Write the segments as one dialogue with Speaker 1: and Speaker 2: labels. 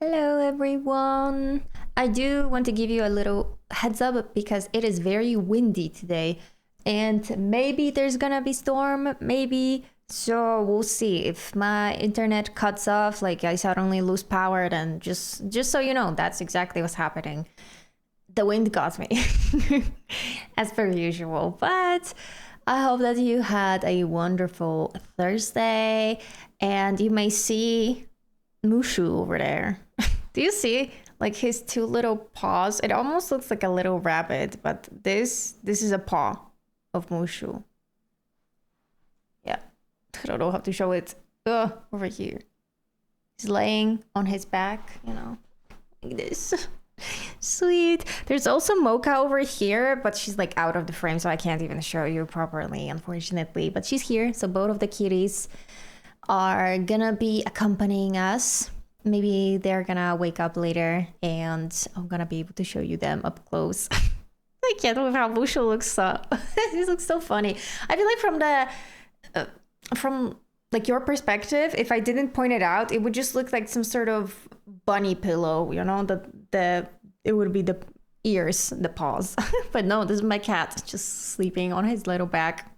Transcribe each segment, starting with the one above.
Speaker 1: Hello everyone! I do want to give you a little heads up because it is very windy today and maybe there's gonna be storm, maybe. So we'll see if my internet cuts off, like I suddenly lose power, then just so you know, that's exactly what's happening. The wind got me, as per usual, but I hope that you had a wonderful Thursday and you may see Mushu over there. Do you see like his two little paws? It almost looks like a little rabbit, but this is a paw of Mushu. Yeah, I don't know how to show it. Over here. He's laying on his back, you know, like this. Sweet. There's also Mocha over here, but she's like out of the frame, so I can't even show you properly, unfortunately. But she's here, so both of the kitties are gonna be accompanying us. Maybe they're gonna wake up later and I'm gonna be able to show you them up close. I can't believe how Mushu looks so this looks so funny. I feel like from like your perspective, if I didn't point it out, it would just look like some sort of bunny pillow, you know, it would be the ears, the paws. But no, this is my cat just sleeping on his little back,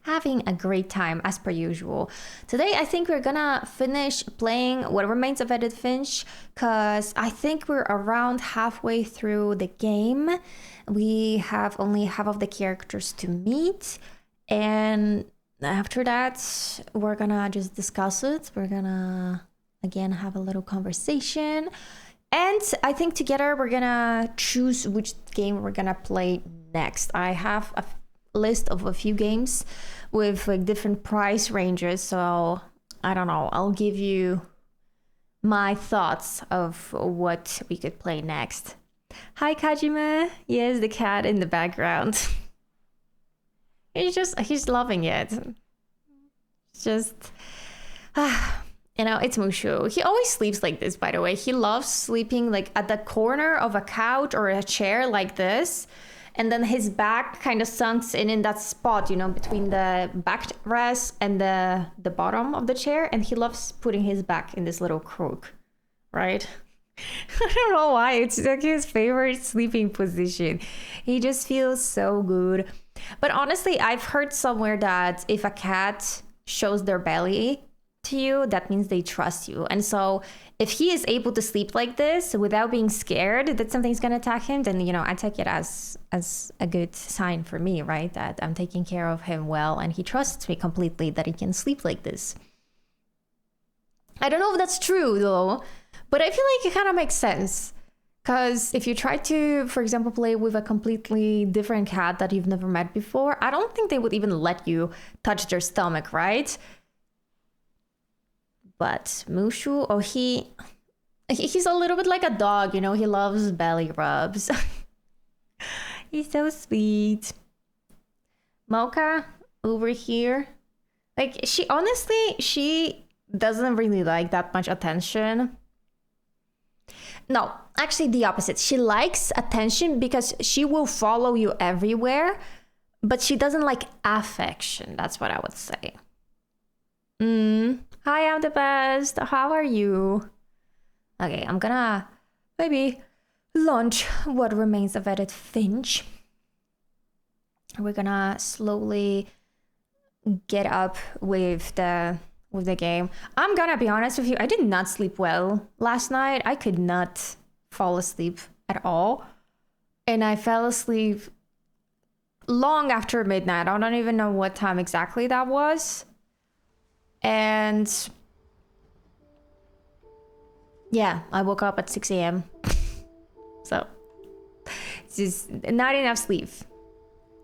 Speaker 1: having a great time as per usual. Today I think we're gonna finish playing What Remains of Edith Finch because I think we're around halfway through the game. We have only half of the characters to meet, and after that we're gonna just discuss it. We're gonna again have a little conversation, and I think together we're gonna choose which game we're gonna play next. I have a list of a few games with like different price ranges, so I don't know, I'll give you my thoughts of what we could play next. Hi Kajime. Yes, the cat in the background. he's loving it. It's just you know, it's Mushu. He always sleeps like this, by the way. He loves sleeping like at the corner of a couch or a chair like this. And then his back kind of sunks in that spot, you know, between the backrest and the bottom of the chair. And he loves putting his back in this little crook, right? I don't know why. It's like his favorite sleeping position. He just feels so good. But honestly, I've heard somewhere that if a cat shows their belly to you, that means they trust you. And so if he is able to sleep like this without being scared that something's gonna attack him, then, you know, I take it as a good sign for me, right? That I'm taking care of him well and he trusts me completely that he can sleep like this. I don't know if that's true though, but I feel like it kind of makes sense. Because if you try to, for example, play with a completely different cat that you've never met before, I don't think they would even let you touch their stomach, right? But Mushu, he's a little bit like a dog, you know, he loves belly rubs. He's so sweet. Mocha over here. Like, she doesn't really like that much attention. No, actually the opposite. She likes attention because she will follow you everywhere, but she doesn't like affection. That's what I would say. Hi, I'm the best. How are you? Okay, I'm gonna maybe launch What Remains of Edith Finch. We're gonna slowly get up with the game. I'm gonna be honest with you, I did not sleep well last night. I could not fall asleep at all. And I fell asleep long after midnight. I don't even know what time exactly that was. And yeah, I woke up at 6 a.m. So it's just not enough sleep.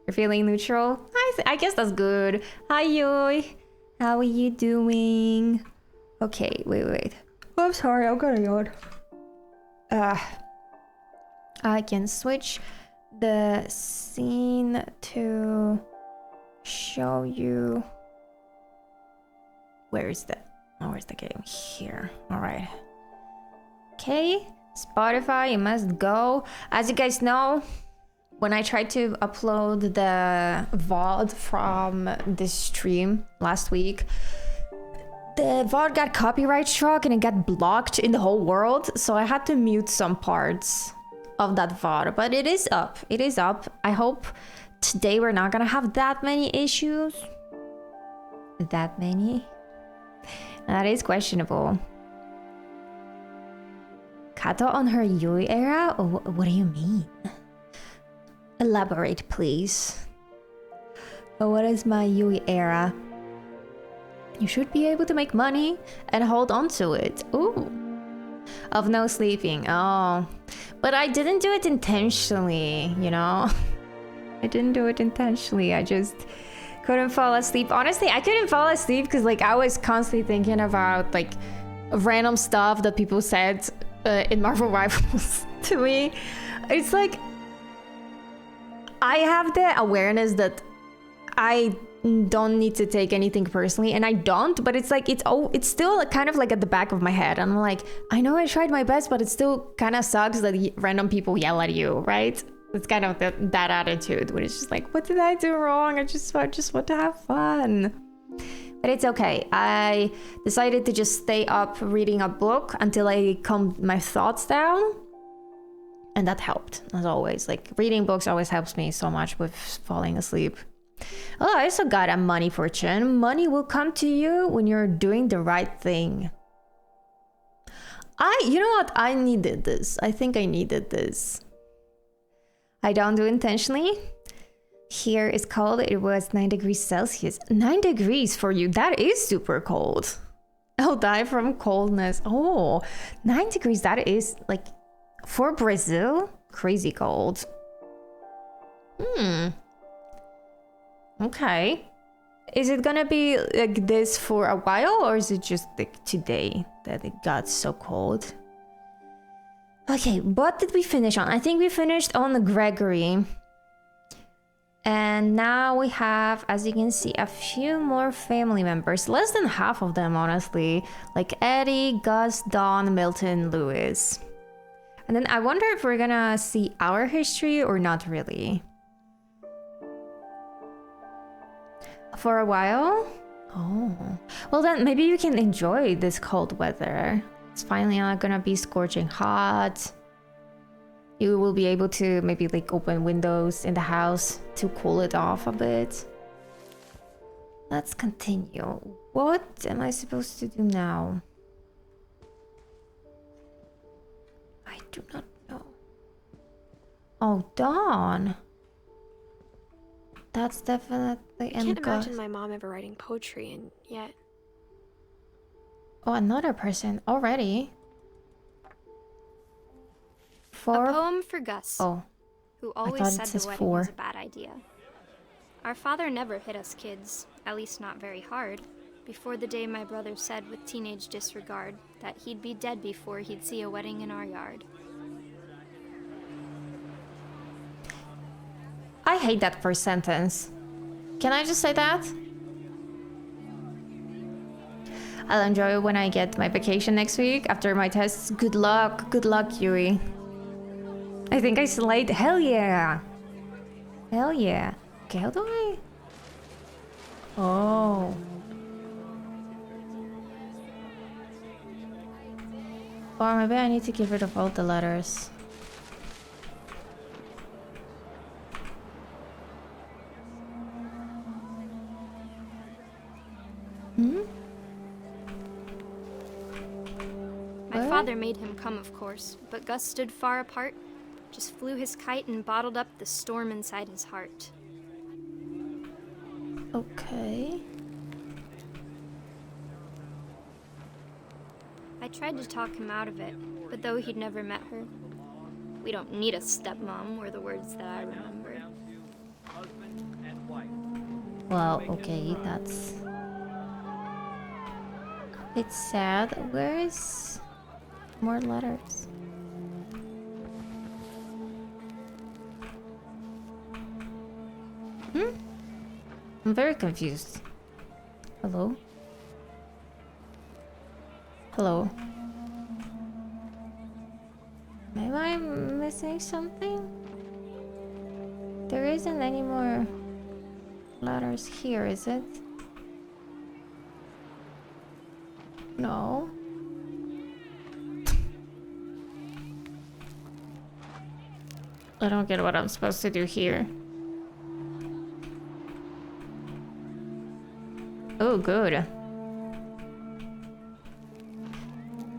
Speaker 1: You're feeling neutral? I guess that's good. Hi, Yoi. How are you doing? Okay, wait. Oh, I'm sorry, I'm gonna yawn. I can switch the scene to show you. Where's the game? Here. All right. Okay, Spotify, you must go. As you guys know, when I tried to upload the VOD from this stream last week, the VOD got copyright struck and it got blocked in the whole world, so I had to mute some parts of that VOD, but it is up. It is up. I hope today we're not gonna have that many issues. That many? That is questionable. Kato on her Yui era? Oh, what do you mean? Elaborate, please. Oh, what is my Yui era? You should be able to make money and hold on to it. Ooh. Of no sleeping. Oh. But I didn't do it intentionally, you know? I didn't do it intentionally. I just couldn't fall asleep. Honestly, I couldn't fall asleep because like I was constantly thinking about like random stuff that people said in Marvel Rivals to me. It's like I have the awareness that I don't need to take anything personally, and I don't, but it's like it's still kind of like at the back of my head. I'm like, I know I tried my best, but it still kind of sucks that random people yell at you, right? It's kind of that attitude where it's just like, what did I do wrong? I just want to have fun. But it's okay. I decided to just stay up reading a book until I calmed my thoughts down, and that helped as always. Like reading books always helps me so much with falling asleep. Oh, I also got a money fortune. Money will come to you when you're doing the right thing. You know what? I needed this. I think I needed this. I don't do intentionally. Here is cold. It was 9 degrees Celsius. 9 degrees for you. That is super cold. I'll die from coldness. Oh, 9 degrees. That is like for Brazil, crazy cold. Okay. Is it gonna be like this for a while, or is it just like today that it got so cold? Okay, what did we finish on? I think we finished on Gregory. And now we have, as you can see, a few more family members. Less than half of them, honestly. Like Eddie, Gus, Don, Milton, Lewis. And then I wonder if we're gonna see our history or not really. For a while? Oh. Well then, maybe you can enjoy this cold weather. It's finally not gonna be scorching hot. You will be able to maybe like open windows in the house to cool it off a bit. Let's continue. What am I supposed to do now? I do not know. Oh, Dawn. That's definitely
Speaker 2: I can't imagine my mom ever writing poetry, and yet...
Speaker 1: Oh, another person already.
Speaker 2: A poem for Gus, who always said the wedding was a bad idea. Our father never hit us kids, at least not very hard, before the day my brother said with teenage disregard that he'd be dead before he'd see a wedding in our yard.
Speaker 1: I hate that first sentence. Can I just say that? I'll enjoy it when I get my vacation next week after my tests. Good luck, Yui. I think I slayed. Hell yeah. Hell yeah. Okay, how do I? Oh. Or maybe I need to get rid of all the letters.
Speaker 2: My father made him come, of course, but Gus stood far apart, just flew his kite and bottled up the storm inside his heart.
Speaker 1: Okay.
Speaker 2: I tried to talk him out of it, but though he'd never met her, "We don't need a stepmom," were the words that I remember.
Speaker 1: Well, okay, that's... It's sad. Where is more letters? I'm very confused. Hello? Hello? Am I missing something? There isn't any more letters here, is it? No. I don't get what I'm supposed to do here. Oh, good.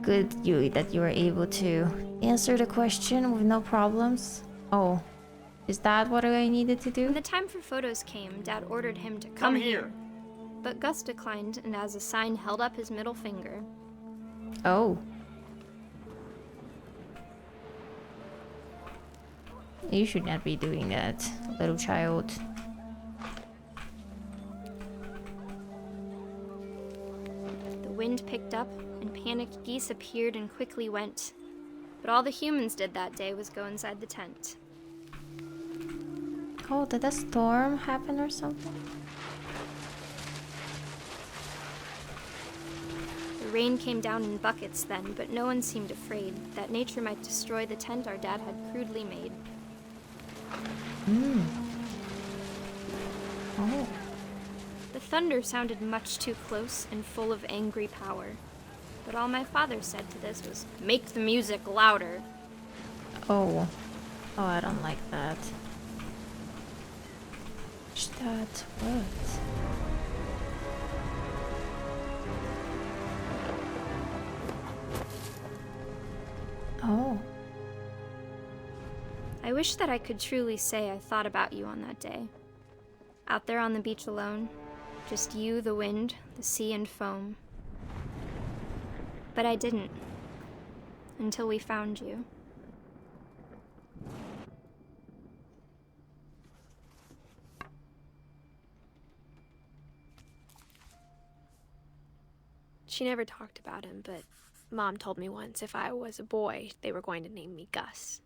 Speaker 1: Good, Yui, that you were able to answer the question with no problems. Oh, is that what I needed to do?
Speaker 2: When the time for photos came, Dad ordered him to come here. But Gus declined and as a sign held up his middle finger.
Speaker 1: Oh. You should not be doing that, little child.
Speaker 2: The wind picked up, and panicked geese appeared and quickly went. But all the humans did that day was go inside the tent.
Speaker 1: Oh, did a storm happen or something?
Speaker 2: The rain came down in buckets then, but no one seemed afraid that nature might destroy the tent our dad had crudely made.
Speaker 1: Oh.
Speaker 2: The thunder sounded much too close and full of angry power. But all my father said to this was, "Make the music louder."
Speaker 1: Oh. Oh, I don't like that. That what? Oh.
Speaker 2: I wish that I could truly say I thought about you on that day. Out there on the beach alone, just you, the wind, the sea, and foam. But I didn't. Until we found you.
Speaker 3: She never talked about him, but Mom told me once if I was a boy, they were going to name me Gus.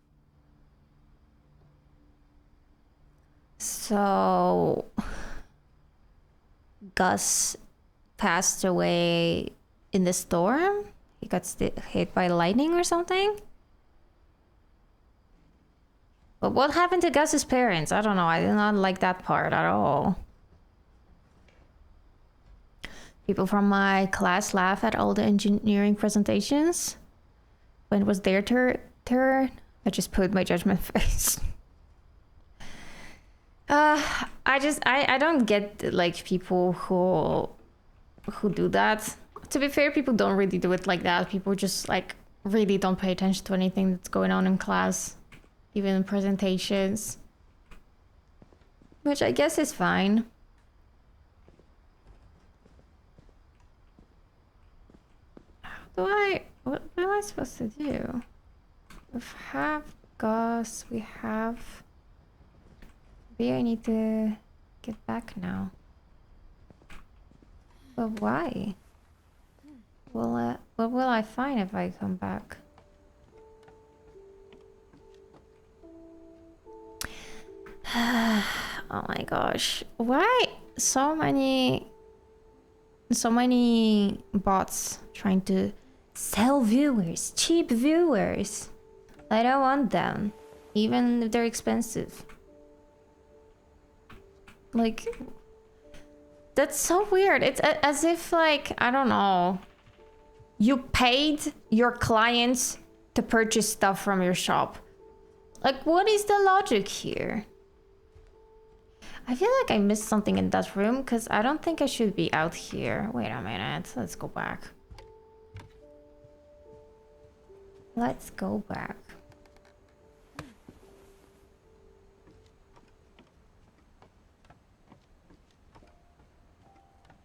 Speaker 1: So... Gus passed away in the storm? He got hit by lightning or something? But what happened to Gus's parents? I don't know. I did not like that part at all. People from my class laugh at all the engineering presentations. When it was their turn, I just put my judgment face. I don't get like people who do that. To be fair, people don't really do it like that. People just like really don't pay attention to anything that's going on in class, even in presentations, which I guess is fine. What am I supposed to do? We have Gus, we have... Maybe I need to get back now. But why? What will I find if I come back? Oh my gosh. Why so many bots trying to sell viewers, cheap viewers? I don't want them, even if they're expensive. Like, that's so weird. It's as if, like, I don't know, you paid your clients to purchase stuff from your shop. Like, what is the logic here? I feel like I missed something in that room because I don't think I should be out here. Wait a minute. Let's go back. Let's go back.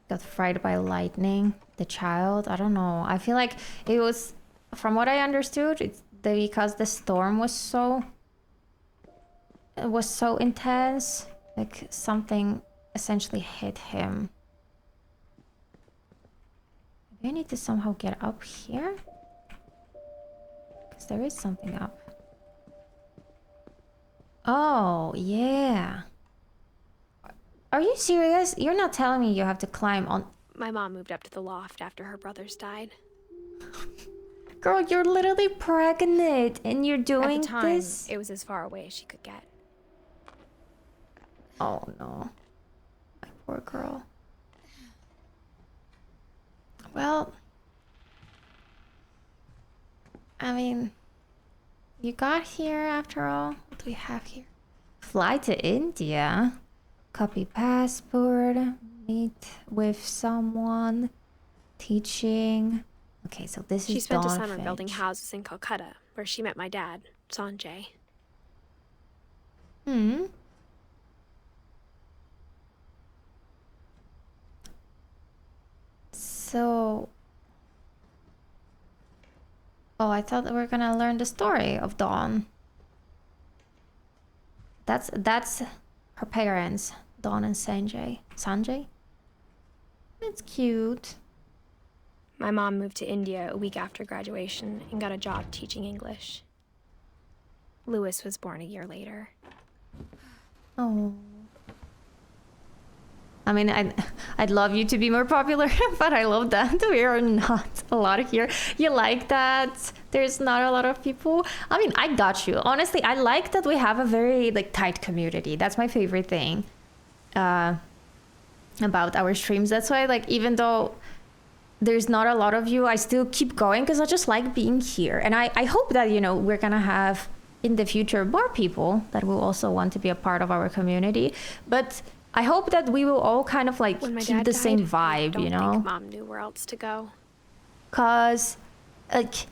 Speaker 1: Got fried by lightning. The child. I don't know. I feel like it was, from what I understood, it's because the storm was so intense. Like something essentially hit him. Maybe I need to somehow get up here? Because there is something up. Oh, yeah. Are you serious? You're not telling me you have to climb on...
Speaker 3: My mom moved up to the loft after her brothers died.
Speaker 1: Girl, you're literally pregnant and you're doing
Speaker 3: this? At the time,
Speaker 1: this?
Speaker 3: it was as far away as she could get.
Speaker 1: Oh no. My poor girl. Well, I mean, you got here after all. What do we have here? Fly to India. Copy passport. Meet with someone. Teaching. Okay, so this
Speaker 3: She
Speaker 1: is
Speaker 3: spent a
Speaker 1: Dawn
Speaker 3: summer
Speaker 1: Finch.
Speaker 3: building houses in Calcutta, where she met my dad, Sanjay.
Speaker 1: So... Oh, I thought that we were gonna learn the story of Dawn. That's her parents, Dawn and Sanjay. Sanjay? It's cute.
Speaker 3: My mom moved to India a week after graduation and got a job teaching English. Lewis was born a year later.
Speaker 1: Oh. I mean, I'd love you to be more popular, but I love that we are not a lot here. You like that there's not a lot of people? I mean, I got you. Honestly, I like that we have a very like tight community. That's my favorite thing about our streams. That's why, like, even though there's not a lot of you, I still keep going because I just like being here. And I hope that, you know, we're gonna have in the future more people that will also want to be a part of our community. But I hope that we will all kind of like keep the same vibe, you know?
Speaker 3: I don't think Mom knew where else to go.
Speaker 1: Cause, like,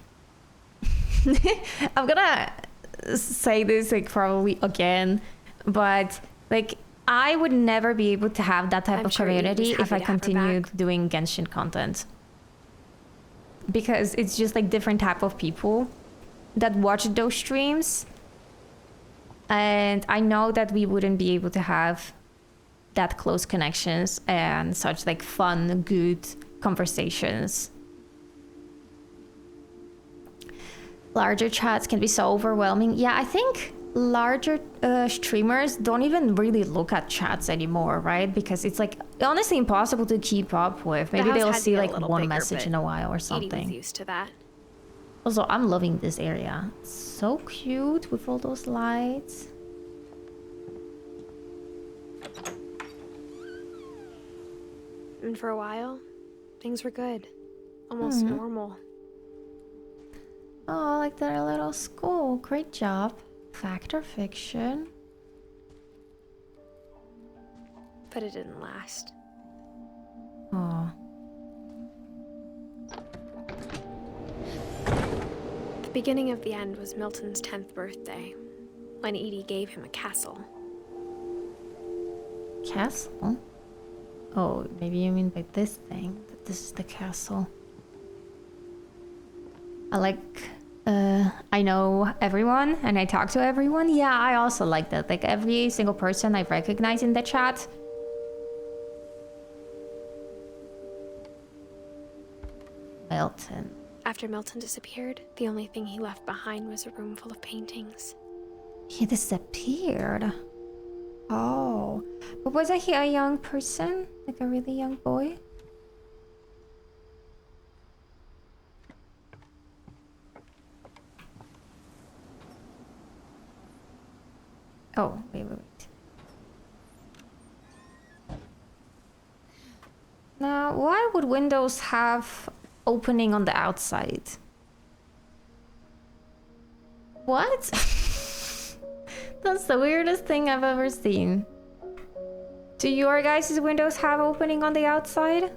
Speaker 1: I'm gonna say this like probably again, but like I would never be able to have that type of community if I continued doing Genshin content. Because it's just like different type of people that watch those streams. And I know that we wouldn't be able to have that close connections and such like fun, good conversations. Larger chats can be so overwhelming. Yeah, I think larger streamers don't even really look at chats anymore, right? Because it's like honestly impossible to keep up with. Maybe they'll see like one message in a while or something.
Speaker 3: Edith was used to that.
Speaker 1: Also, I'm loving this area. It's so cute with all those lights.
Speaker 3: And for a while, things were good. Almost normal.
Speaker 1: Oh, like their little school. Great job. Fact or fiction?
Speaker 3: But it didn't last.
Speaker 1: Oh.
Speaker 3: The beginning of the end was Milton's 10th birthday, when Edie gave him a castle.
Speaker 1: Castle? Oh, maybe you mean by this thing, that this is the castle. I know everyone and I talk to everyone. Yeah, I also like that. Like every single person I recognize in the chat. Milton.
Speaker 3: After Milton disappeared, the only thing he left behind was a room full of paintings.
Speaker 1: He disappeared? Oh. But wasn't he a young person? Like a really young boy? Oh, wait. Now, why would windows have opening on the outside? What? That's the weirdest thing I've ever seen. Do your guys' windows have opening on the outside?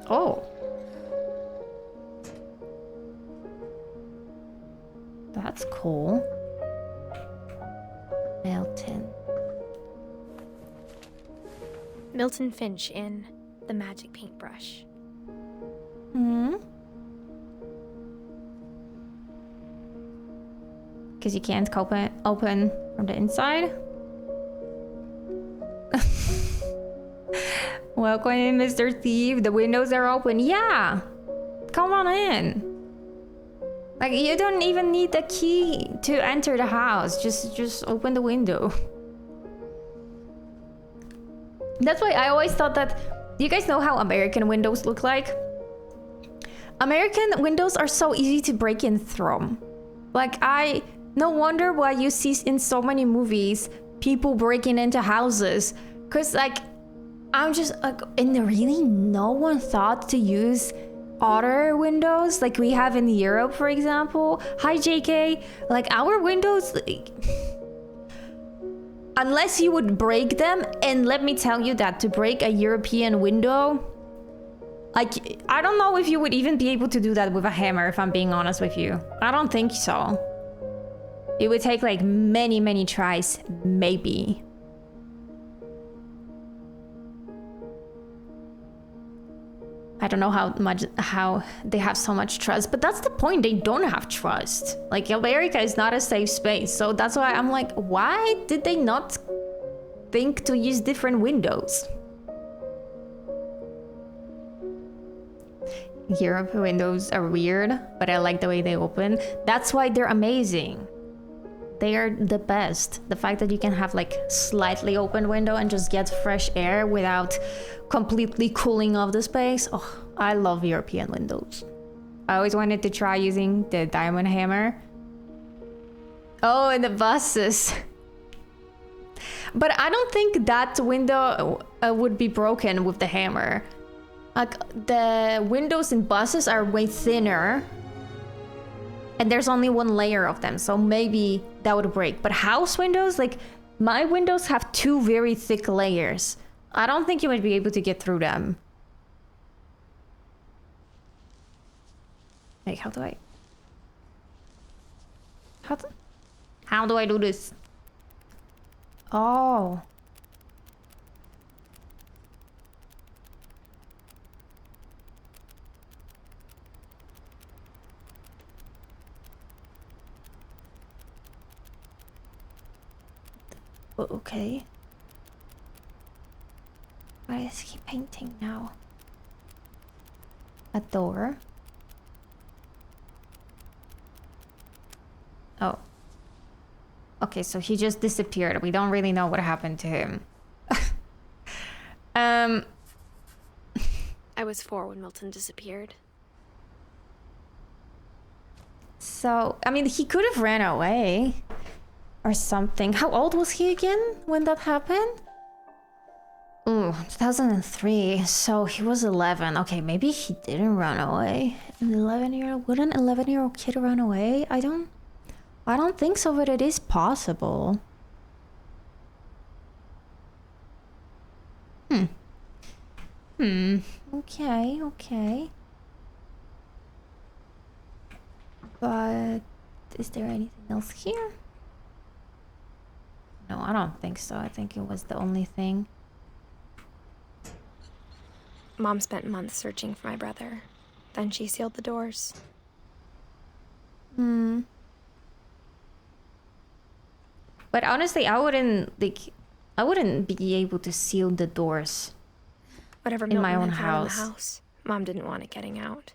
Speaker 1: Oh. That's cool.
Speaker 3: Milton Finch in The Magic Paintbrush.
Speaker 1: Because you can't open from the inside? Welcome in, Mr. Thief. The windows are open. Yeah! Come on in. Like, you don't even need the key to enter the house. Just open the window. That's why I always thought that... Do you guys know how American windows look like? American windows are so easy to break in through. Like, no wonder why you see in so many movies people breaking into houses. Because, like, I'm just like, and really no one thought to use other windows like we have in Europe, for example. Hi, JK. Like our windows, like, unless you would break them, and let me tell you that to break a European window, like, I don't know if you would even be able to do that with a hammer, if I'm being honest with you. I don't think so. It would take like many tries, maybe. I don't know how they have so much trust, but that's the point. They don't have trust. Like, America is not a safe space. So that's why I'm like, why did they not think to use different windows? Europe windows are weird, but I like the way they open. That's why they're amazing. They are the best. The fact that you can have like slightly open window and just get fresh air without completely cooling off the space. Oh, I love European windows. I always wanted to try using the diamond hammer. Oh, and the buses. But I don't think that window would be broken with the hammer. Like, the windows in buses are way thinner. And there's only one layer of them, so maybe that would break. But house windows, like, my windows have 2 very thick layers. I don't think you would be able to get through them. Like, how do I do this? Oh. Okay. Why is he painting now? A door? Oh. Okay, so he just disappeared. We don't really know what happened to him.
Speaker 3: I was 4 when Milton disappeared.
Speaker 1: So, I mean, he could have ran away. Or something. How old was he again when that happened? Ooh, 2003. So he was 11. Okay, maybe he didn't run away. An 11-year-old? Would an 11-year-old kid run away? I don't think so, but it is possible. Okay. But is there anything else here? No, I don't think so. I think it was the only thing.
Speaker 3: Mom spent months searching for my brother. Then she sealed the doors.
Speaker 1: But honestly, I wouldn't be able to seal the doors.
Speaker 3: Whatever
Speaker 1: in my own
Speaker 3: had found
Speaker 1: house.
Speaker 3: in the house. Mom didn't want it getting out.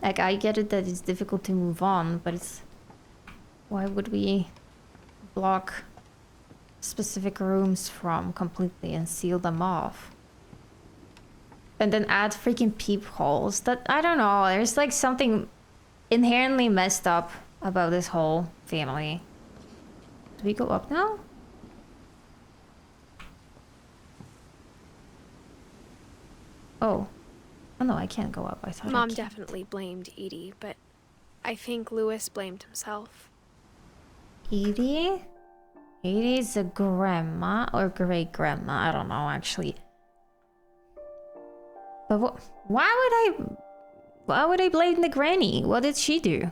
Speaker 1: Like, I get it that it's difficult to move on, but it's... Why would we block specific rooms from completely and seal them off? And then add freaking peepholes. That, I don't know, there's like something inherently messed up about this whole family. Do we go up now? Oh. Oh no, I can't go up. I thought
Speaker 3: Mom definitely blamed Edie, but I think Lewis blamed himself.
Speaker 1: Edie? Edie's a grandma or great grandma. I don't know actually. But why would I blame the granny? What did she do?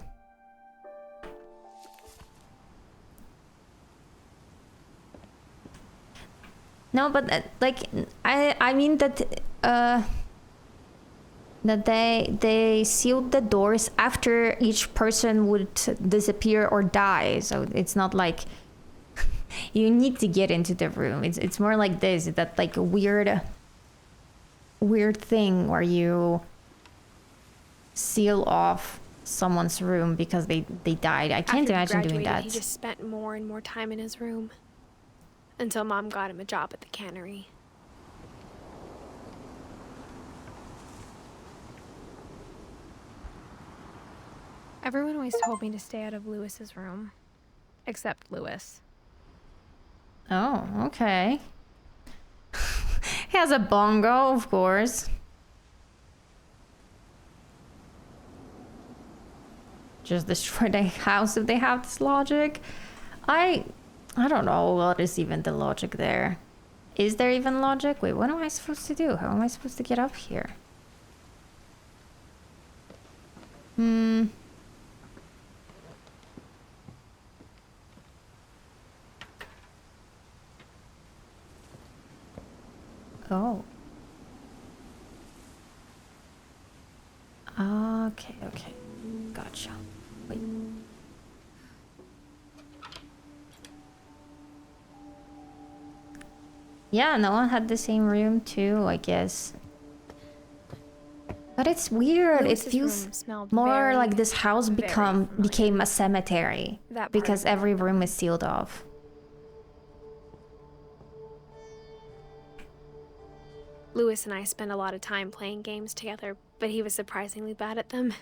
Speaker 1: No, but like I mean that that they sealed the doors after each person would disappear or die. So it's not like you need to get into the room. It's more like this, that like weird thing where you seal off someone's room because they died. I can't imagine doing that.
Speaker 3: He just spent more and more time in his room until Mom got him a job at the cannery.
Speaker 2: I
Speaker 3: Everyone always told me to stay out of Lewis's room. Except Lewis.
Speaker 1: Oh, okay. He has a bongo, of course. Just destroy the house if they have this logic. I don't know what is even the logic there. Is there even logic? Wait, what am I supposed to do? How am I supposed to get up here? Oh. Okay, okay. Gotcha. Wait. Yeah, no one had the same room too, I guess. But it's weird. It feels more like this house became a cemetery because every room is sealed off.
Speaker 3: Lewis and I spent a lot of time playing games together, but he was surprisingly bad at them.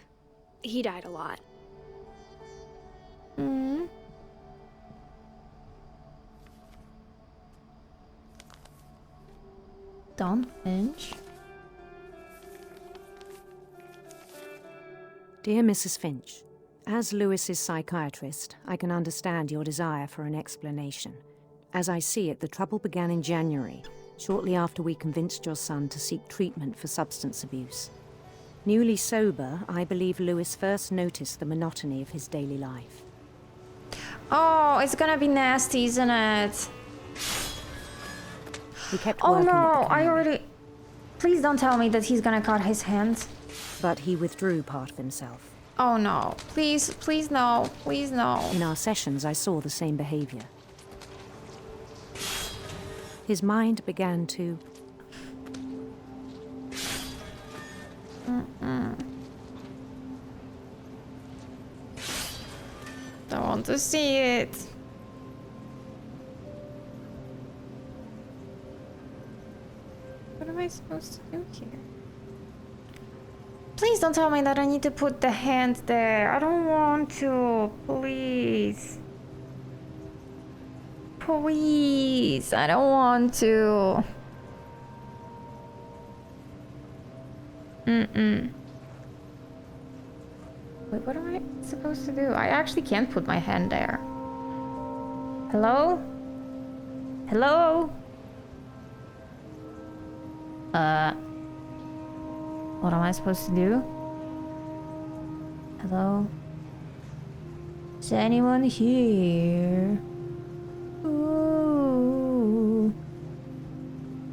Speaker 3: He died a lot.
Speaker 1: Don Finch.
Speaker 4: Dear Mrs. Finch, as Lewis's psychiatrist, I can understand your desire for an explanation. As I see it, the trouble began in January, shortly after we convinced your son to seek treatment for substance abuse. Newly sober, I believe Lewis first noticed the monotony of his daily life.
Speaker 1: Oh, it's gonna be nasty, isn't it?
Speaker 4: He kept
Speaker 1: oh
Speaker 4: working
Speaker 1: no,
Speaker 4: at the
Speaker 1: I already... Please don't tell me that he's gonna cut his hands.
Speaker 4: But he withdrew part of himself.
Speaker 1: Oh no, please, please no, please no.
Speaker 4: In our sessions, I saw the same behavior. His mind began to...
Speaker 1: Don't want to see it. What am I supposed to do here? Please don't tell me that I need to put the hand there. I don't want to. Please. Please. I don't want to. Wait, what am I supposed to do? I actually can't put my hand there. Hello? Hello? What am I supposed to do? Hello? Is anyone here? Ooh.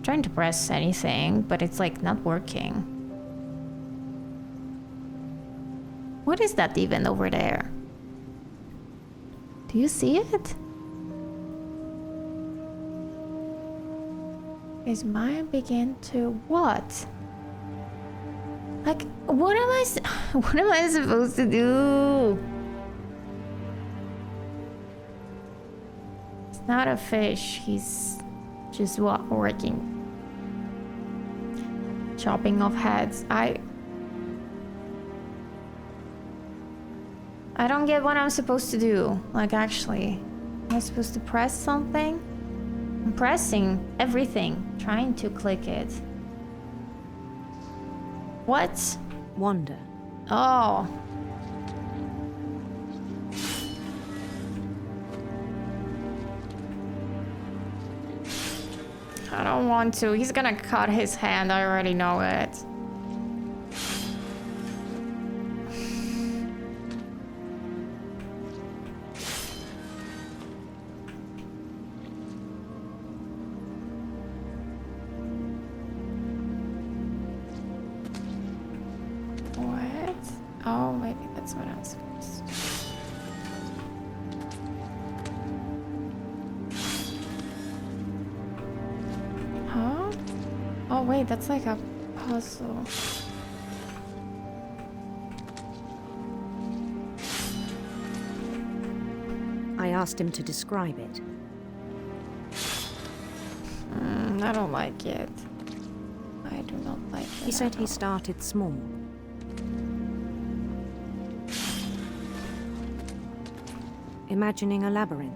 Speaker 1: Trying to press anything, but it's like not working. What is that even over there? Do you see it? His mind began to what? Like, what am I supposed to do? It's not a fish. He's just working, chopping off heads. I don't get what I'm supposed to do. Like, actually, am I supposed to press something? I'm pressing everything, trying to click it. What?
Speaker 4: Wanda.
Speaker 1: Oh. I don't want to. He's gonna cut his hand. I already know it. Oh, maybe that's what I'm supposed to do. Huh? Oh, wait, that's like a puzzle.
Speaker 4: I asked him to describe it.
Speaker 1: I don't like it. I do not like it.
Speaker 4: He said he started small. imagining a labyrinth.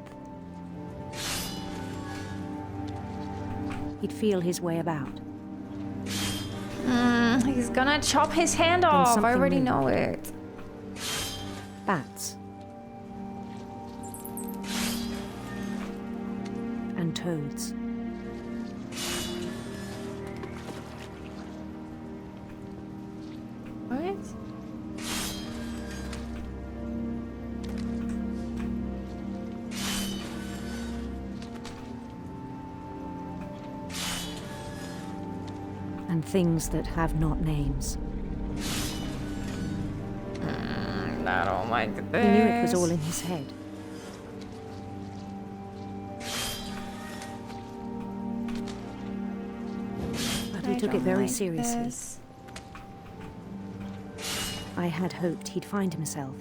Speaker 4: He'd feel his way about.
Speaker 1: He's gonna chop his hand off. I already know it.
Speaker 4: Bats. And toads.
Speaker 1: What?
Speaker 4: And things that have not names.
Speaker 1: I don't like this.
Speaker 4: He knew it was all in his head. But he took it very seriously.
Speaker 1: This.
Speaker 4: I had hoped he'd find himself.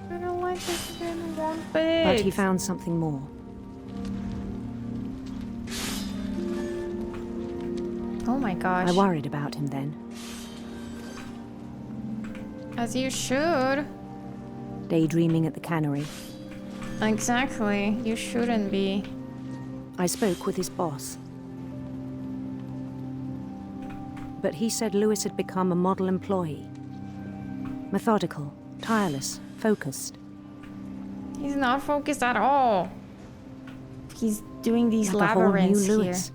Speaker 1: I don't like this in one bit.
Speaker 4: But he found something more.
Speaker 1: Oh my gosh.
Speaker 4: I worried about him then.
Speaker 1: As you should.
Speaker 4: Daydreaming at the cannery.
Speaker 1: Exactly. You shouldn't be.
Speaker 4: I spoke with his boss. But he said Lewis had become a model employee. Methodical, tireless, focused.
Speaker 1: He's not focused at all. He's doing these
Speaker 4: Like a whole new
Speaker 1: labyrinths here.
Speaker 4: Lewis.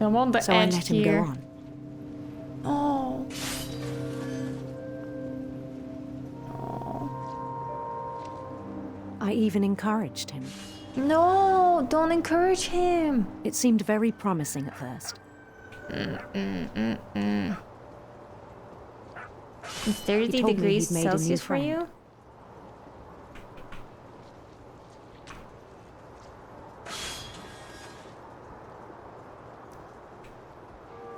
Speaker 1: I'm on the
Speaker 4: So I
Speaker 1: edge
Speaker 4: let him
Speaker 1: here.
Speaker 4: go on.
Speaker 1: Oh.
Speaker 4: I even encouraged him.
Speaker 1: No, don't encourage him.
Speaker 4: It seemed very promising at first.
Speaker 1: It's 30
Speaker 4: He told me
Speaker 1: degrees
Speaker 4: he'd made a new
Speaker 1: Celsius for
Speaker 4: friend.
Speaker 1: you?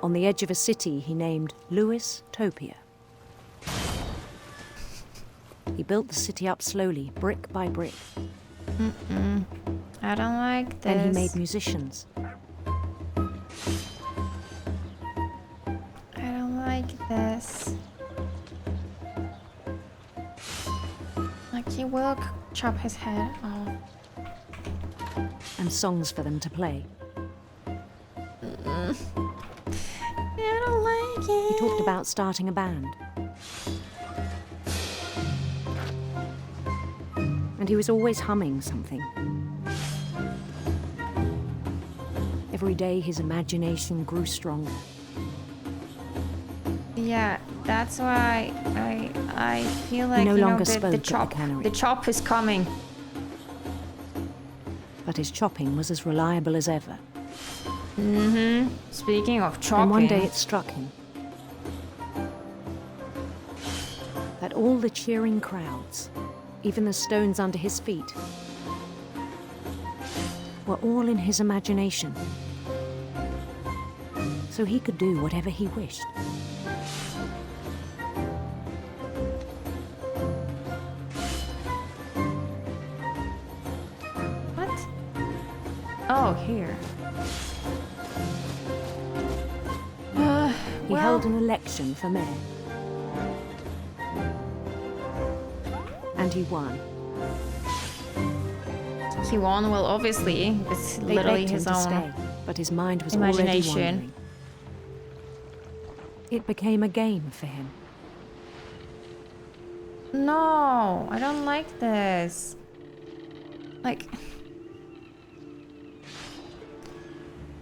Speaker 4: On the edge of a city he named Lewis Topia. He built the city up slowly, brick by brick.
Speaker 1: I don't like this.
Speaker 4: Then he made musicians.
Speaker 1: I don't like this. Like, he will chop his head off.
Speaker 4: And songs for them to play.
Speaker 1: I don't like it.
Speaker 4: He talked about starting a band. And he was always humming something. Every day his imagination grew stronger.
Speaker 1: Yeah, that's why I feel like
Speaker 4: no
Speaker 1: you know,
Speaker 4: longer
Speaker 1: the
Speaker 4: spoke at the
Speaker 1: chop
Speaker 4: cannery.
Speaker 1: the chop is coming.
Speaker 4: But his chopping was as reliable as ever.
Speaker 1: Speaking of chopping,
Speaker 4: And one day it struck him that all the cheering crowds, even the stones under his feet, were all in his imagination. So he could do whatever he wished.
Speaker 1: what? Oh, here.
Speaker 4: He held an election for mayor. And he won.
Speaker 1: He won. Well, obviously, it's
Speaker 4: They
Speaker 1: literally
Speaker 4: begged him
Speaker 1: his
Speaker 4: to
Speaker 1: own
Speaker 4: stay, but his mind was already
Speaker 1: imagination.
Speaker 4: wandering. It became a game for him.
Speaker 1: No, I don't like this.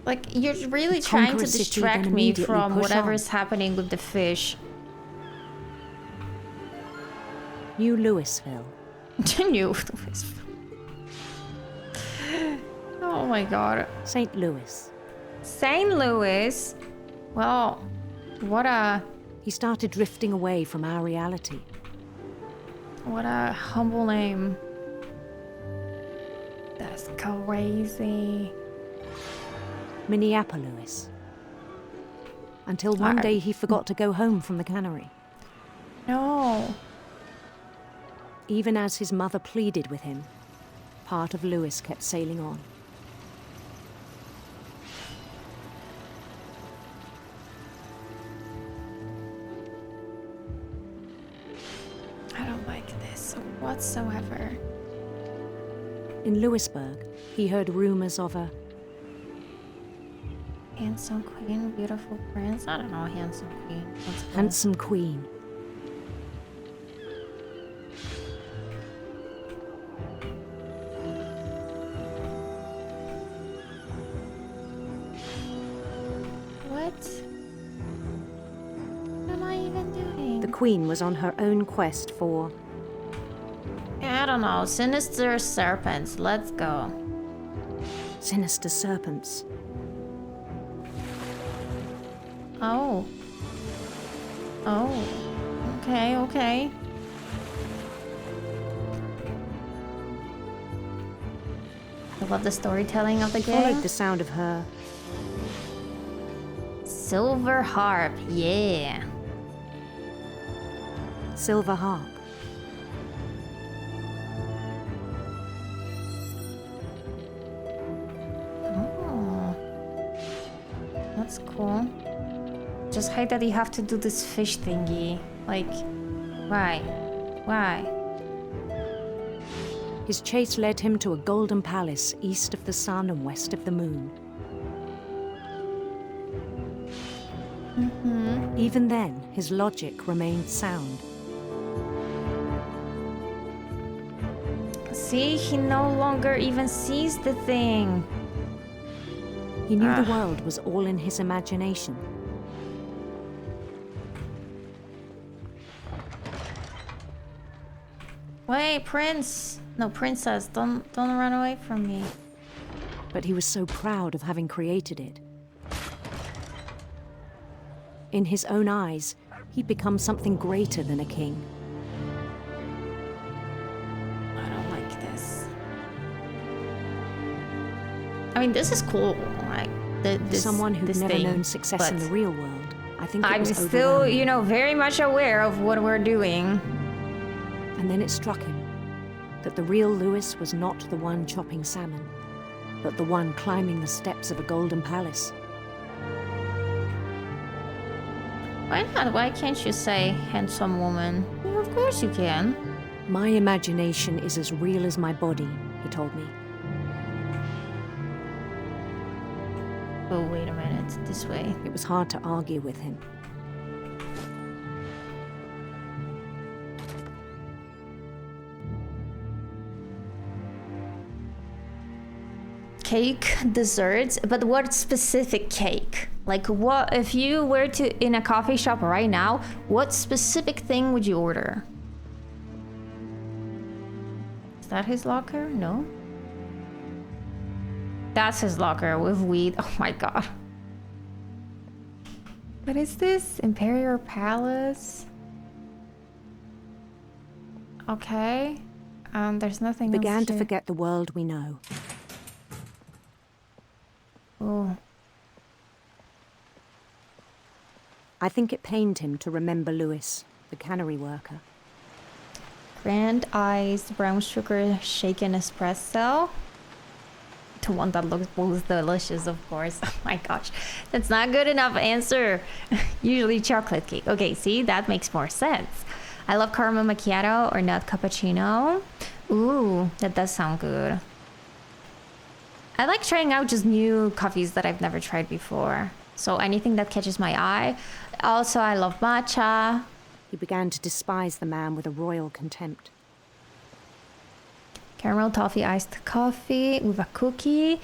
Speaker 1: Like you're really trying
Speaker 4: conquer
Speaker 1: to
Speaker 4: a city,
Speaker 1: distract
Speaker 4: then
Speaker 1: me
Speaker 4: immediately
Speaker 1: from
Speaker 4: push
Speaker 1: whatever
Speaker 4: on.
Speaker 1: is happening with the fish.
Speaker 4: New Louisville.
Speaker 1: New. Oh my god.
Speaker 4: St. Louis.
Speaker 1: St. Louis? Well, what a
Speaker 4: He started drifting away from our reality.
Speaker 1: humble name. That's crazy.
Speaker 4: Minneapolis. Until one day he forgot to go home from the cannery.
Speaker 1: No.
Speaker 4: Even as his mother pleaded with him, part of Lewis kept sailing on.
Speaker 1: whatsoever.
Speaker 4: In Louisburg, he heard rumors of a
Speaker 1: handsome queen, beautiful prince. I don't know, handsome queen.
Speaker 4: Handsome queen.
Speaker 1: What am I even doing?
Speaker 4: The queen was on her own quest for...
Speaker 1: I don't know, sinister serpents. Let's go.
Speaker 4: Sinister serpents.
Speaker 1: Oh. Oh. Okay, okay. I love the storytelling of the game.
Speaker 4: Followed the sound of her.
Speaker 1: Silver harp, yeah.
Speaker 4: Silver harp.
Speaker 1: Oh. That's cool. Just hate that you have to do this fish thingy. Like, why? Why?
Speaker 4: His chase led him to a golden palace east of the sun and west of the moon.
Speaker 1: Mm-hmm.
Speaker 4: Even then, his logic remained sound.
Speaker 1: See, he no longer even sees the thing.
Speaker 4: He knew the world was all in his imagination.
Speaker 1: Wait, prince. No, princess, don't run away from me.
Speaker 4: But he was so proud of having created it. In his own eyes, he'd become something greater than a king.
Speaker 1: I don't like this. I mean, this is cool. Like,
Speaker 4: someone who'd
Speaker 1: this
Speaker 4: never
Speaker 1: thing,
Speaker 4: known success in the real world, I think it
Speaker 1: I'm
Speaker 4: was
Speaker 1: still,
Speaker 4: overwhelming.
Speaker 1: you know, very much aware of what we're doing.
Speaker 4: And then it struck him that the real Lewis was not the one chopping salmon, but the one climbing the steps of a golden palace.
Speaker 1: Why not? Why can't you say handsome woman? Well, of course you can.
Speaker 4: My imagination is as real as my body, he told me.
Speaker 1: Oh, wait a minute. This way.
Speaker 4: It was hard to argue with him.
Speaker 1: Cake, desserts, but what specific cake? Like, what if you were to in a coffee shop right now, what specific thing would you order? Is that his locker? No. That's his locker with weed. Oh my god. What is this? Imperial Palace? Okay. There's nothing else
Speaker 4: Began to
Speaker 1: here.
Speaker 4: forget the world we know.
Speaker 1: Oh.
Speaker 4: I think it pained him to remember Lewis, the cannery worker.
Speaker 1: Grand iced brown sugar shaken espresso. The one that looks most delicious, of course. Oh my gosh, that's not good enough answer. Usually chocolate cake. Okay, see, that makes more sense. I love caramel macchiato or nut cappuccino. Ooh, that does sound good. I like trying out just new coffees that I've never tried before. So anything that catches my eye. Also, I love matcha.
Speaker 4: He began to despise the man with a royal contempt.
Speaker 1: Caramel toffee iced coffee with a cookie.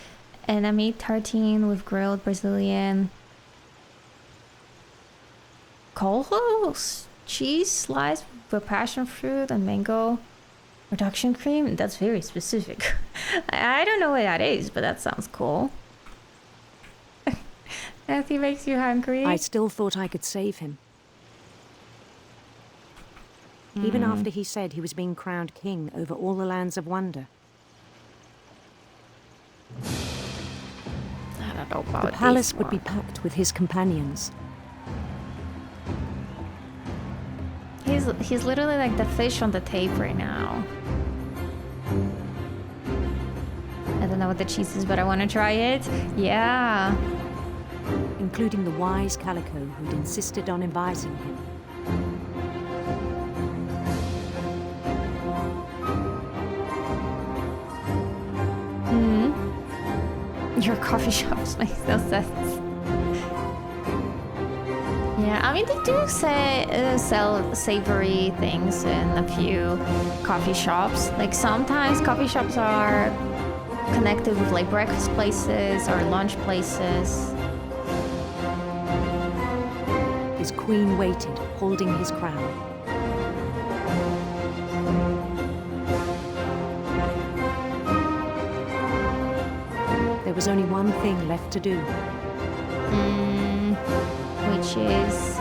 Speaker 1: And a meat tartine with grilled Brazilian coleslaw cheese slice with passion fruit and mango reduction cream. That's very specific. I don't know what that is, but that sounds cool. Nothing makes you hungry.
Speaker 4: I still thought I could save him. Even after he said he was being crowned king over all the lands of wonder.
Speaker 1: I don't know about
Speaker 4: The palace would be packed with his companions.
Speaker 1: He's literally like the fish on the tape right now. I don't know what the cheese is, but I want to try it. Yeah.
Speaker 4: Including the wise Calico who'd insisted on advising him.
Speaker 1: Your coffee shops makes no sense. Yeah, I mean, they do sell savory things in a few coffee shops. Like, sometimes coffee shops are connected with like breakfast places or lunch places.
Speaker 4: His queen waited, holding his crown. There was only one thing left to do.
Speaker 1: Which is...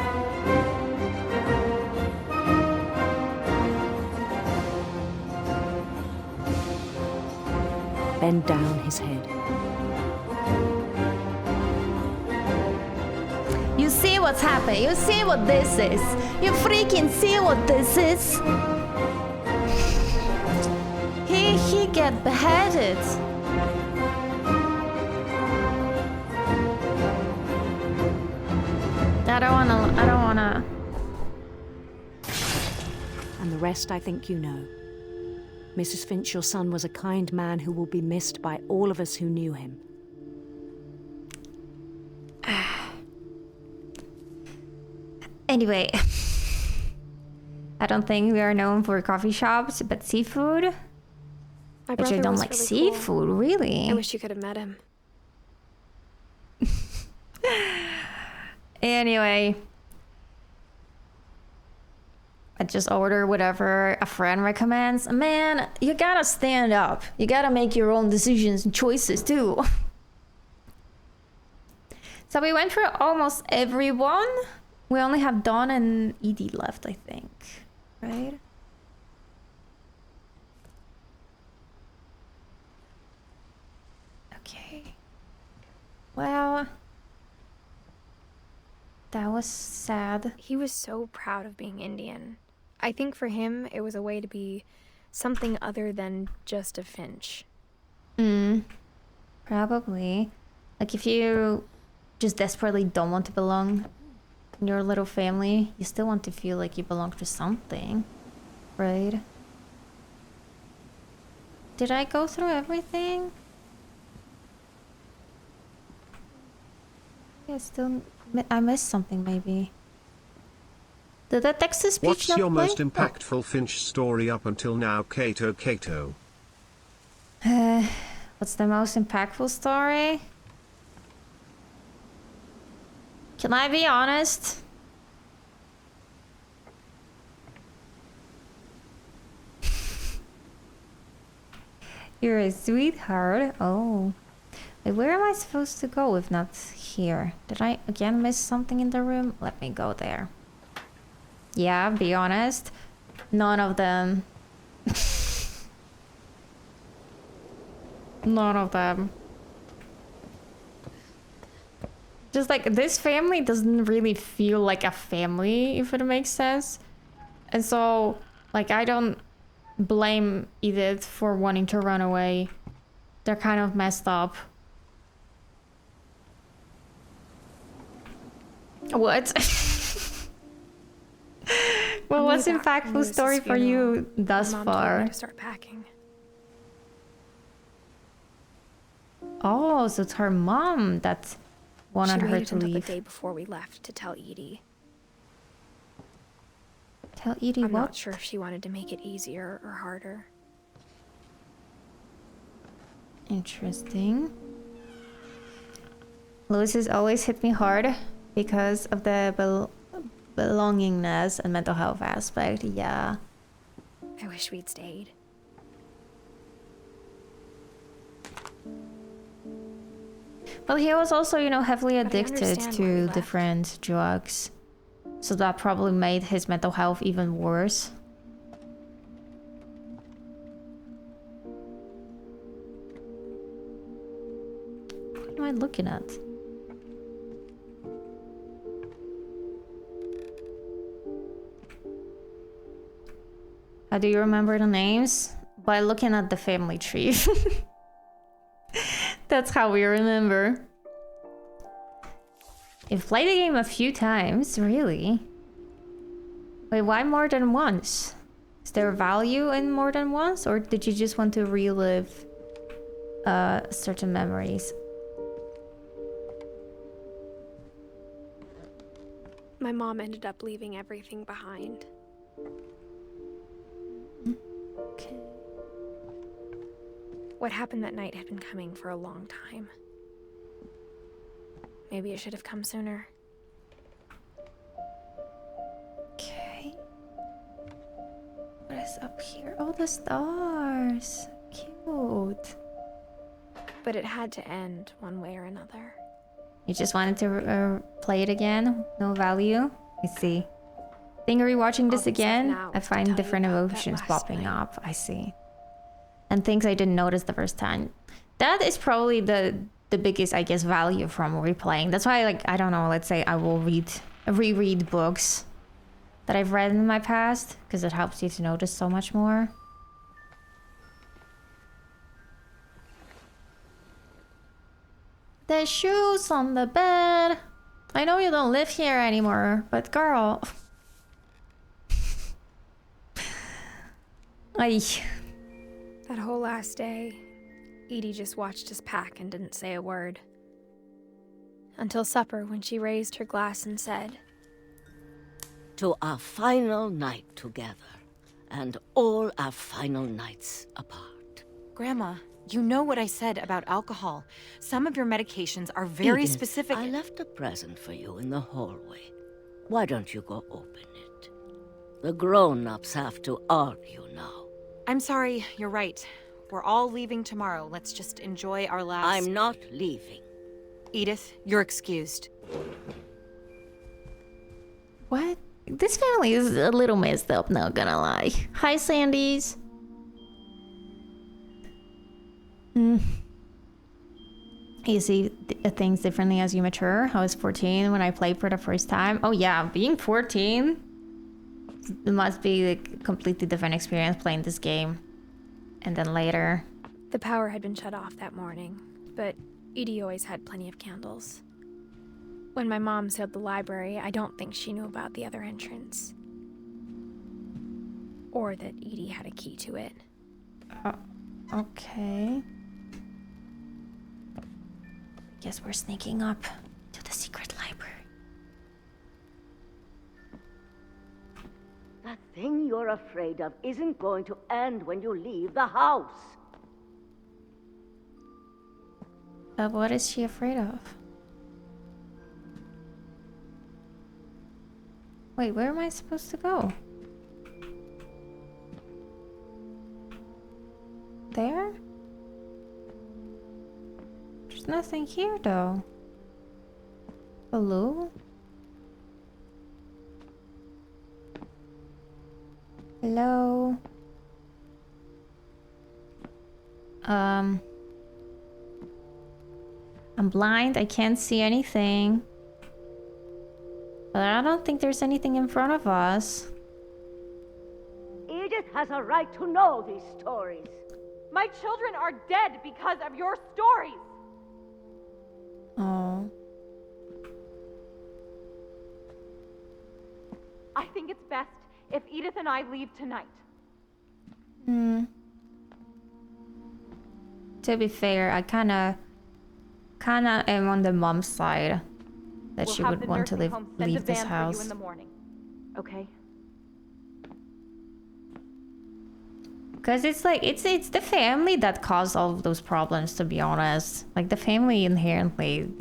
Speaker 4: bend down his head.
Speaker 1: You see what's happening? You see what this is? You freaking see what this is? He get beheaded. I don't wanna.
Speaker 4: And the rest I think you know. Mrs. Finch, your son was a kind man who will be missed by all of us who knew him.
Speaker 1: Anyway, I don't think we are known for coffee shops, but seafood. Which I don't like really seafood, cool. Really.
Speaker 3: I wish you could have met him.
Speaker 1: Anyway, I just order whatever a friend recommends. Man, you gotta stand up. You gotta make your own decisions and choices too. So we went through almost everyone. We only have Dawn and Edith left, I think. Right? Okay. Well... that was sad.
Speaker 3: He was so proud of being Indian. I think for him, it was a way to be something other than just a Finch.
Speaker 1: Probably. Like, if you just desperately don't want to belong in your little family, you still want to feel like you belong to something, right? Did I go through everything? Yeah, still... I missed something, maybe. Did that text-to-speech not play?
Speaker 5: What's your most impactful Finch story up until now, Kato?
Speaker 1: What's the most impactful story? Can I be honest? You're a sweetheart. Oh. Wait, where am I supposed to go if not here? Did I again miss something in the room? Let me go there. Yeah, be honest. None of them. None of them. Just like, this family doesn't really feel like a family, if it makes sense. And so, like, I don't blame Edith for wanting to run away. They're kind of messed up. What? Well, what's impactful story for you thus far?
Speaker 3: Told me to start packing.
Speaker 1: Oh, so it's her mom that wanted her to leave.
Speaker 3: She waited until the day before we left to tell Edie.
Speaker 1: Tell Edie what?
Speaker 3: I'm not sure if she wanted to make it easier or harder.
Speaker 1: Interesting. Lewis has always hit me hard because of the belongingness and mental health aspect. Yeah.
Speaker 3: I wish we'd stayed.
Speaker 1: Well, he was also, you know, heavily addicted to different drugs. So that probably made his mental health even worse. What am I looking at? How do you remember the names? By looking at the family tree. That's how we remember. You've played the game a few times, really? Wait, why more than once? Is there value in more than once? Or did you just want to relive certain memories?
Speaker 3: My mom ended up leaving everything behind.
Speaker 1: Okay.
Speaker 3: What happened that night had been coming for a long time. Maybe it should have come sooner.
Speaker 1: Okay. What is up here? Oh, the stars. Cute.
Speaker 3: But it had to end one way or another.
Speaker 1: You just wanted to play it again? No value? I see. Think rewatching this again, I find different emotions popping up. I see. And things I didn't notice the first time. That is probably the biggest, I guess, value from replaying. That's why, like, I don't know, let's say I will reread books that I've read in my past, because it helps you to notice so much more. The shoes on the bed. I know you don't live here anymore, but girl. Ay.
Speaker 3: That whole last day, Edie just watched us pack and didn't say a word. Until supper, when she raised her glass and said,
Speaker 6: "To our final night together, and all our final nights apart."
Speaker 7: Grandma, you know what I said about alcohol. Some of your medications are very
Speaker 6: Edith,
Speaker 7: specific.
Speaker 6: I left a present for you in the hallway. Why don't you go open it? The grown-ups have to argue now.
Speaker 7: I'm sorry, you're right. We're all leaving tomorrow. Let's just enjoy our last...
Speaker 6: I'm not leaving.
Speaker 7: Edith, you're excused.
Speaker 1: What? This family is a little messed up, not gonna lie. Hi, Sandys. You see things differently as you mature. I was 14 when I played for the first time. Oh yeah, being 14, it must be like a completely different experience playing this game. And then later.
Speaker 3: The power had been shut off that morning, but Edie always had plenty of candles. When my mom sealed the library, I don't think she knew about the other entrance. Or that Edie had a key to it.
Speaker 1: Okay. Guess we're sneaking up to the secret library.
Speaker 6: That thing you're afraid of isn't going to end when you leave the house.
Speaker 1: What is she afraid of? Wait, where am I supposed to go? There? There's nothing here though. Hello? Hello? I'm blind, I can't see anything. But I don't think there's anything in front of us.
Speaker 6: Edith has a right to know these stories.
Speaker 8: My children are dead because of your stories.
Speaker 1: Oh.
Speaker 8: I think it's best if Edith and I leave tonight.
Speaker 1: To be fair, I kinda am on the mom's side. That she would want to leave this house.
Speaker 8: For you in the morning. Okay?
Speaker 1: Because it's like, it's the family that caused all of those problems, to be honest. Like, the family inherently,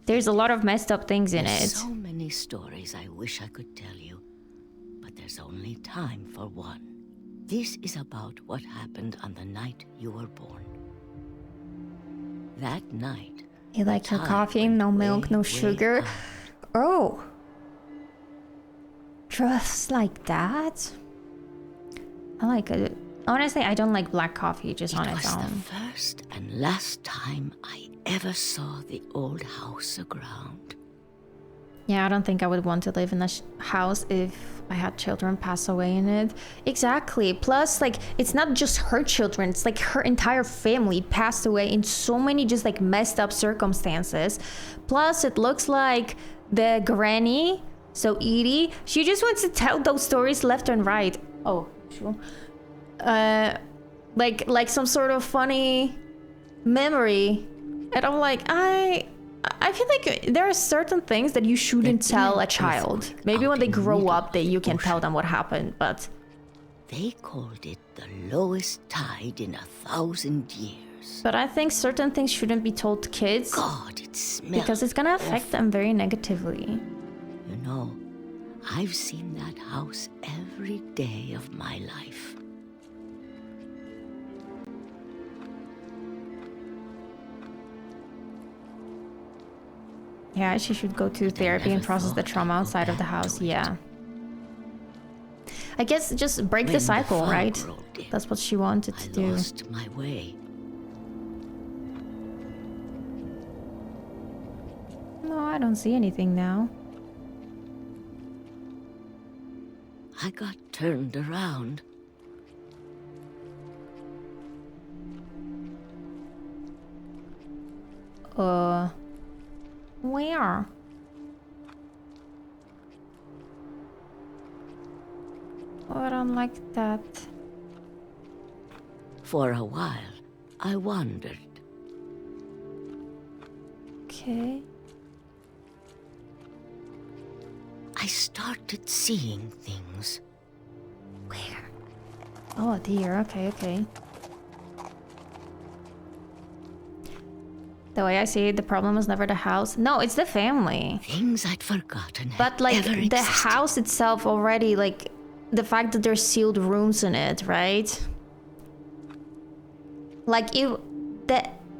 Speaker 1: there's a lot of messed up things in it.
Speaker 6: So many stories I wish I could tell you, but there's only time for one. This is about what happened on the night you were born. That night...
Speaker 1: You like your coffee, no milk, no sugar? Oh. Just like that? I like it. Honestly, I don't like black coffee just on its own.
Speaker 6: It was the first and last time I ever saw the old house aground.
Speaker 1: Yeah, I don't think I would want to live in a house if I had children pass away in it. Exactly. Plus, like, it's not just her children. It's like her entire family passed away in so many just like messed up circumstances. Plus, it looks like the granny, so Edie, she just wants to tell those stories left and right. Oh, sure. Like some sort of funny memory. And I'm like, I feel like there are certain things that you shouldn't tell a child. Maybe when they grow up, you can tell them what happened, but...
Speaker 6: They called it the lowest tide in 1,000 years.
Speaker 1: But I think certain things shouldn't be told to kids.
Speaker 6: God, it smells
Speaker 1: because it's gonna affect them very negatively.
Speaker 6: You know, I've seen that house every day of my life.
Speaker 1: Yeah, she should go to therapy and process the trauma outside of the house, yeah. I guess just break the cycle, right? That's what she wanted to do.
Speaker 6: I lost my way.
Speaker 1: No, I don't see anything now.
Speaker 6: I got turned around.
Speaker 1: Where? Oh, I don't like that.
Speaker 6: For a while, I wandered.
Speaker 1: Okay.
Speaker 6: I started seeing things.
Speaker 1: Where? Oh dear, okay. The way I see it, the problem was never the house. No, it's the family.
Speaker 6: Things I'd forgotten.
Speaker 1: But like the house itself already, like the fact that there's sealed rooms in it, right? Like the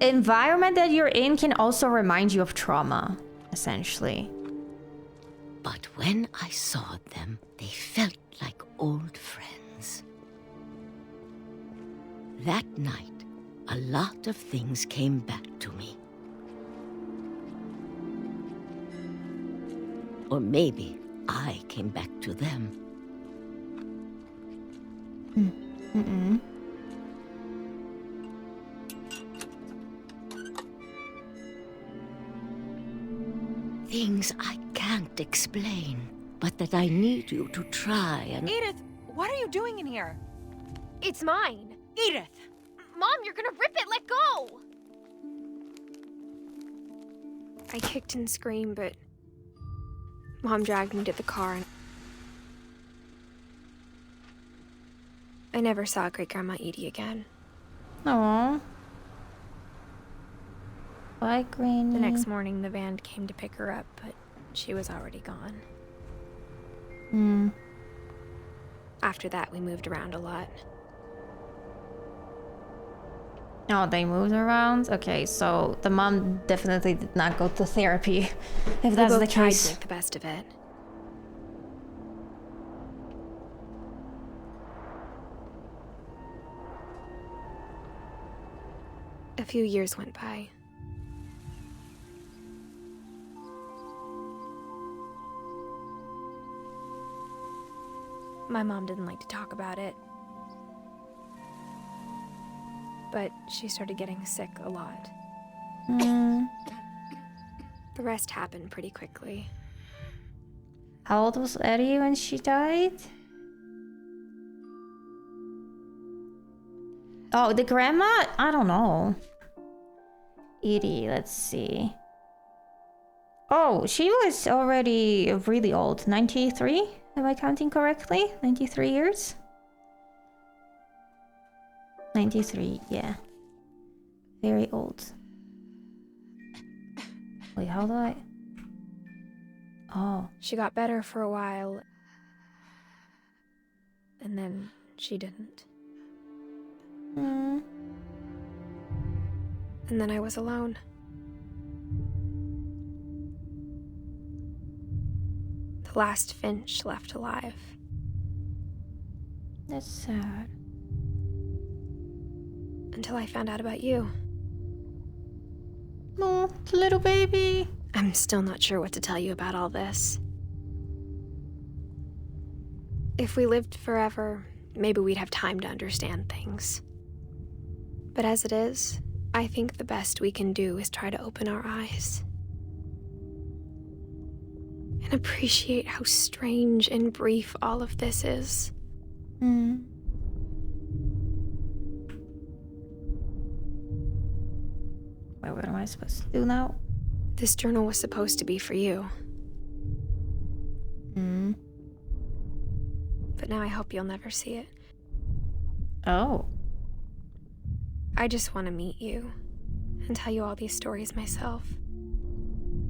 Speaker 1: environment that you're in can also remind you of trauma, essentially.
Speaker 6: But when I saw them, they felt like old friends. That night, a lot of things came back to me. Or maybe I came back to them. Things I can't explain, but that I need you to try and...
Speaker 7: Edith, what are you doing in here?
Speaker 3: It's mine.
Speaker 7: Edith!
Speaker 3: Mom, you're gonna rip it! Let go! I kicked and screamed, but Mom dragged me to the car and I never saw Great-Grandma Edie again.
Speaker 1: Aww. Bye, Granny.
Speaker 3: The next morning, the van came to pick her up, but she was already gone. After that, we moved around a lot.
Speaker 1: Oh, they moved around? Okay, so the mom definitely did not go to therapy, if that's the
Speaker 3: We both tried
Speaker 1: case.
Speaker 3: to make the best of it. A few years went by. My mom didn't like to talk about it. But she started getting sick a lot. The rest happened pretty quickly.
Speaker 1: How old was Eddie when she died? Oh, the grandma? I don't know. Edie, let's see. Oh, she was already really old. 93? Am I counting correctly? 93 years? 93, yeah. Very old. Wait, how do I... Oh.
Speaker 3: She got better for a while. And then she didn't. And then I was alone. The last Finch left alive.
Speaker 1: That's sad.
Speaker 3: Until I found out about you.
Speaker 1: Oh, the little baby.
Speaker 3: I'm still not sure what to tell you about all this. If we lived forever, maybe we'd have time to understand things. But as it is, I think the best we can do is try to open our eyes. And appreciate how strange and brief all of this is.
Speaker 1: Wait, what am I supposed to do now?
Speaker 3: This journal was supposed to be for you. But now I hope you'll never see it.
Speaker 1: Oh.
Speaker 3: I just want to meet you and tell you all these stories myself.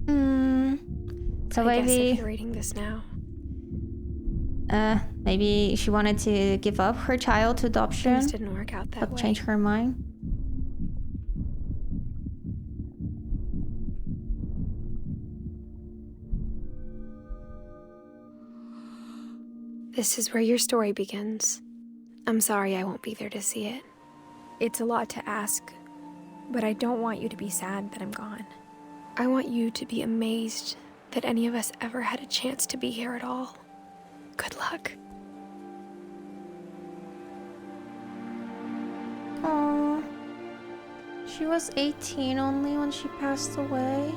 Speaker 1: So
Speaker 3: I guess
Speaker 1: maybe
Speaker 3: if you're reading this now.
Speaker 1: Maybe she wanted to give up her child to adoption.
Speaker 3: Things didn't work out that way.
Speaker 1: Change her mind.
Speaker 3: This is where your story begins. I'm sorry I won't be there to see it. It's a lot to ask, but I don't want you to be sad that I'm gone. I want you to be amazed that any of us ever had a chance to be here at all. Good luck.
Speaker 1: Aww. She was 18 only when she passed away.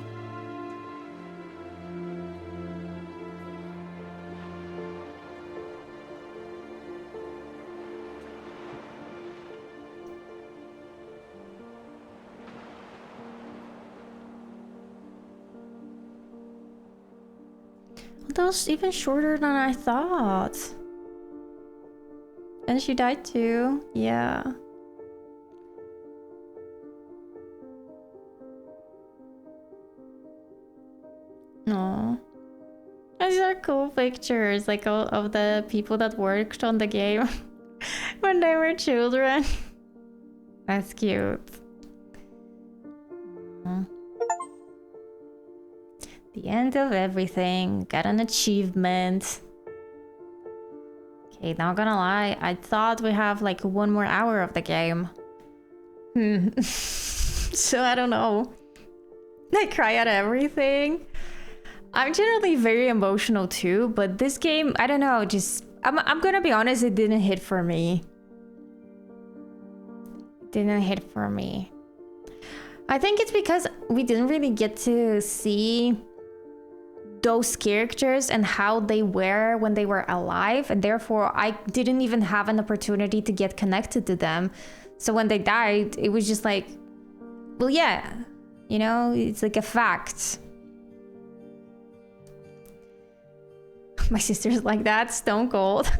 Speaker 1: That was even shorter than I thought. And she died too. Yeah. Aww. These are cool pictures, like all of the people that worked on the game when they were children. That's cute. The end of everything. Got an achievement. Okay, not gonna lie. I thought we have like 1 more hour of the game. So I don't know. I cry at everything. I'm generally very emotional too, but this game, I don't know, just... I'm gonna be honest, it didn't hit for me. Didn't hit for me. I think it's because we didn't really get to see those characters and how they were when they were alive, and therefore I didn't even have an opportunity to get connected to them. So when they died, it was just like, well, yeah, you know, it's like a fact. My sister's like that, stone cold.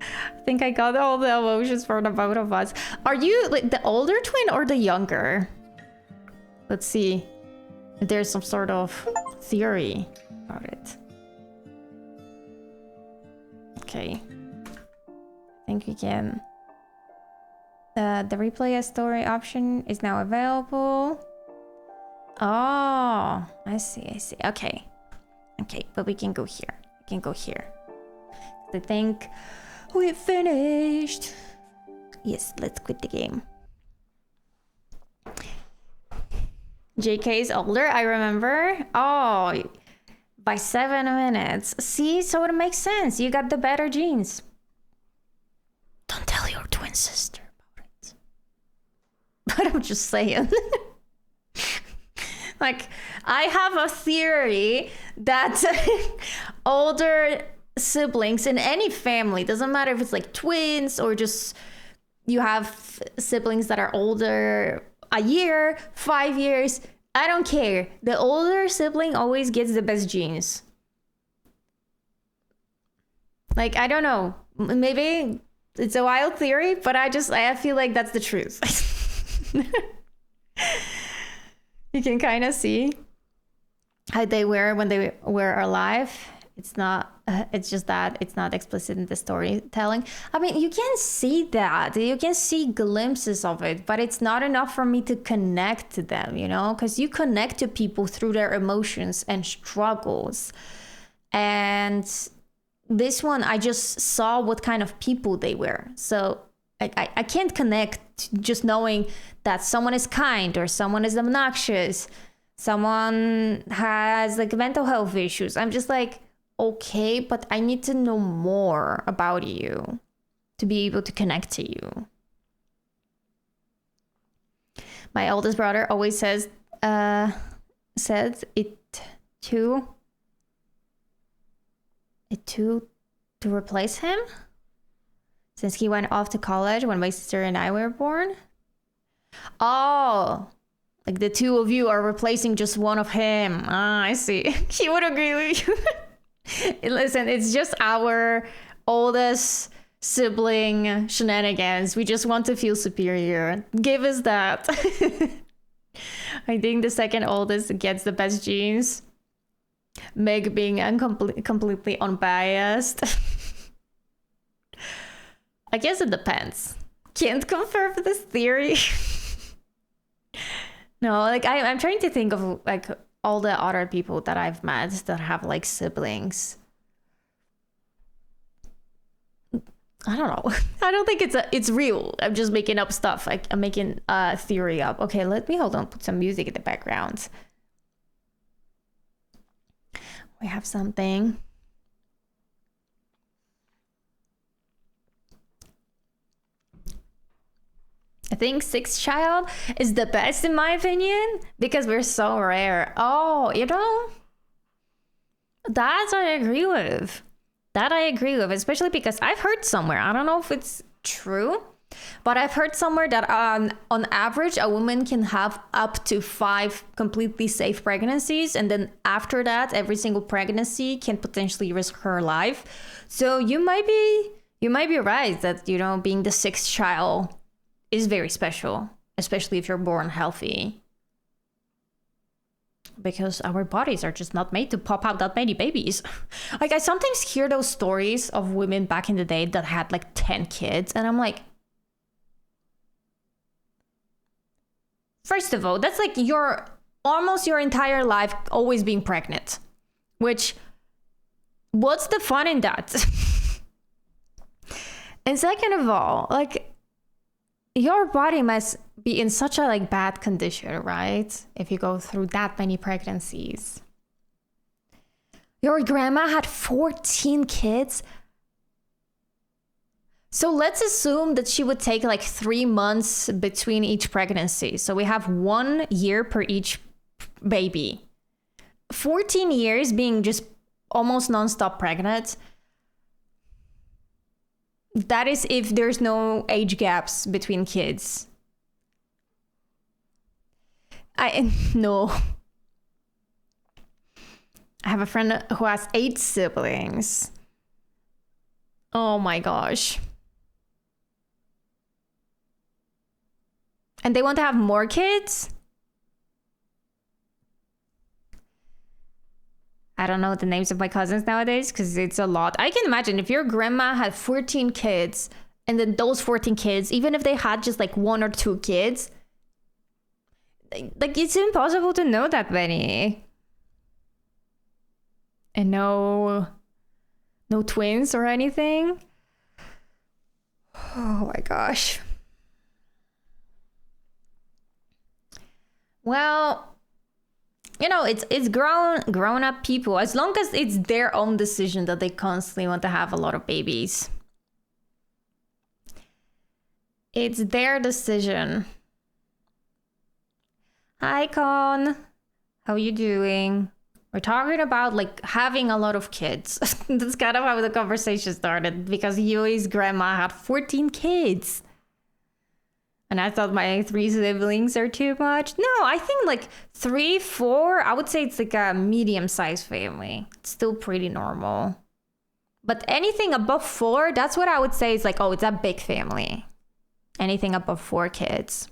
Speaker 1: I think I got all the emotions for the both of us. Are you like the older twin or the younger? Let's see if there's some sort of theory about it. Okay. I think we can. The replay a story option is now available. Oh, I see. Okay. Okay, but we can go here. We can go here. I think we finished. Yes, let's quit the game. JK is older, I remember. Oh, by 7 minutes. See, so it makes sense. You got the better genes. Don't tell your twin sister about it. But I'm just saying. Like, I have a theory that older siblings in any family, doesn't matter if it's like twins or just you have siblings that are older a year, 5 years, I don't care. The older sibling always gets the best genes. Like, I don't know. Maybe it's a wild theory, but I feel like that's the truth. You can kind of see how they were when they were alive. It's not, it's just that it's not explicit in the storytelling. I mean, you can see that. You can see glimpses of it, but it's not enough for me to connect to them, you know? Because you connect to people through their emotions and struggles. And this one, I just saw what kind of people they were. So I can't connect just knowing that someone is kind or someone is obnoxious, someone has like mental health issues. I'm just like, okay, but I need to know more about you to be able to connect to you. My oldest brother always says it to replace him, since he went off to college when my sister and I were born. Oh, Like the two of you are replacing just one of him. Ah, I see. He would agree with you. Listen, it's just our oldest sibling shenanigans. We just want to feel superior. Give us that. I think the second oldest gets the best genes. Meg being completely unbiased. I guess it depends. Can't confirm this theory. No, like I'm trying to think of like all the other people that I've met that have like siblings. I don't know. I don't think it's real. I'm just making up stuff. Like I'm making a theory up. Okay, let me put some music in the background. We have something. I think sixth child is the best in my opinion because we're so rare. Oh, you know, that I agree with. That I agree with, especially because I've heard somewhere, I don't know if it's true, but I've heard somewhere that on average, a woman can have up to 5 completely safe pregnancies. And then after that, every single pregnancy can potentially risk her life. So you might be right that, you know, being the sixth child is very special, especially if you're born healthy. Because our bodies are just not made to pop out that many babies. Like I sometimes hear those stories of women back in the day that had like 10 kids. And I'm like, first of all, that's like almost your entire life always being pregnant. Which, what's the fun in that? And second of all, like, your body must be in such a like bad condition, right? If you go through that many pregnancies. Your grandma had 14 kids. So let's assume that she would take like 3 months between each pregnancy. So we have 1 year per each baby. 14 years being just almost nonstop pregnant. That is if there's no age gaps between kids. No. I have a friend who has 8 siblings. Oh my gosh. And they want to have more kids? I don't know the names of my cousins nowadays because it's a lot. I can imagine if your grandma had 14 kids and then those 14 kids, even if they had just like 1 or 2 kids, like it's impossible to know that many. And no twins or anything. Oh my gosh. Well, you know, it's grown up people, as long as it's their own decision that they constantly want to have a lot of babies. It's their decision. Hi, Con. How you doing? We're talking about like having a lot of kids. That's kind of how the conversation started because Yui's grandma had 14 kids. And I thought my 3 siblings are too much. No, I think like 3, 4, I would say it's like a medium-sized family. It's still pretty normal. But anything above 4, that's what I would say is like, oh, it's a big family. Anything above 4 kids.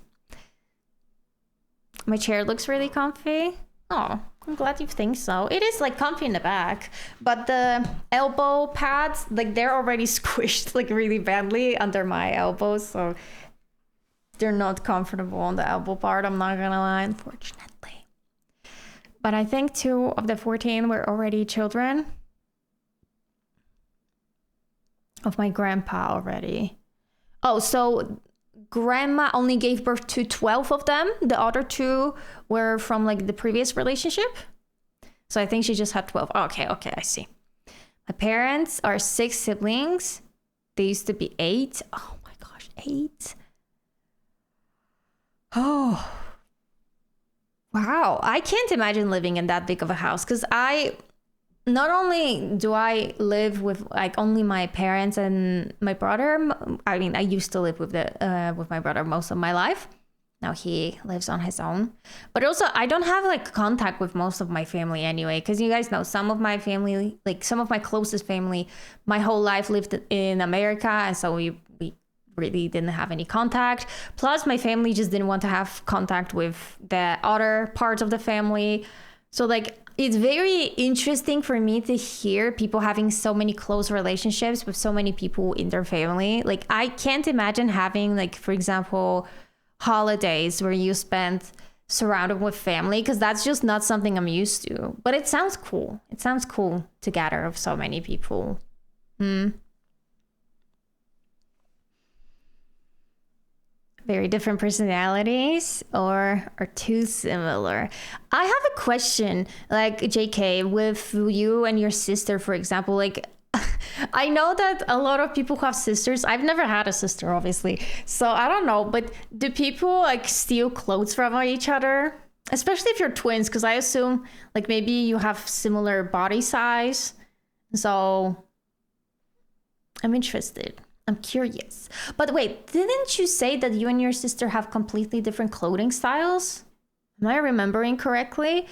Speaker 1: My chair looks really comfy. Oh, I'm glad you think so. It is like comfy in the back, but the elbow pads, like they're already squished like really badly under my elbows. So they're not comfortable on the elbow part, I'm not gonna lie, unfortunately. But I think 2 of the 14 were already children of my grandpa already. Oh, so grandma only gave birth to 12 of them. The other 2 were from like the previous relationship. So I think she just had 12. Okay, I see. My parents are 6 siblings. They used to be 8. Oh my gosh, 8. Oh, wow. I can't imagine living in that big of a house because not only do I live with like only my parents and my brother. I mean, I used to live with my brother most of my life. Now he lives on his own. But also, I don't have like contact with most of my family anyway, because you guys know some of my family, like some of my closest family, my whole life lived in America, and so we really didn't have any contact. Plus, my family just didn't want to have contact with the other parts of the family. So like, it's very interesting for me to hear people having so many close relationships with so many people in their family. Like, I can't imagine having, like, for example, holidays where you spend surrounded with family, because that's just not something I'm used to. But it sounds cool. It sounds cool to gather with so many people. Very different personalities or are too similar? I have a question, like JK, with you and your sister, for example. Like, I know that a lot of people who have sisters, I've never had a sister, obviously, so I don't know, but do people like steal clothes from each other? Especially if you're twins, because I assume like maybe you have similar body size. So I'm interested. I'm curious. But wait, didn't you say that you and your sister have completely different clothing styles? Am I remembering correctly?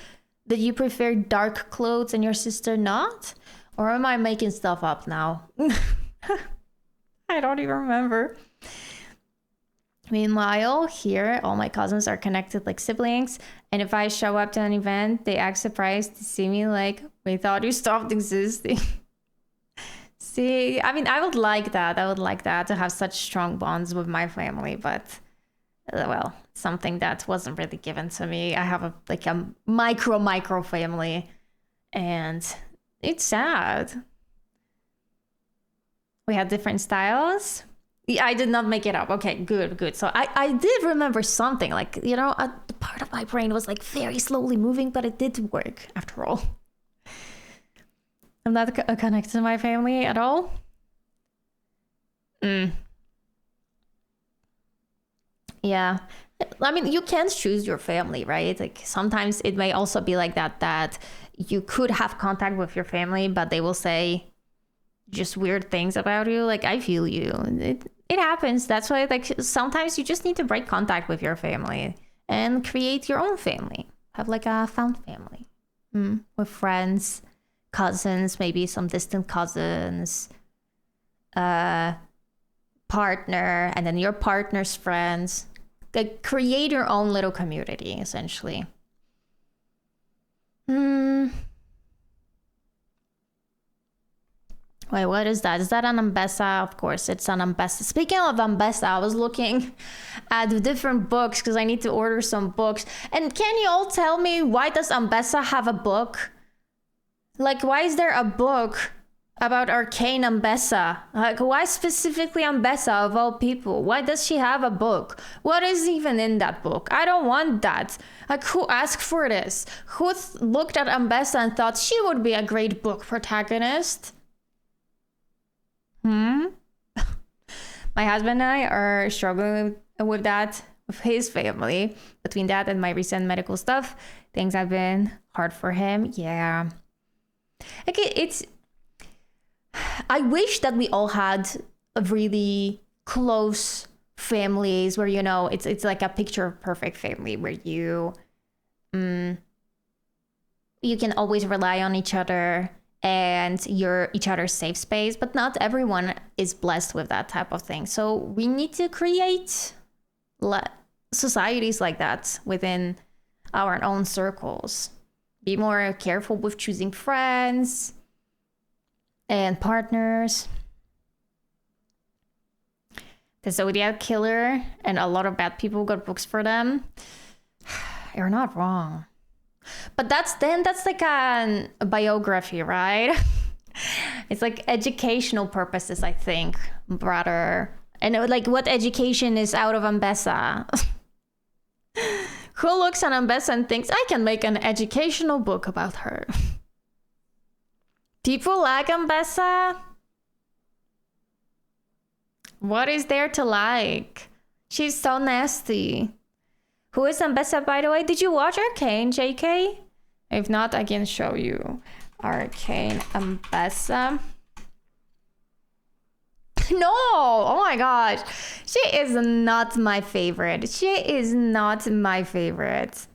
Speaker 1: That you prefer dark clothes and your sister not? Or am I making stuff up now? I don't even remember. Meanwhile, here, all my cousins are connected like siblings. And if I show up to an event, they act surprised to see me like, we thought you stopped existing. See, I mean, I would like that. I would like that, to have such strong bonds with my family, but well, something that wasn't really given to me. I have a micro family, and it's sad. We had different styles. Yeah, I did not make it up. Okay, good. So I did remember something, like, you know, the part of my brain was like very slowly moving, but it did work after all. I'm not connected to my family at all. Yeah. I mean, you can choose your family, right? Like, sometimes it may also be like that you could have contact with your family, but they will say just weird things about you. Like, I feel you. It happens. That's why, like, sometimes you just need to break contact with your family and create your own family. Have like a found family with friends, cousins, maybe some distant cousins, partner, and then your partner's friends. Like, create your own little community, essentially. Wait, what is that? Is that an Ambessa? Of course, it's an Ambessa. Speaking of Ambessa, I was looking at the different books because I need to order some books. And can you all tell me, why does Ambessa have a book? Like, why is there a book about arcane Ambessa? Like, why specifically Ambessa of all people? Why does she have a book? What is even in that book? I don't want that. Like, who asked for this? Who looked at Ambessa and thought she would be a great book protagonist? My husband and I are struggling with that, with his family. Between that and my recent medical stuff, things have been hard for him. Yeah. Okay, I wish that we all had a really close families where, you know, it's like a picture perfect family where you can always rely on each other and you're each other's safe space, but not everyone is blessed with that type of thing. So we need to create societies like that within our own circles. Be more careful with choosing friends and partners. The Zodiac Killer and a lot of bad people got books for them. You're not wrong. But that's like a biography, right? It's like educational purposes, I think, rather. And like, what education is out of Ambessa? Who looks at Ambessa and thinks, I can make an educational book about her? People like Ambessa? What is there to like? She's so nasty. Who is Ambessa, by the way? Did you watch Arcane, JK? If not, I can show you. Arcane Ambessa. No, oh my gosh. She is not my favorite. She is not my favorite.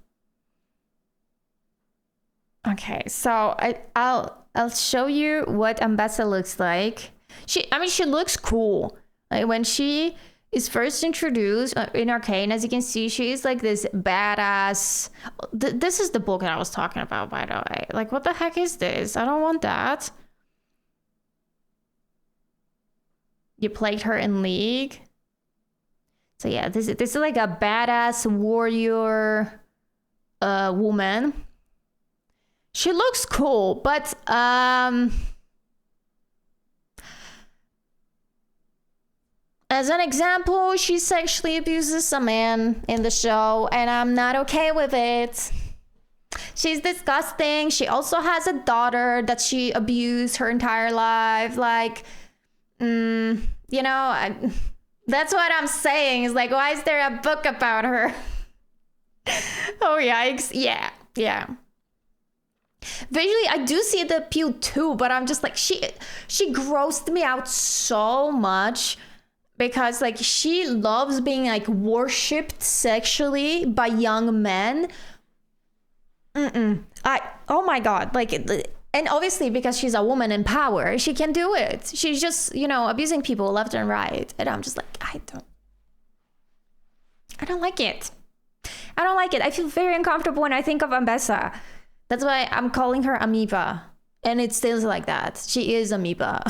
Speaker 1: Okay, so I'll show you what Ambessa looks like. She looks cool. Like when she is first introduced in Arcane, as you can see, she is like this badass. This is the book that I was talking about, by the way. Like, what the heck is this? I don't want that. You played her in League. So yeah, this is like a badass warrior woman. She looks cool, but as an example, she sexually abuses a man in the show, and I'm not okay with it. She's disgusting. She also has a daughter that she abused her entire life. Like, you know, that's what I'm saying. Is like, why is there a book about her? Oh, yikes. Yeah. Visually, I do see the appeal too, but I'm just like, she grossed me out so much because like she loves being like worshipped sexually by young men. Oh my God. Like, and obviously because she's a woman in power, she can do it. She's just, you know, abusing people left and right. And I'm just like, I don't like it. I don't like it. I feel very uncomfortable when I think of Ambessa. That's why I'm calling her Amoeba. And it stays like that. She is Amoeba.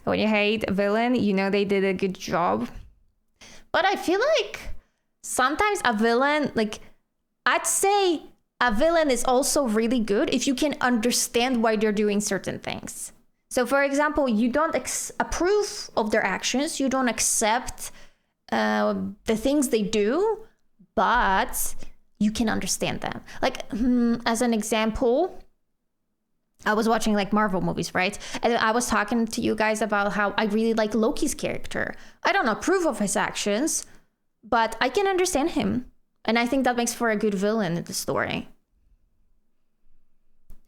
Speaker 1: When you hate a villain, you know they did a good job. But I feel like sometimes a villain, like, I'd say a villain is also really good if you can understand why they're doing certain things. So, for example, you don't approve of their actions. You don't accept the things they do, but you can understand them. Like, as an example, I was watching like Marvel movies, right? And I was talking to you guys about how I really like Loki's character. I don't approve of his actions, but I can understand him. And I think that makes for a good villain in the story.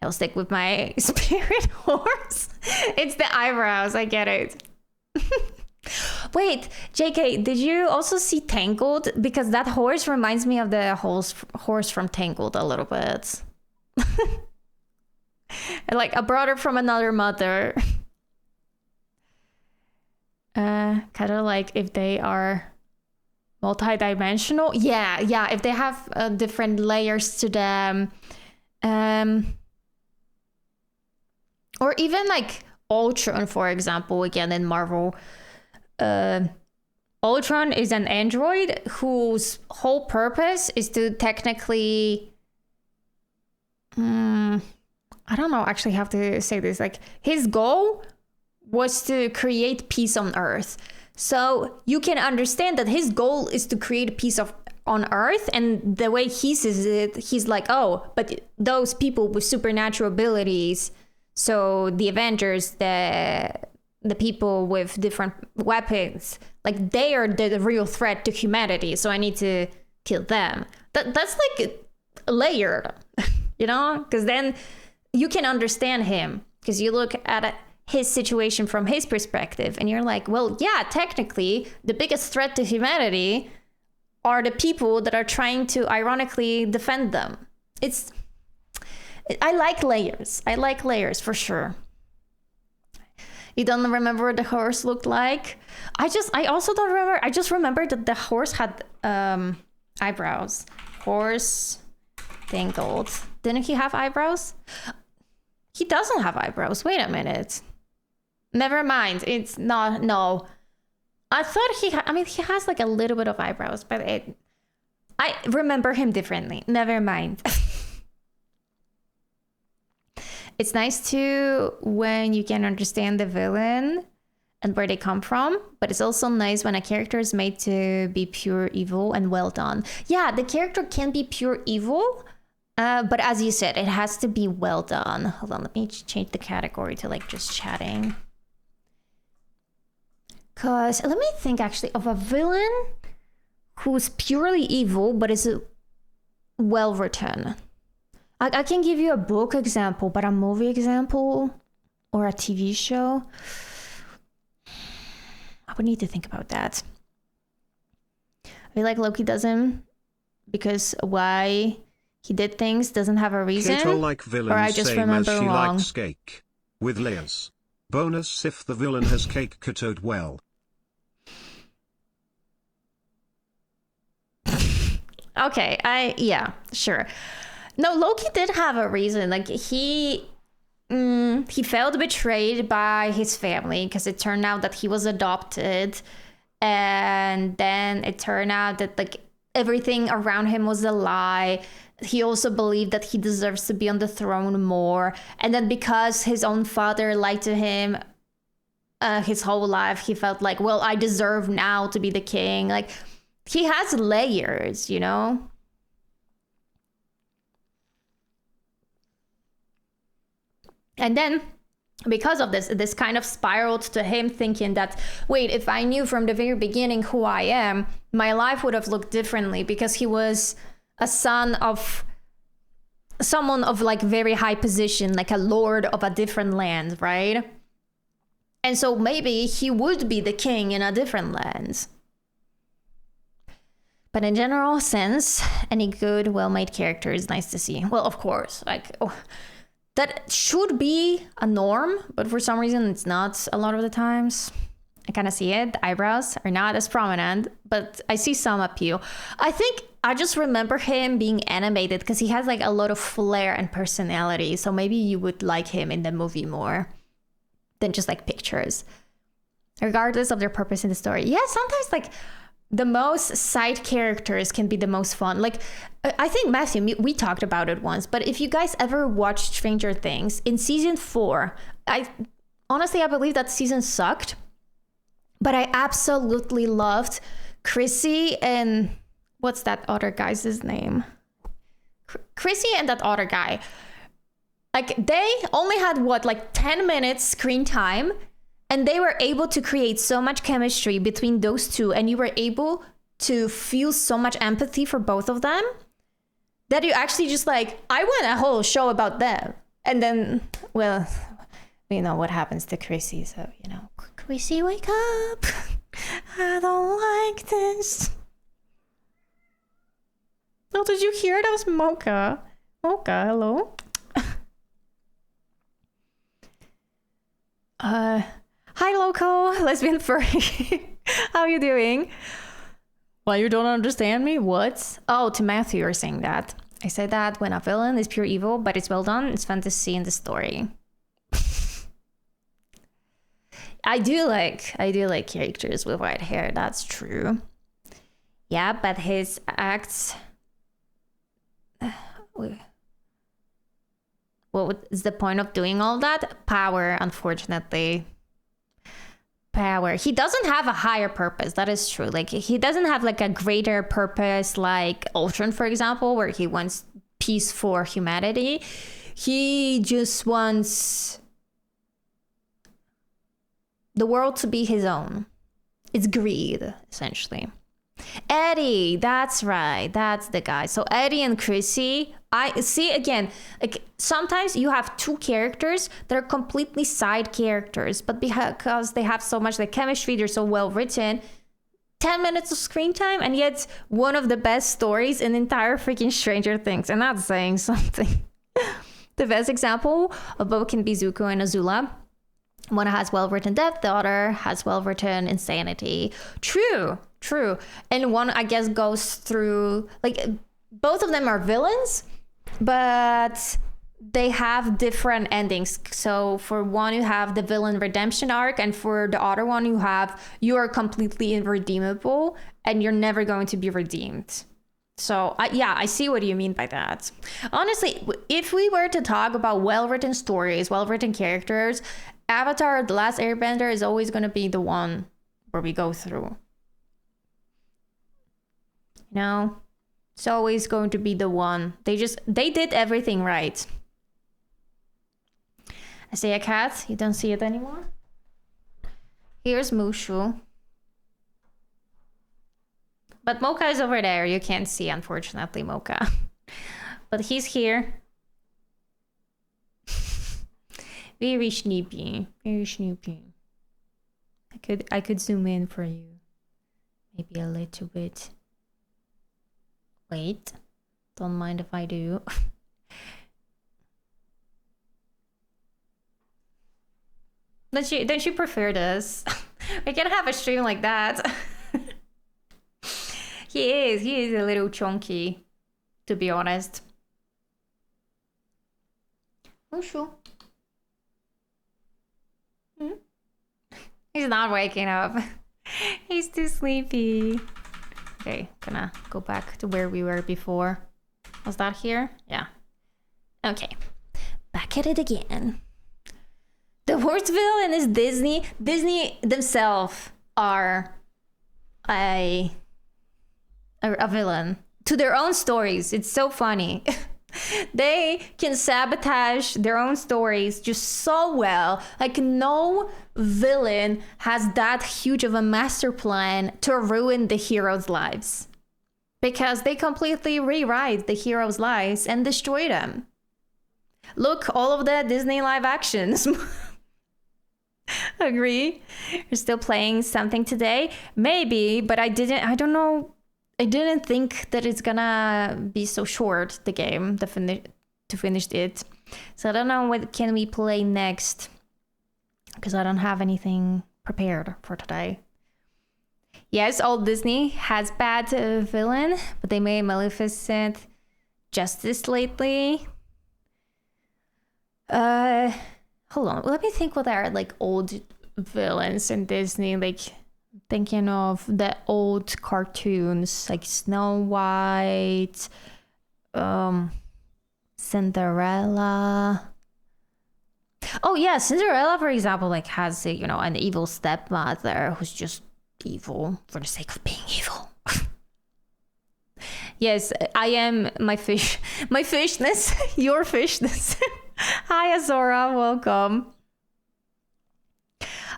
Speaker 1: I'll stick with my spirit horse. It's the eyebrows, I get it. Wait, JK, did you also see Tangled? Because that horse reminds me of the horse from Tangled a little bit. Like a brother from another mother. Kind of like if they are multi-dimensional. Yeah, if they have different layers to them. Or even like Ultron, for example, again in Marvel. Ultron is an android whose whole purpose is to technically I don't know actually how to say this. Like, his goal was to create peace on Earth. So you can understand that his goal is to create peace on Earth, and the way he sees it, he's like, oh, but those people with supernatural abilities, so the Avengers, the people with different weapons, like they are the real threat to humanity, so I need to kill them. That's like layered, you know, because then you can understand him because you look at his situation from his perspective and you're like, well, yeah, technically the biggest threat to humanity are the people that are trying to ironically defend them. I like layers for sure. You don't remember what the horse looked like? I also don't remember. I just remember that the horse had eyebrows. Horse Tangled. Didn't he have eyebrows? He doesn't have eyebrows. Wait a minute. Never mind. It's not. No. I thought he has like a little bit of eyebrows, but I remember him differently. Never mind. It's nice too when you can understand the villain and where they come from, but it's also nice when a character is made to be pure evil and well done. Yeah, the character can be pure evil, but as you said, it has to be well done. Hold on, let me change the category to like just chatting. Because let me think actually of a villain who's purely evil, but is well written. I can give you a book example, but a movie example or a TV show. would need to think about that. I feel like Loki doesn't, because why he did things doesn't have a reason.
Speaker 5: Kato like villains,
Speaker 1: or I just
Speaker 5: same
Speaker 1: remember
Speaker 5: as she
Speaker 1: wrong.
Speaker 5: likes cake. With layers. Bonus if the villain has cake katoed well.
Speaker 1: Okay, yeah, sure. No, Loki did have a reason. Like he felt betrayed by his family because it turned out that he was adopted, and then it turned out that like everything around him was a lie. He also believed that he deserves to be on the throne more, and then because his own father lied to him his whole life, he felt like, well, I deserve now to be the king. Like, he has layers, you know? And then, because of this kind of spiraled to him thinking that, wait, if I knew from the very beginning who I am, my life would have looked differently, because he was a son of someone of like very high position, like a lord of a different land, right? And so maybe he would be the king in a different land. But in general sense, any good, well-made character is nice to see. Well, of course, like, that should be a norm, but for some reason it's not a lot of the times. I kind of see it. The eyebrows are not as prominent, but I see some appeal. I think I just remember him being animated because he has like a lot of flair and personality. So maybe you would like him in the movie more than just like pictures, regardless of their purpose in the story. Yeah, sometimes like the most side characters can be the most fun. Like, I think, Matthew, we talked about it once, but if you guys ever watched Stranger Things, in season 4, I believe that season sucked, but I absolutely loved Chrissy and what's that other guy's name? Chrissy and that other guy. Like, they only had, 10 minutes screen time, and they were able to create so much chemistry between those two, and you were able to feel so much empathy for both of them that you actually just like, I want a whole show about them. And then, well, we know what happens to Chrissy, so, you know, Chrissy, wake up. I don't like this. Oh, did you hear? That was Mocha. Mocha, hello. Hi, local lesbian furry. How you doing? Well, you don't understand me? What? Oh, to Matthew, you're saying that. I said that when a villain is pure evil, but it's well done, it's fun to see in the story. I do like characters with white hair, that's true. Yeah, but his acts... What is the point of doing all that? Power, unfortunately. Power. He doesn't have a higher purpose. That is true. Like, he doesn't have like a greater purpose like Ultron, for example, where he wants peace for humanity. He just wants the world to be his own. It's greed, essentially. Eddie, that's right. That's the guy. So Eddie and Chrissy, I see again, like sometimes you have two characters that are completely side characters, but because they have so much like chemistry, they're so well written, 10 minutes of screen time, and yet one of the best stories in the entire freaking Stranger Things, and that's saying something. The best example of both can be Zuko and Azula. One has well-written depth, the other has well-written insanity. True. And one, I guess, goes through, like, both of them are villains, but they have different endings. So for one, you have the villain redemption arc, and for the other one, you are completely irredeemable, and you're never going to be redeemed. So, I see what you mean by that. Honestly, if we were to talk about well-written stories, well-written characters, Avatar: The Last Airbender is always going to be the one where we go through. You know? It's always going to be the one. They did everything right. I see a cat. You don't see it anymore? Here's Mushu. But Mocha is over there. You can't see, unfortunately, Mocha. But he's here. Very snoopy. Very snoopy. I could zoom in for you. Maybe a little bit. Wait. Don't mind if I do. Don't you prefer this? We can have a stream like that. He is a little chunky, to be honest. Oh, sure. He's not waking up. He's too sleepy. Okay, gonna go back to where we were before. Was that here? Yeah. Okay. Back at it again. The worst villain is Disney. Disney themselves are a villain to their own stories. It's so funny. They can sabotage their own stories just so well. Like, no villain has that huge of a master plan to ruin the heroes' lives, because they completely rewrite the heroes' lives and destroy them. Look, all of the Disney live actions. Agree? You're still playing something today? Maybe, but I don't know. I didn't think that it's gonna be so short, the game, to finish it. So I don't know what can we play next, because I don't have anything prepared for today. Yes, old Disney has bad villain, but they made Maleficent justice lately. Hold on, let me think what are like old villains in Disney, like thinking of the old cartoons like Snow White, Cinderella. Oh yeah, Cinderella, for example, like has a, an evil stepmother who's just evil for the sake of being evil. Yes, I am my fishness, your fishness. Hi Azora, welcome.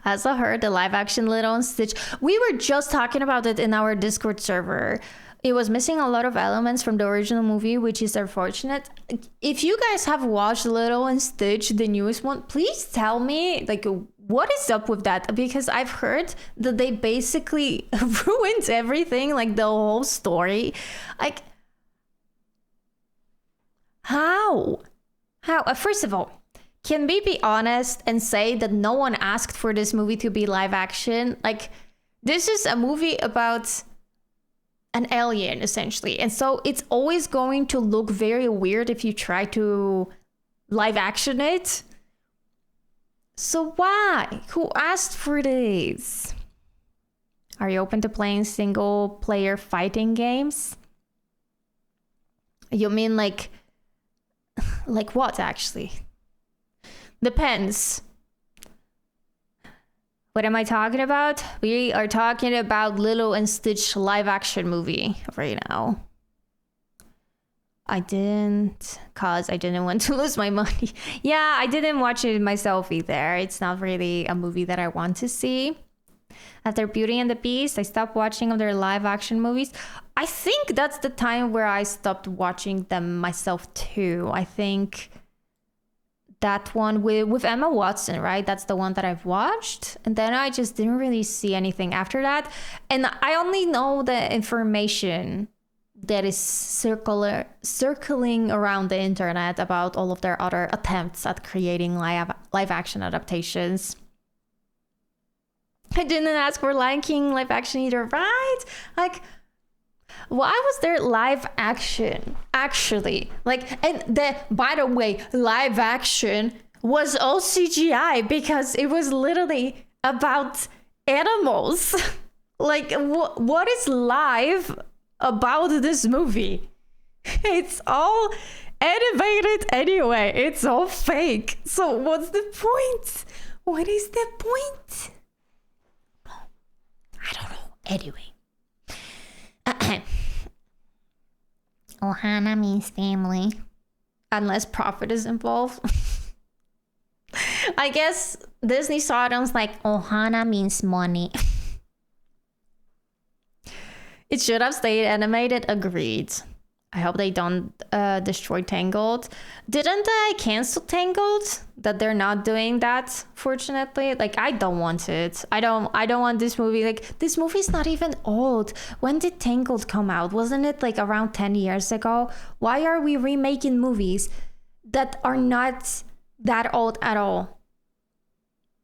Speaker 1: I also heard the live action Lilo and Stitch. We were just talking about it in our Discord server. It was missing a lot of elements from the original movie, which is unfortunate. If you guys have watched Lilo and Stitch, the newest one, please tell me, like, what is up with that? Because I've heard that they basically ruined everything, like the whole story. Like, how? First of all, can we be honest and say that no one asked for this movie to be live action? Like, this is a movie about an alien, essentially. And so it's always going to look very weird if you try to live action it. So why? Who asked for this? Are you open to playing single player fighting games? You mean like what, actually? Depends. What am I talking about? We are talking about Lilo and Stitch live action movie right now. I didn't, cause I didn't want to lose my money. Yeah, I didn't watch it myself either. It's not really a movie that I want to see. After Beauty and the Beast, I stopped watching their live action movies. I think that's the time where I stopped watching them myself too. I think that one with Emma Watson, right? That's the one that I've watched. And then I just didn't really see anything after that. And I only know the information that is circling around the internet about all of their other attempts at creating live action adaptations. I didn't ask for Lion King live action either, right? Like, why was there live action actually? Like, and by the way, live action was all CGI because it was literally about animals. Like, what is live about this movie? It's all animated anyway. It's all fake. So what's the point? What is the point? I don't know. Anyway. Ohana means family. Unless profit is involved. I guess Disney saw it and was like, Ohana means money. It should have stayed animated, agreed. I hope they don't destroy Tangled. Didn't they cancel Tangled? That they're not doing that, fortunately. Like, I don't want it. I don't want this movie. Like, this movie's not even old. When did Tangled come out? Wasn't it like around 10 years ago? Why are we remaking movies that are not that old at all?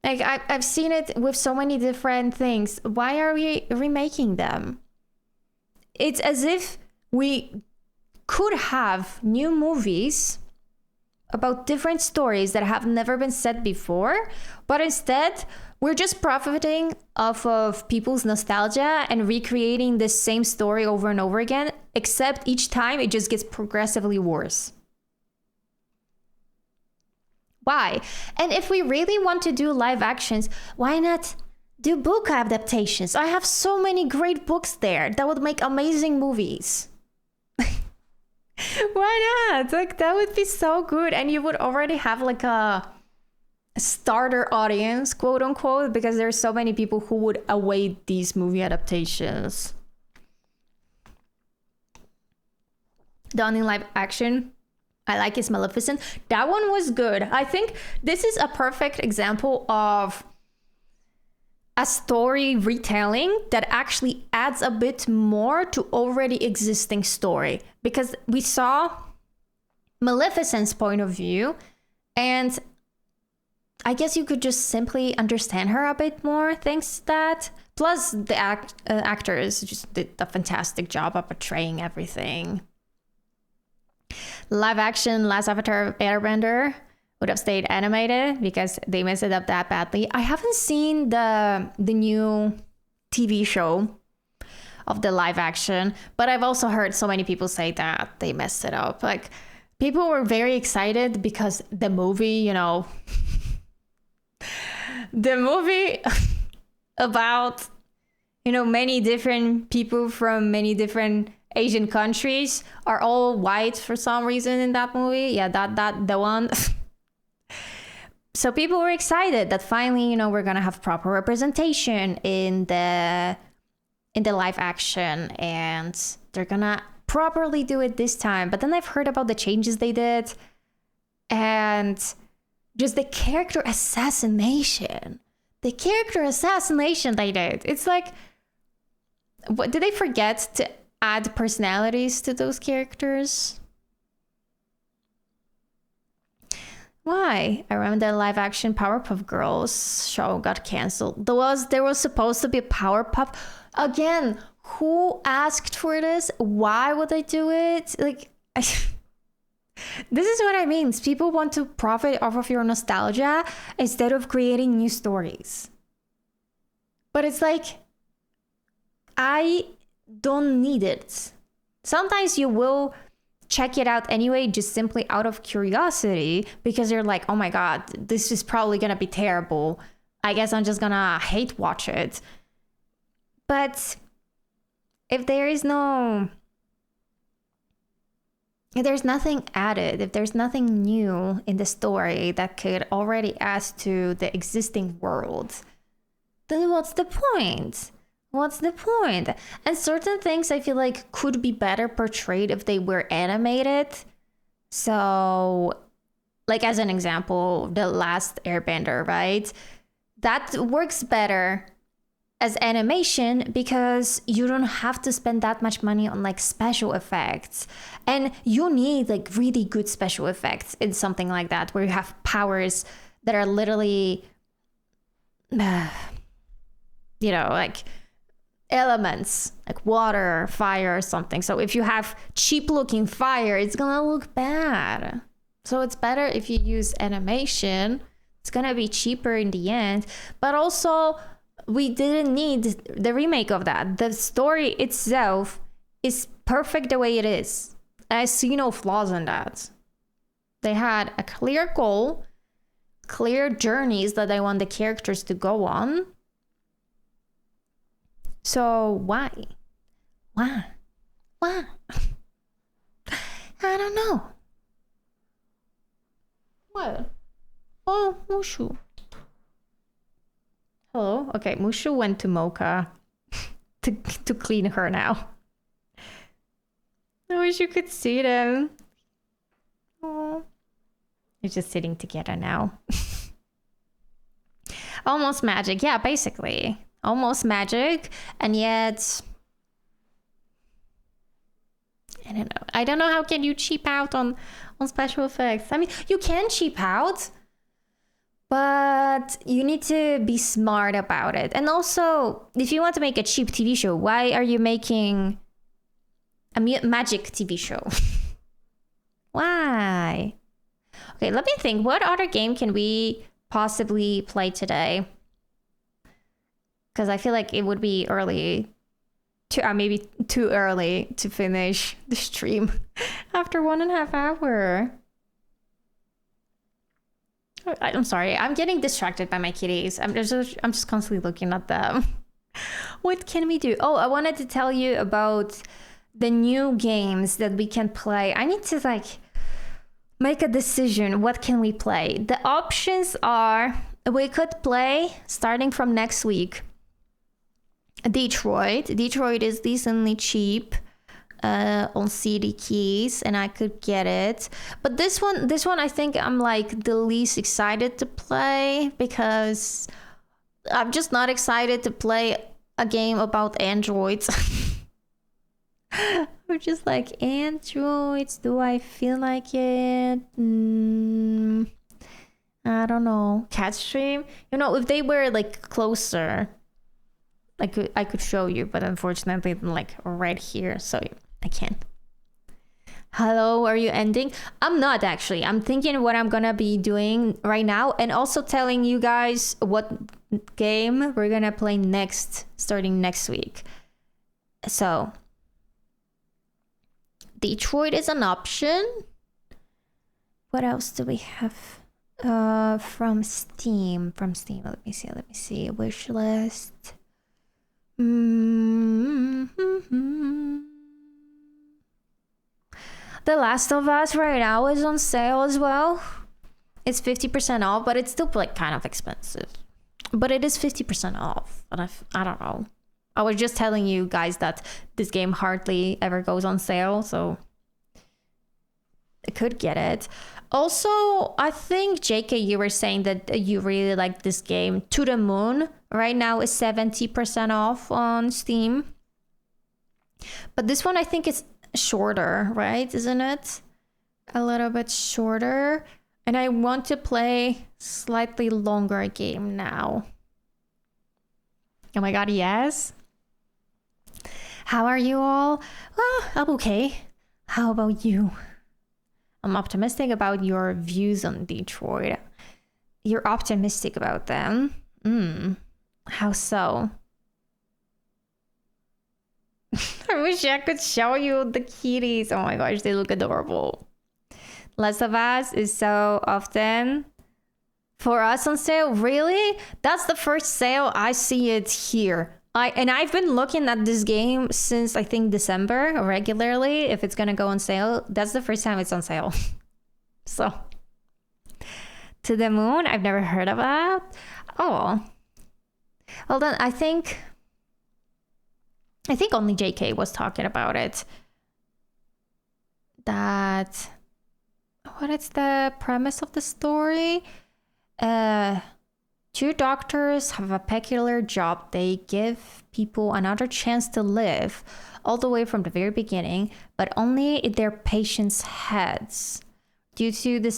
Speaker 1: Like, I've seen it with so many different things. Why are we remaking them? It's as if we could have new movies about different stories that have never been said before, but instead we're just profiting off of people's nostalgia and recreating the same story over and over again, except each time it just gets progressively worse. Why? And if we really want to do live actions, why not do book adaptations? I have so many great books there that would make amazing movies. Why not? Like, that would be so good. And you would already have like a starter audience, quote unquote, because there's so many people who would await these movie adaptations. Done in live action, I like is Maleficent. That one was good. I think this is a perfect example of a story retelling that actually adds a bit more to already existing story, because we saw Maleficent's point of view, and I guess you could just simply understand her a bit more thanks to that. Plus the actors just did a fantastic job of portraying everything. Live action Last Avatar Airbender would have stayed animated because they messed it up that badly. I haven't seen the new TV show of the live action, but I've also heard so many people say that they messed it up. Like, people were very excited because the movie, the movie about, many different people from many different Asian countries are all white for some reason in that movie. Yeah, the one. So people were excited that finally, we're gonna have proper representation in the live action, and they're gonna properly do it this time. But then I've heard about the changes they did, and just the character assassination they did. It's like, what did they forget to add personalities to those characters? Why? I remember the live action Powerpuff Girls show got canceled. There was supposed to be a Powerpuff. Again, who asked for this? Why would they do it? Like, this is what I mean. People want to profit off of your nostalgia instead of creating new stories. But it's like, I don't need it. Sometimes you will check it out anyway, just simply out of curiosity, because you're like, oh my god, this is probably gonna be terrible. I guess I'm just gonna hate watch it. But if there's nothing added, if there's nothing new in the story that could already add to the existing world, then what's the point? What's the point? And certain things I feel like could be better portrayed if they were animated. So, like, as an example, The Last Airbender, right? That works better as animation because you don't have to spend that much money on like special effects. And you need like really good special effects in something like that, where you have powers that are literally, like elements like water, fire, or something. So if you have cheap looking fire, it's gonna look bad. So it's better if you use animation. It's gonna be cheaper in the end. But also, we didn't need the remake of that. The story itself is perfect the way it is. I see no flaws in that. They had a clear goal, clear journeys that they want the characters to go on. So why? I don't know. What? Oh, Mushu. Hello? Okay, Mushu went to Mocha to clean her now. No, wish you could see them. Oh, they're just sitting together now. Almost magic. Yeah, basically. Almost magic. And yet... I don't know how can you cheap out on special effects. I mean, you can cheap out, but you need to be smart about it. And also, if you want to make a cheap TV show, why are you making a magic TV show? Why? Okay, let me think. What other game can we possibly play today? Because I feel like it would be early. Maybe too early to finish the stream after 1.5 hours. I'm sorry. I'm getting distracted by my kitties. I'm just constantly looking at them. What can we do? Oh, I wanted to tell you about the new games that we can play. I need to make a decision. What can we play? The options are we could play starting from next week. Detroit is decently cheap on CD keys, and I could get it. But this one I think I'm the least excited to play, because I'm just not excited to play a game about androids. I'm just androids, do I feel like it? I don't know. Cat stream, if they were closer, I could show you, but unfortunately I'm right here, so I can't. Hello, are you ending? I'm not actually. I'm thinking what I'm gonna be doing right now, and also telling you guys what game we're gonna play next, starting next week. So Detroit is an option. What else do we have? From Steam. Let me see. Wish list. The Last of Us right now is on sale as well. It's 50% off, but it's still kind of expensive. But it is 50% off. And I don't know. I was just telling you guys that this game hardly ever goes on sale, so I could get it. Also, I think, JK, you were saying that you really like this game. To the Moon right now is 70% off on Steam. But this one I think is shorter, right? Isn't it? A little bit shorter. And I want to play slightly longer game now. Oh my god, yes. How are you all? Well, I'm okay. How about you? I'm optimistic about your views on Detroit. You're optimistic about them? How so? I wish I could show you the kitties. Oh my gosh, they look adorable. Last of Us is so often for us on sale. Really? That's the first sale I see it here. I've been looking at this game since I think December regularly. If it's gonna go on sale, that's the first time it's on sale. So, To the Moon, I've never heard of that. Oh, well then I think only JK was talking about it. What is the premise of the story? Two doctors have a peculiar job. They give people another chance to live, all the way from the very beginning, but only in their patients' heads. Due to the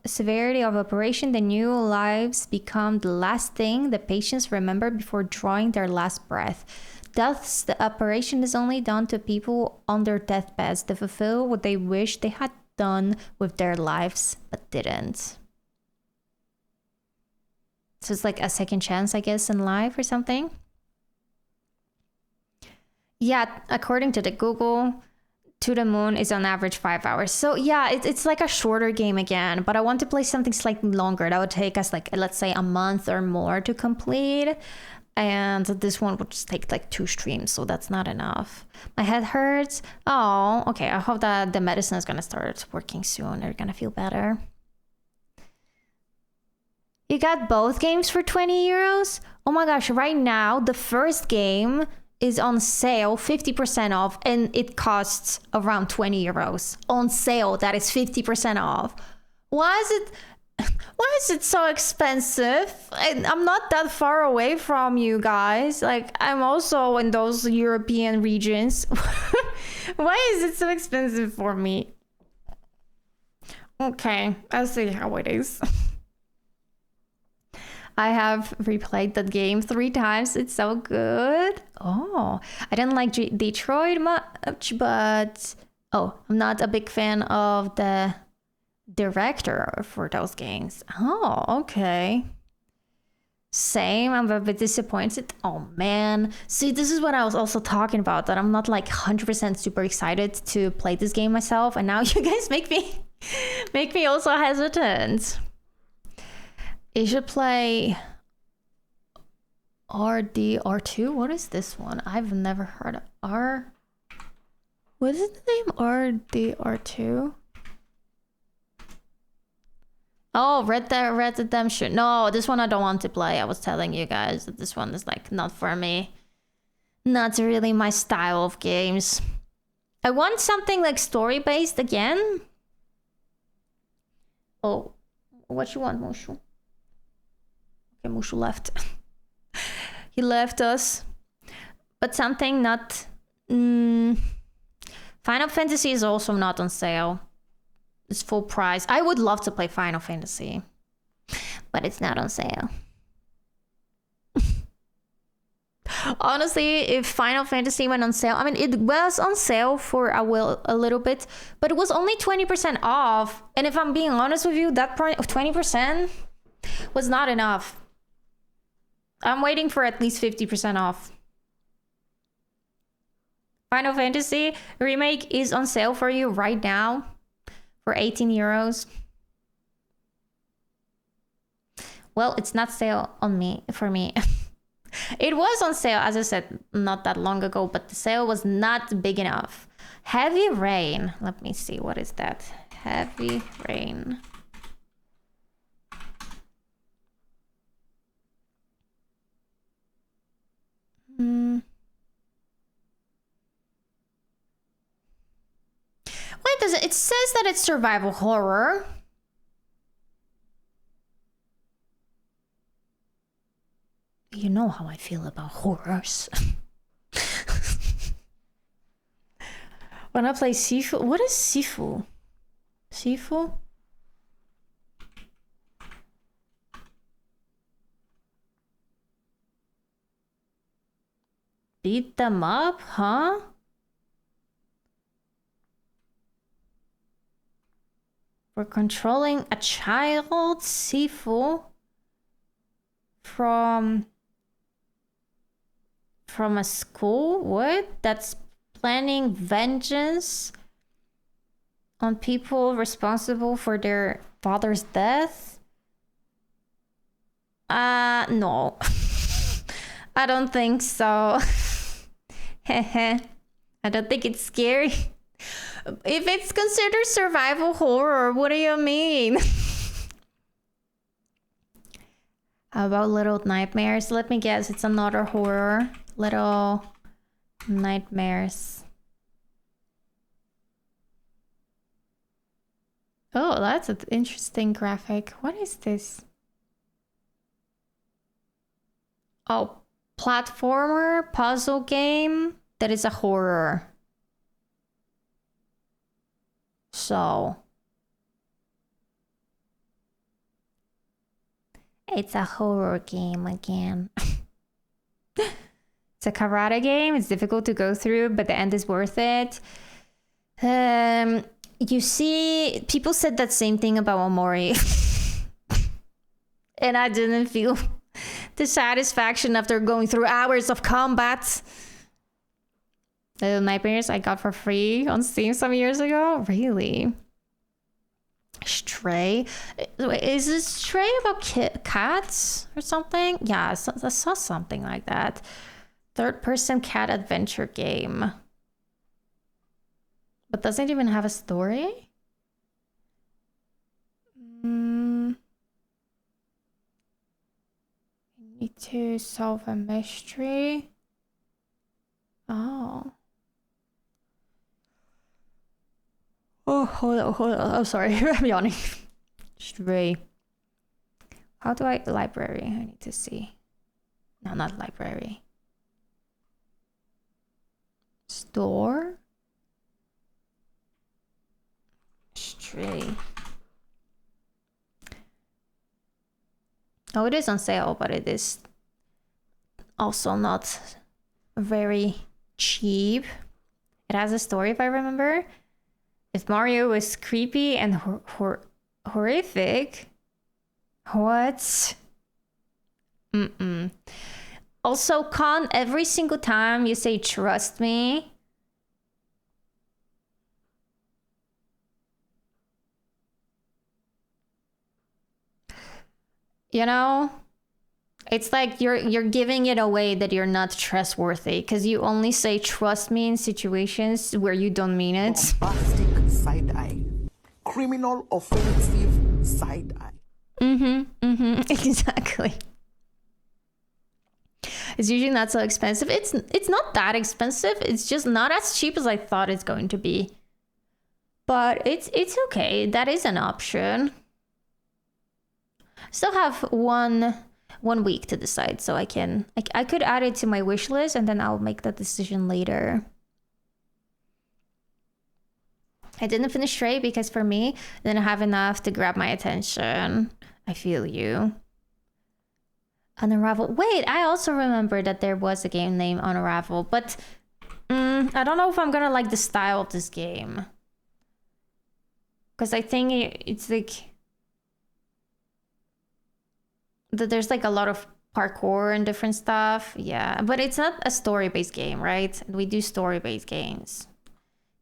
Speaker 1: severity of operation, the new lives become the last thing the patients remember before drawing their last breath. Thus, the operation is only done to people on their deathbeds to fulfill what they wish they had done with their lives, but didn't. So it's a second chance, I guess, in life or something. Yeah, according to the Google, To the Moon is on average 5 hours. So yeah, it's a shorter game again, but I want to play something slightly longer. That would take us let's say a month or more to complete. And this one would just take 2 streams, so that's not enough. My head hurts. Oh, okay. I hope that the medicine is gonna start working soon. They're gonna feel better. You got both games for 20 euros? Oh my gosh, right now, the first game is on sale, 50% off, and it costs around 20 euros. On sale, that is 50% off. Why is it so expensive? I'm not that far away from you guys. Like, I'm also in those European regions. Why is it so expensive for me? Okay, I'll see how it is. I have replayed that game 3 times. It's so good. Oh, I didn't like Detroit much, but... Oh, I'm not a big fan of the director for those games. Oh, okay. Same, I'm a bit disappointed. Oh man. See, this is what I was also talking about, that I'm not like 100% super excited to play this game myself, and now you guys make me also hesitant. You should play RDR2. What is this one? I've never heard of what is the name? RDR2? Oh, Red Dead Redemption. No, this one I don't want to play. I was telling you guys that this one is like not for me. Not really my style of games. I want something like story-based again. Oh, what you want, Mushu? Okay, Mushu left. He left us. But something not... Final Fantasy is also not on sale. It's full price. I would love to play Final Fantasy, but it's not on sale. Honestly, if Final Fantasy went on sale, I mean, it was on sale for a little bit, but it was only 20% off. And if I'm being honest with you, that 20% was not enough. I'm waiting for at least 50% off. Final Fantasy Remake is on sale for you right now for 18 euros. Well, it's not sale for me. It was on sale, as I said, not that long ago, but the sale was not big enough. Heavy Rain. Let me see, what is that? Heavy Rain. Wait, it says that it's survival horror. You know how I feel about horrors. When I play Sifu, what is Sifu? Sifu? Beat them up, huh? We're controlling a child, Sifu, from a school. What? That's planning vengeance on people responsible for their father's death. No. I don't think so. I don't think it's scary. If it's considered survival horror, what do you mean? How about Little Nightmares? Let me guess, it's another horror. Little Nightmares. Oh, that's an interesting graphic. What is this? Oh, platformer puzzle game that is a horror. So it's a horror game again. It's a karate game. It's difficult to go through, but the end is worth it. You see, people said that same thing about Omori. And I didn't feel the satisfaction after going through hours of combat. Little Nightmares I got for free on Steam some years ago. Really? Stray? Is this Stray about cats or something? Yeah, I saw something like that. Third-person cat adventure game. But doesn't even have a story? You need to solve a mystery. Oh. Oh, hold on. Oh, sorry. I'm yawning. Stray. How do I... Library. I need to see. No, not library. Store? Stray. Oh, it is on sale, but it is also not very cheap. It has a story, if I remember. If Mario was creepy and horrific... What? Also, Con, every single time you say trust me... You know, it's like you're giving it away that you're not trustworthy because you only say trust me in situations where you don't mean it.
Speaker 9: Bombastic side eye. Criminal offensive side eye.
Speaker 1: Exactly. It's usually not so expensive. It's not that expensive. It's just not as cheap as I thought it's going to be. But it's okay. That is an option. Still have one week to decide, so I could add it to my wish list and then I'll make that decision later. I didn't finish Stray because for me, I didn't have enough to grab my attention. I feel you. Unravel. Wait, I also remember that there was a game named Unravel, but I don't know if I'm gonna like the style of this game. Because I think it's like... There's like a lot of parkour and different stuff. Yeah, but it's not a story-based game, right? We do story-based games.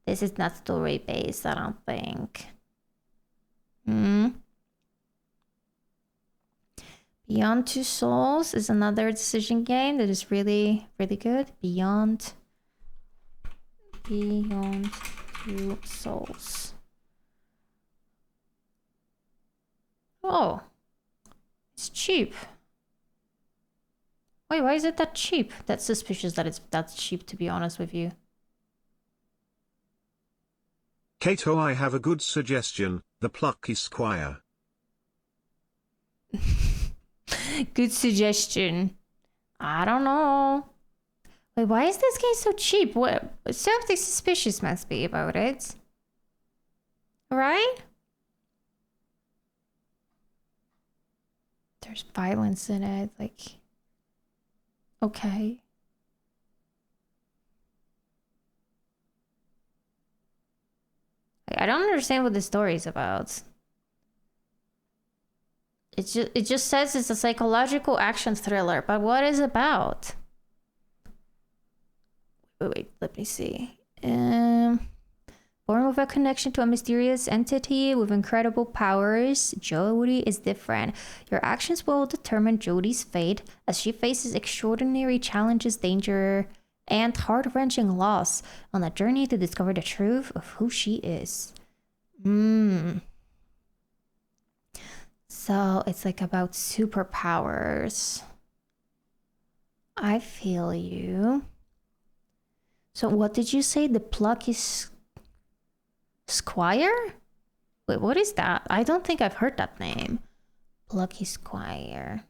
Speaker 1: This is not story-based, I don't think. Beyond Two Souls is another decision game that is really, really good. Beyond Two Souls. Oh. It's cheap. Wait, why is it that cheap? That's suspicious that it's that cheap, to be honest with you.
Speaker 5: Kato, I have a good suggestion. The Plucky Squire.
Speaker 1: Good suggestion. I don't know. Wait, why is this game so cheap? What? Something suspicious must be about it. Right? There's violence in it, like... Okay. I don't understand what the story is about. It just says it's a psychological action thriller, but what is it about? Wait, let me see. Born with a connection to a mysterious entity with incredible powers, Jodie is different. Your actions will determine Jodie's fate as she faces extraordinary challenges, danger, and heart-wrenching loss on a journey to discover the truth of who she is. So it's like about superpowers. I feel you. So what did you say? The Plucky Squire? Wait, what is that? I don't think I've heard that name. Plucky Squire.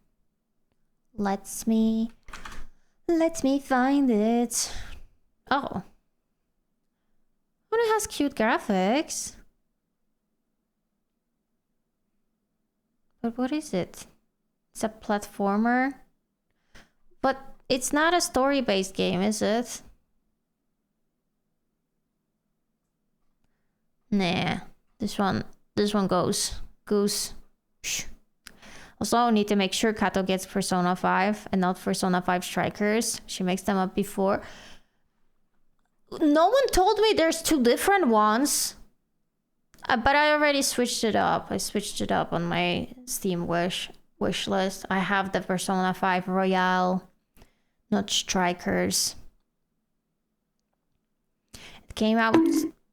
Speaker 1: Let me find it. Oh. But it has cute graphics. But what is it? It's a platformer. But it's not a story-based game, is it? Nah, this one goes. Shh. Also, I need to make sure Kato gets Persona 5 and not Persona 5 Strikers. She makes them up before. No one told me there's two different ones. But I already switched it up. I switched it up on my Steam wish list. I have the Persona 5 Royale, not Strikers. It came out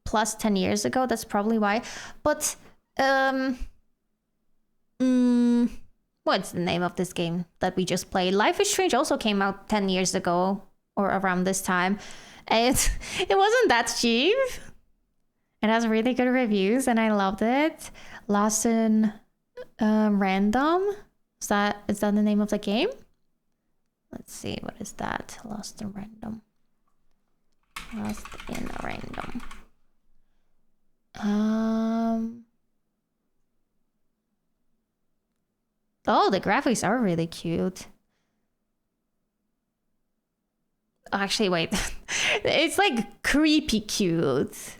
Speaker 1: plus 10 years ago, that's probably why. But what's the name of this game that we just played? Life is Strange also came out 10 years ago or around this time. And it wasn't that cheap. It has really good reviews and I loved it. Lost in Random. Is that the name of the game? Let's see, what is that? Lost in Random. Lost in Random. Oh, the graphics are really cute. Actually, wait. It's like creepy cute.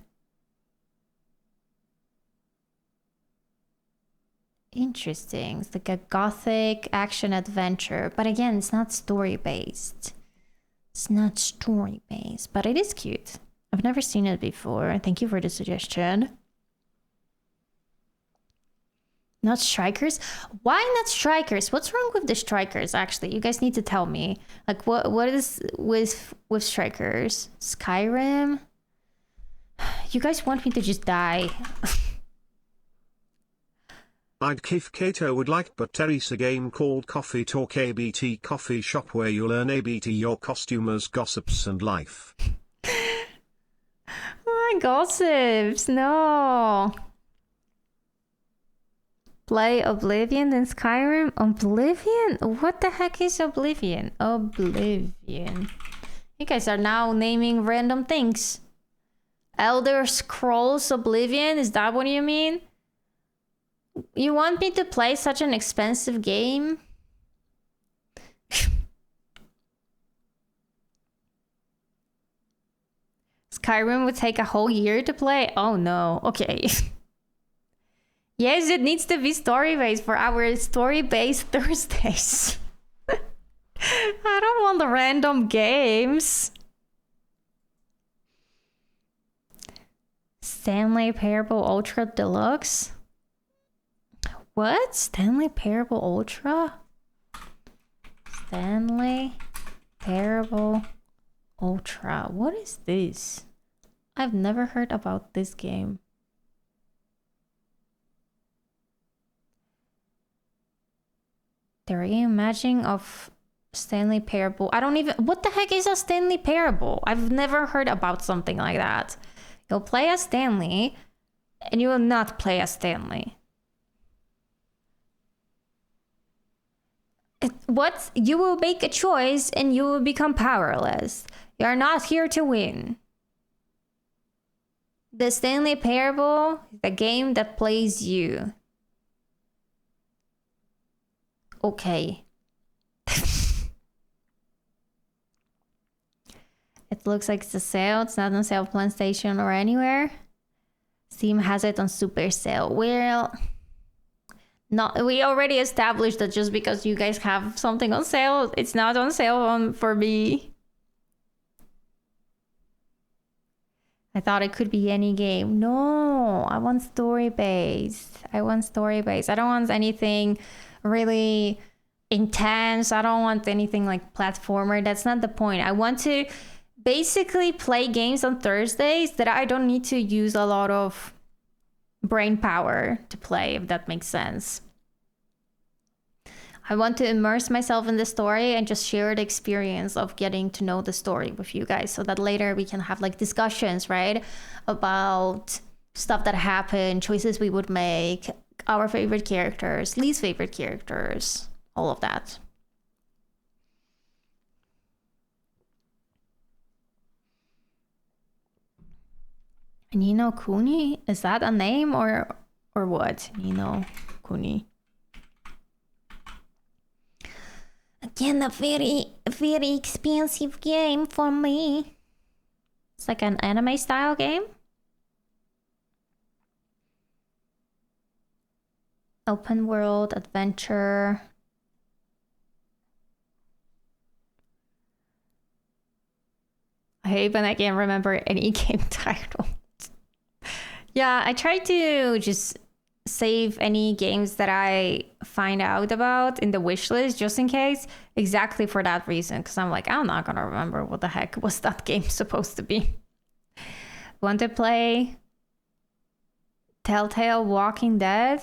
Speaker 1: Interesting. It's like a gothic action adventure. But again, it's not story-based. It's not story-based, but it is cute. I've never seen it before. Thank you for the suggestion. Not strikers? Why not strikers? What's wrong with the strikers, actually? You guys need to tell me. Like, what is with strikers? Skyrim? You guys want me to just die.
Speaker 5: I'd give Kato would like, but Terry's a game called Coffee Talk ABT Coffee Shop where you learn ABT your costumers, gossips and life.
Speaker 1: My gossips, no. Play Oblivion in Skyrim? Oblivion? What the heck is Oblivion? Oblivion. You guys are now naming random things. Elder Scrolls Oblivion? Is that what you mean? You want me to play such an expensive game? Skyrim would take a whole year to play? Oh no, okay. Yes, it needs to be story-based for our story-based Thursdays. I don't want the random games. Stanley Parable Ultra Deluxe? What? Stanley Parable Ultra? Stanley Parable Ultra. What is this? I've never heard about this game. The reimagining of Stanley Parable. I don't even... What the heck is a Stanley Parable? I've never heard about something like that. You'll play as Stanley, and you will not play as Stanley. What? You will make a choice, and you will become powerless. You are not here to win. The Stanley Parable is the game that plays you. Okay. It looks like it's a sale. It's not on sale on PlayStation or anywhere. Steam has it on super sale. Well, not. We already established that just because you guys have something on sale, it's not on sale for me. I thought it could be any game. No, I want story-based. I don't want anything really intense. I don't want anything like platformer. That's not the point. I want to basically play games on Thursdays that I don't need to use a lot of brain power to play, if that makes sense. I want to immerse myself in the story and just share the experience of getting to know the story with you guys so that later we can have like discussions, right? About stuff that happened, choices we would make, our favorite characters, least favorite characters, all of that. Nino Kuni? Is that a name or what? Nino Kuni. Again, a very expensive game for me. It's like an anime style game. Open world adventure. I hate when I can't remember any game title. Yeah, I try to just save any games that I find out about in the wish list just in case, exactly for that reason, because I'm like, I'm not gonna remember what the heck was that game supposed to be. Want to play Telltale Walking Dead?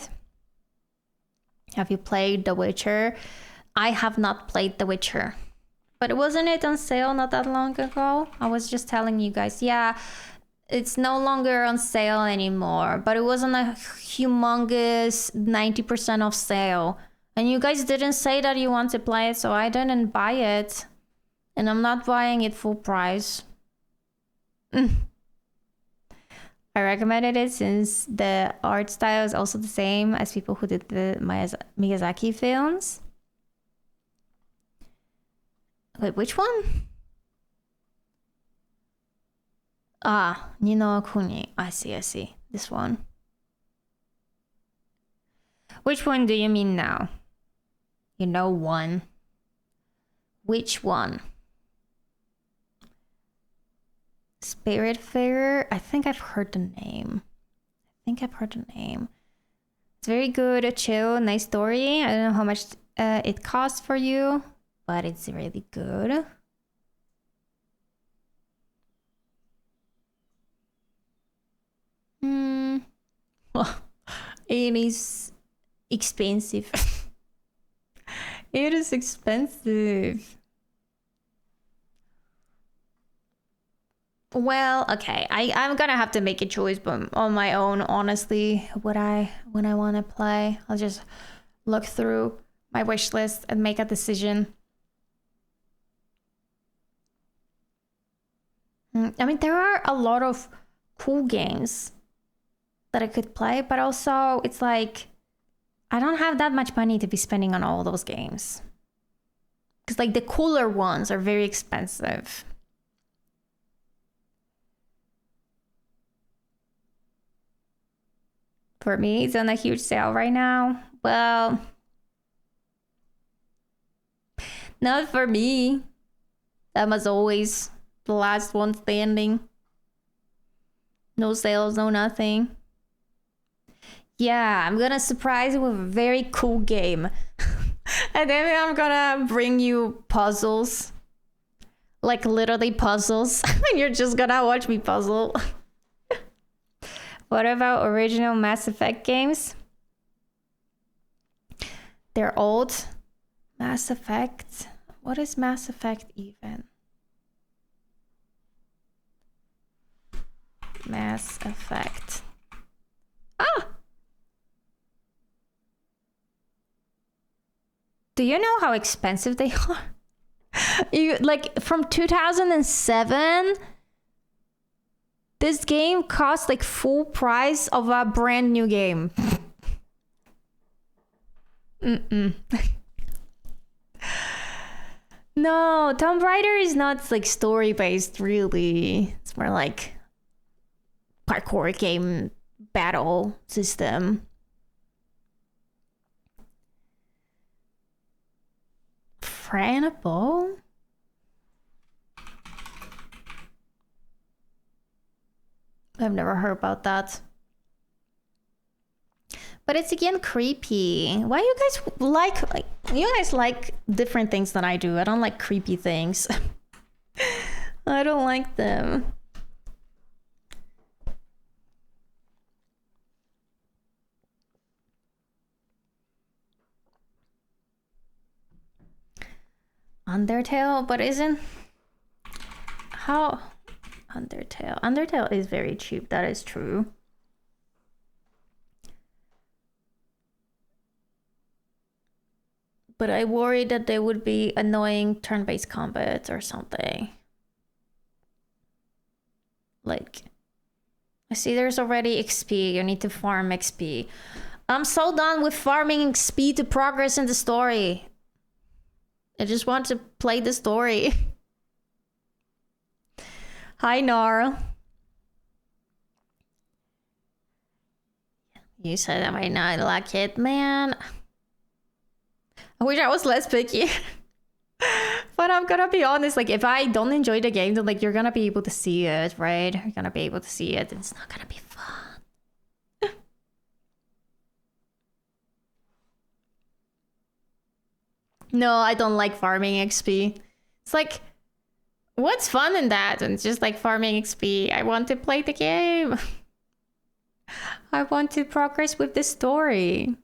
Speaker 1: Have you played The Witcher? I have not played The Witcher. But wasn't it on sale not that long ago? I was just telling you guys. Yeah, it's no longer on sale anymore. But it was on a humongous 90% off sale. And you guys didn't say that you want to play it, so I didn't buy it. And I'm not buying it full price. I recommended it since the art style is also the same as people who did the Miyazaki films. Wait, which one? Ah, Ni no Kuni. I see. This one. Which one do you mean now? You know one. Which one? Spiritfarer? I think I've heard the name. It's very good, chill, nice story. I don't know how much it costs for you, but it's really good. Well, it is expensive. It is expensive. Well, okay. I'm gonna have to make a choice, but on my own, honestly, when I want to play, I'll just look through my wish list and make a decision. I mean, there are a lot of cool games that I could play, but also it's like I don't have that much money to be spending on all those games. Because like the cooler ones are very expensive. For me, it's on a huge sale right now. Well, not for me. That was always the last one standing. No sales, no nothing. Yeah, I'm gonna surprise you with a very cool game. And then I'm gonna bring you puzzles. Like literally puzzles. And you're just gonna watch me puzzle. What about original Mass Effect games? They're old. Mass Effect. What is Mass Effect even? Mass Effect. Ah! Do you know how expensive they are? You like from 2007? This game costs like full price of a brand new game. No, Tomb Raider is not like story based really. It's more like parkour game battle system. Franable? I've never heard about that. But it's again creepy. Why you guys like different things than I do? I don't like creepy things. I don't like them. Undertale, but isn't how Undertale is very cheap, that is true. But I worried that there would be annoying turn-based combat or something. Like, I see there's already XP. You need to farm XP. I'm so done with farming XP to progress in the story. I just want to play the story. Hi, Nar. You said I might not like it, man. I wish I was less picky. But I'm gonna be honest, like if I don't enjoy the game, then like you're gonna be able to see it, right? You're gonna be able to see it. It's not gonna be fun. No, I don't like farming XP. It's like, what's fun in that? And it's just like farming XP. I want to play the game. I want to progress with the story.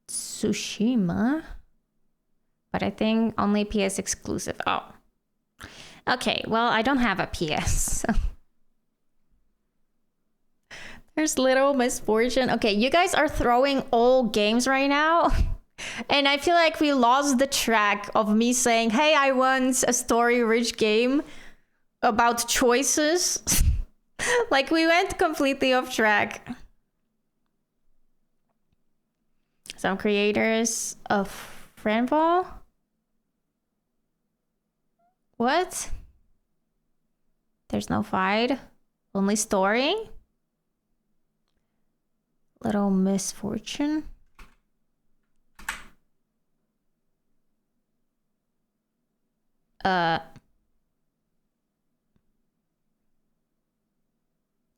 Speaker 1: Tsushima? but I think only PS exclusive. Oh. Okay, well, I don't have a PS. So. There's Little Misfortune. Okay, you guys are throwing all games right now. And I feel like we lost the track of me saying, hey, I want a story-rich game about choices. Like, we went completely off track. Some creators of Friendball? What? There's no fight? Only story? Little Misfortune? I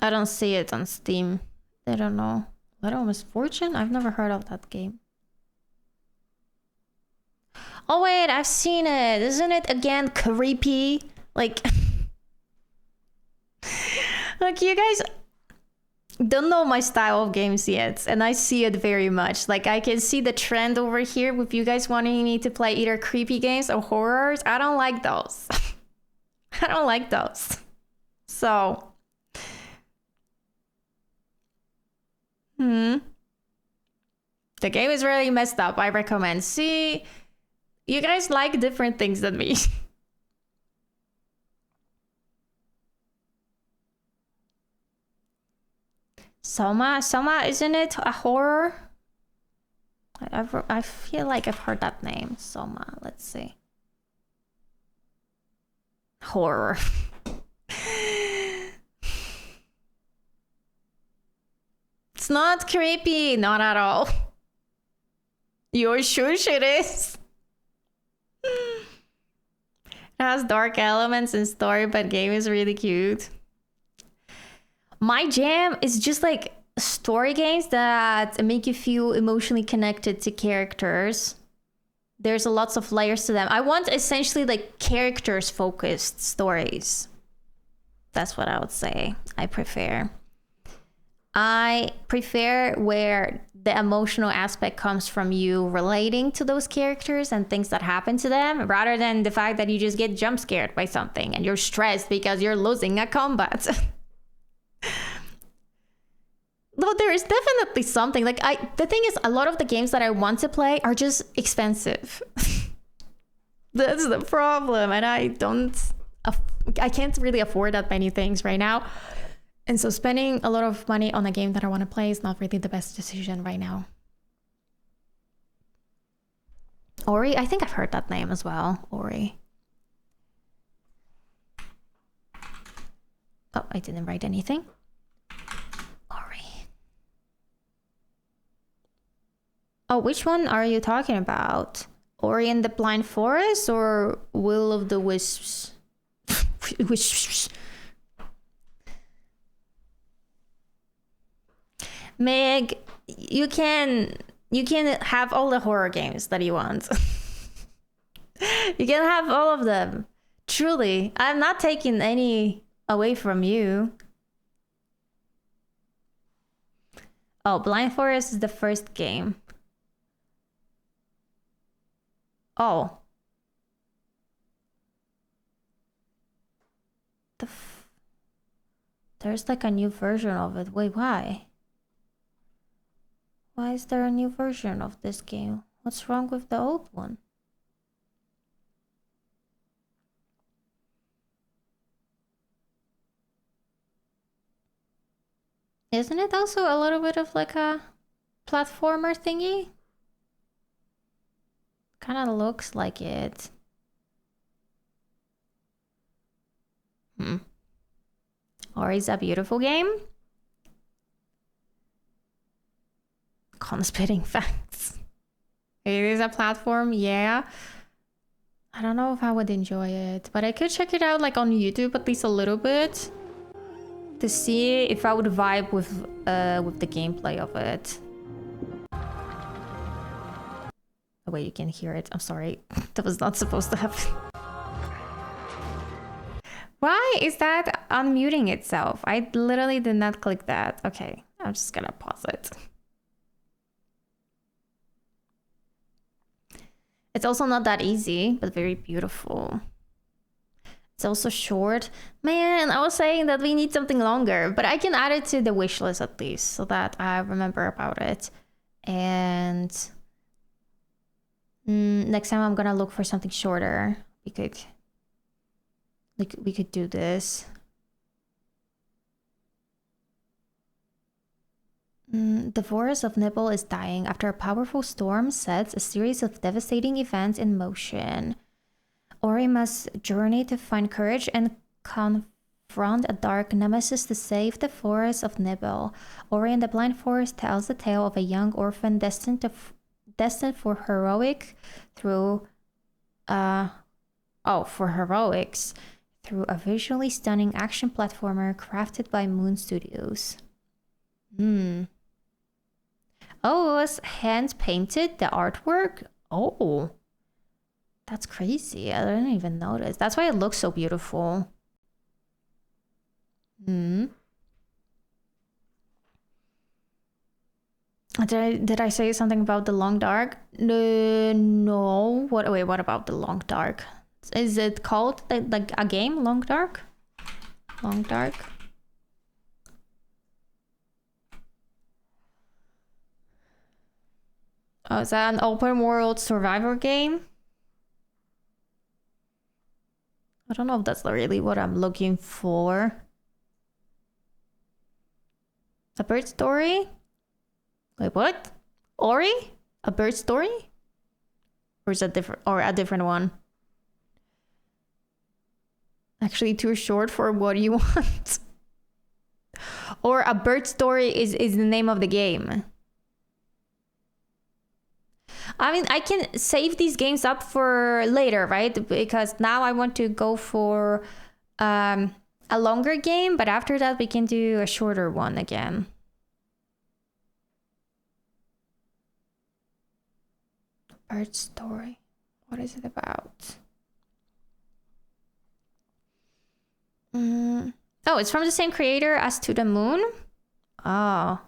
Speaker 1: don't see it on Steam. I don't know. Little Misfortune? I've never heard of that game. Oh wait, I've seen it. Isn't it again creepy? Like, like you guys don't know my style of games yet, and I see it very much. Like, I can see the trend over here with you guys wanting me to play either creepy games or horrors. I don't like those. I don't like those. So, the game is really messed up. I recommend. See, you guys like different things than me. Soma, isn't it a horror? I feel like I've heard that name. Soma, let's see. Horror. It's not creepy, not at all. You're shush it is. It has dark elements and story, but game is really cute. My jam is just like story games that make you feel emotionally connected to characters. There's lots of layers to them. I want essentially like characters focused stories. That's what I would say I prefer. I prefer where the emotional aspect comes from you relating to those characters and things that happen to them, rather than the fact that you just get jump scared by something and you're stressed because you're losing a combat. Though there is definitely something, like the thing is, a lot of the games that I want to play are just expensive. That's the problem, and I can't really afford that many things right now. And so spending a lot of money on a game that I want to play is not really the best decision right now. Ori, I think I've heard that name as well. Ori. Oh, I didn't write anything. Ori. Oh, which one are you talking about? Ori and the Blind Forest or Will of the Wisps? Wisps. Meg, you can have all the horror games that you want. You can have all of them. Truly, I'm not taking any away from you. Oh, Blind Forest is the first game. Oh. There's like a new version of it. Wait, why? Why is there a new version of this game? What's wrong with the old one? Isn't it also a little bit of like a platformer thingy? Kind of looks like it. Ori's a beautiful game. Conspitting facts. It is a platform, yeah. I don't know if I would enjoy it, but I could check it out like on YouTube at least a little bit to see if I would vibe with the gameplay of it. Oh wait, you can hear it. I'm sorry. That was not supposed to happen. Why is that unmuting itself? I literally did not click that. Okay, I'm just gonna pause it. It's also not that easy, but very beautiful. It's also short. Man, I was saying that we need something longer, but I can add it to the wish list at least so that I remember about it. And next time I'm gonna look for something shorter. We could do this. The forest of Nibble is dying after a powerful storm sets a series of devastating events in motion. Ori must journey to find courage and confront a dark nemesis to save the forest of Nibble. Ori and the Blind Forest tells the tale of a young orphan destined for heroics through a visually stunning action platformer crafted by Moon Studios. Oh, it was hand painted, the artwork? Oh. That's crazy. I didn't even notice. That's why it looks so beautiful. Did I say something about the Long Dark? No. What about the Long Dark? Is it called like a game? Long Dark? Long Dark? Oh, is that an open world survivor game? I don't know if that's really what I'm looking for. A bird story? Wait, what? Ori? A bird story? Or is that a different one? Actually too short for what you want. Or a bird story is the name of the game. I mean, I can save these games up for later, right? Because now I want to go for a longer game, but after that we can do a shorter one again. Bird story. What is it about? Oh, it's from the same creator as To the Moon? Oh,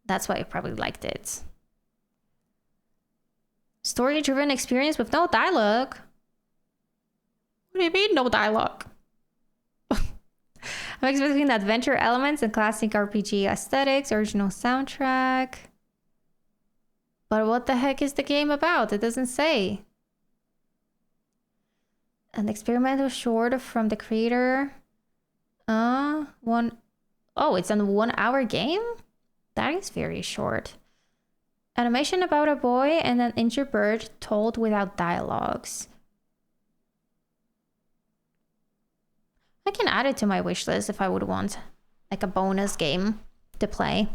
Speaker 1: that's why I probably liked it. Story-driven experience with no dialogue. What do you mean, no dialogue? A mix between adventure elements and classic RPG aesthetics, original soundtrack. But what the heck is the game about? It doesn't say. An experimental short from the creator. Oh, it's a 1 hour game? That is very short. Animation about a boy and an injured bird told without dialogues. I can add it to my wish list if I would want like a bonus game to play.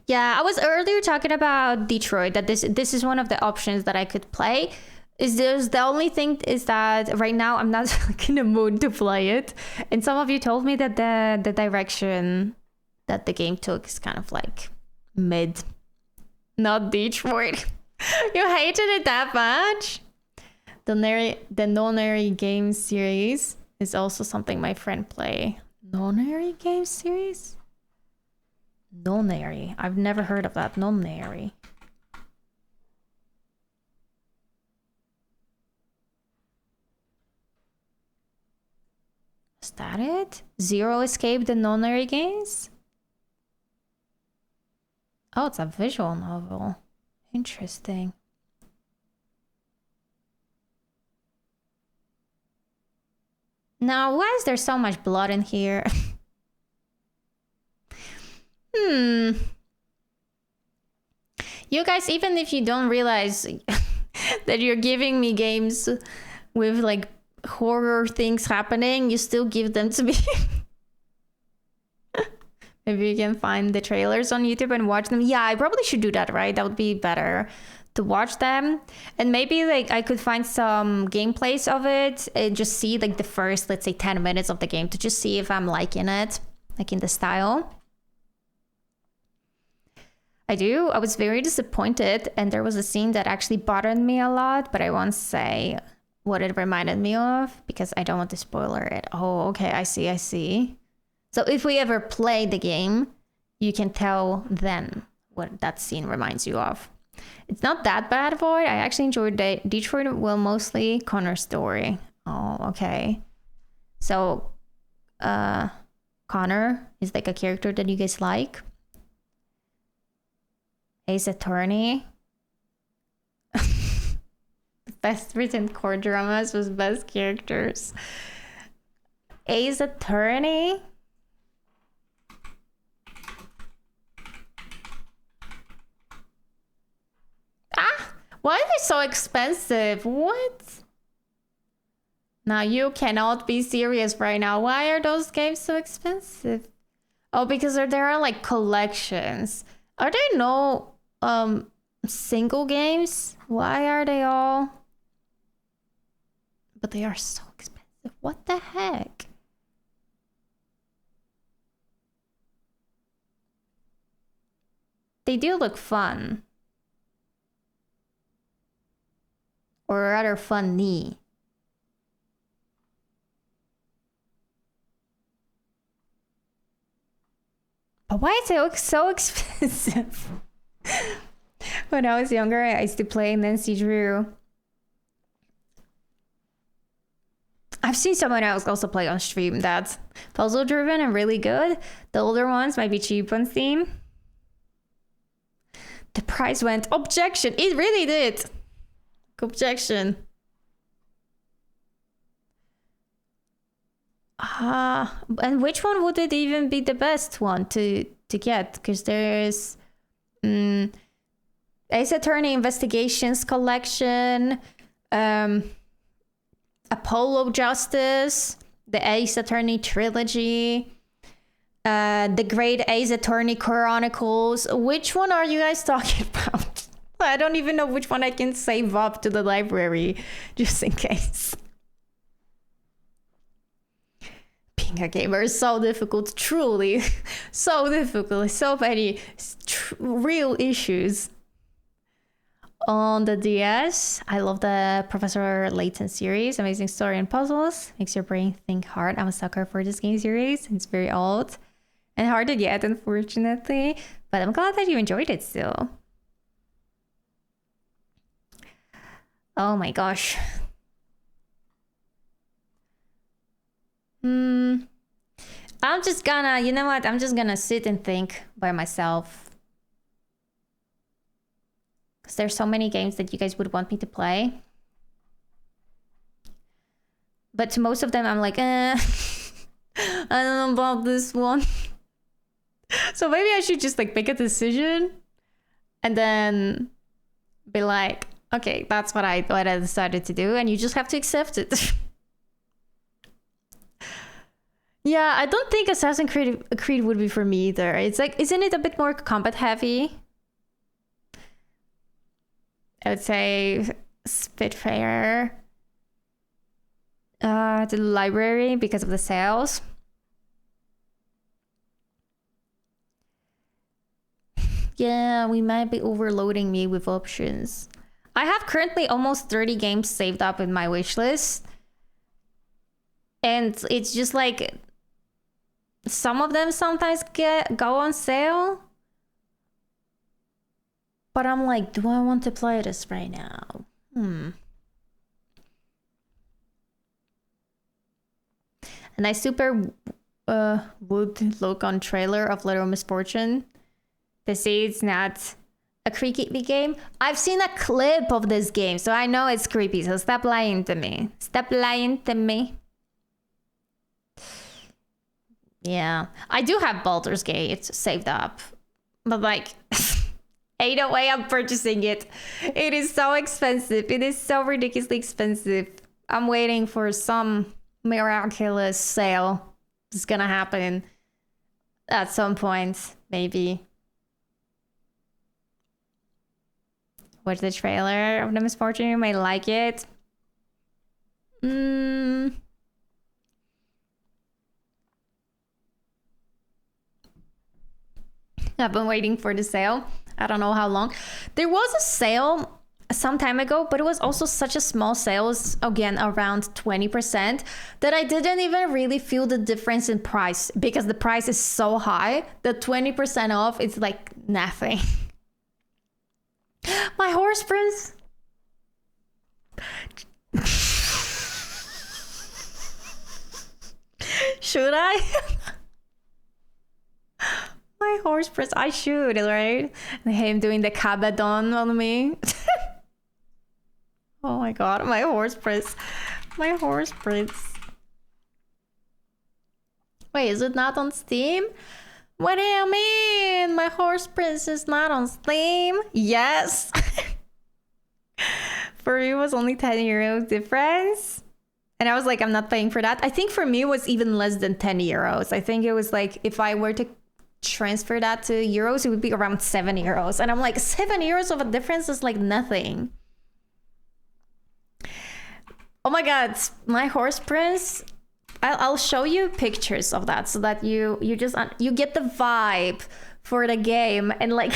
Speaker 1: Yeah, I was earlier talking about Detroit, that this is one of the options that I could play. The only thing is that right now I'm not in the mood to play it. And some of you told me that the direction that the game took is kind of like mid. Not Detroit. You hated it that much? The Nonary game series is also something my friend play. Nonary game series? Nonary. I've never heard of that. Nonary. Is that it? Zero Escape the Nonary games? Oh, it's a visual novel. Interesting. Now, why is there so much blood in here? You guys, even if you don't realize that you're giving me games with like horror things happening, you still give them to me. Maybe you can find the trailers on YouTube and watch them. Yeah, I probably should do that, right? That would be better to watch them. And maybe like I could find some gameplays of it and just see like the first, let's say 10 minutes of the game to just see if I'm liking it, like in the style. I was very disappointed, and there was a scene that actually bothered me a lot, but I won't say what it reminded me of because I don't want to spoiler it. Oh, okay, I see. So if we ever play the game, you can tell then what that scene reminds you of. It's not that bad, Void. I actually enjoyed Detroit, well, mostly Connor's story. Oh, okay. So, Connor is like a character that you guys like. Ace Attorney. Best written court dramas was best characters. Ace Attorney. Why are they so expensive? What? Now you cannot be serious right now. Why are those games so expensive? Oh, because there are like collections. Are there no single games? Why are they all? But they are so expensive. What the heck? They do look fun. Or rather funny. But why is it so expensive? When I was younger, I used to play Nancy Drew. I've seen someone else also play on stream that's puzzle driven and really good. The older ones might be cheap on Steam. The price went objection. It really did. Objection. And which one would it even be the best one to get? Because there's Ace Attorney Investigations Collection, Apollo Justice, the Ace Attorney Trilogy, the Great Ace Attorney Chronicles. Which one are you guys talking about? I don't even know which one I can save up to the library, just in case. Being a gamer is so difficult, truly. So difficult. So many real issues. On the DS, I love the Professor Layton series. Amazing story and puzzles. Makes your brain think hard. I'm a sucker for this game series. It's very old and hard to get, unfortunately. But I'm glad that you enjoyed it still. Oh my gosh. I'm just gonna, you know what? I'm just gonna sit and think by myself. Because there's so many games that you guys would want me to play. But to most of them, I'm like, I don't know about this one. So maybe I should just like make a decision and then be like, okay, that's what I decided to do, and you just have to accept it. Yeah, I don't think Assassin's Creed would be for me either. It's like, isn't it a bit more combat heavy? I would say Spitfire. The library because of the sales. Yeah, we might be overloading me with options. I have currently almost 30 games saved up in my wish list. And it's just like some of them sometimes go on sale. But I'm like, do I want to play this right now? And I super would look on trailer of Little Misfortune to see it's not a creepy game. I've seen a clip of this game, so I know it's creepy, so stop lying to me. Stop lying to me. Yeah, I do have Baldur's Gate saved up, but like, ain't no way I'm purchasing it. It is so expensive. It is so ridiculously expensive. I'm waiting for some miraculous sale. It's gonna happen at some point, maybe. Watch the trailer of The Misfortune. You may like it. I've been waiting for the sale. I don't know how long. There was a sale some time ago, but it was also such a small sale, again around 20%, that I didn't even really feel the difference in price because the price is so high that 20% off is like nothing. horse prince? Should I? My horse prince, I should, right? Him doing the kabadon on me. Oh my god, my horse prince. My horse prince. Wait, is it not on Steam? What do you mean? My horse prince is not on Steam? Yes. For me, it was only 10 euros difference. And I was like, I'm not paying for that. I think for me, it was even less than 10 euros. I think it was like, if I were to transfer that to euros, it would be around 7 euros. And I'm like, 7 euros of a difference is like nothing. Oh my god, my horse prince. I'll show you pictures of that so that you just you get the vibe for the game and like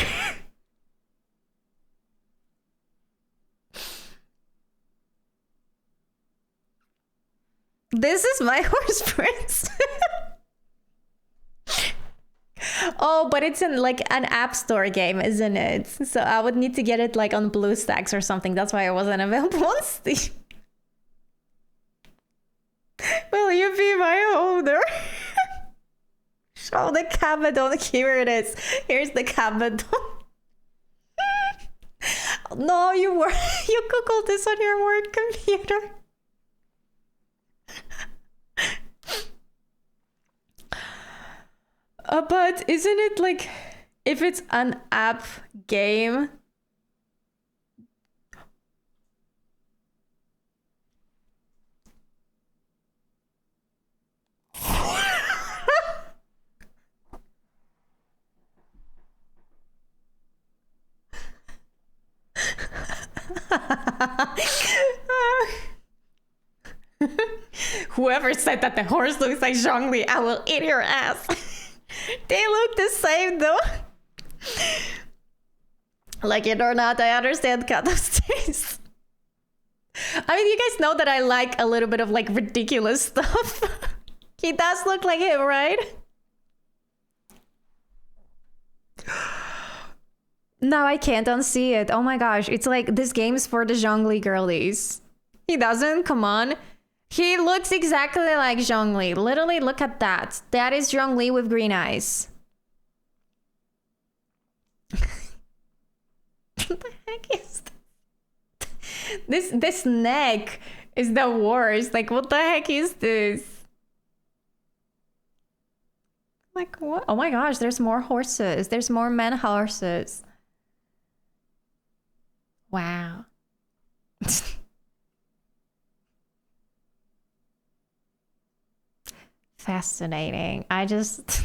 Speaker 1: this is my horse prince. Oh, but it's in like an app store game, isn't it? So I would need to get it like on BlueStacks or something. That's why it wasn't available on Steam. Will you be my holder? Show the kabadon. Here it is. Here's the kabadon. No, you googled this on your work computer. But isn't it like, if it's an app game? Whoever said that the horse looks like Zhongli, I will eat your ass. They look the same though. Like it or not, I understand Kato's taste. I mean, you guys know that I like a little bit of like ridiculous stuff. He does look like him, right? No, I can't unsee it. Oh my gosh, it's like this game's for the Zhongli girlies. He doesn't? Come on. He looks exactly like Zhongli. Literally, look at that. That is Zhongli with green eyes. What the heck is this? This neck is the worst. Like, what the heck is this? Like, what? Oh my gosh, there's more horses. There's more men horses. Wow. Fascinating. I just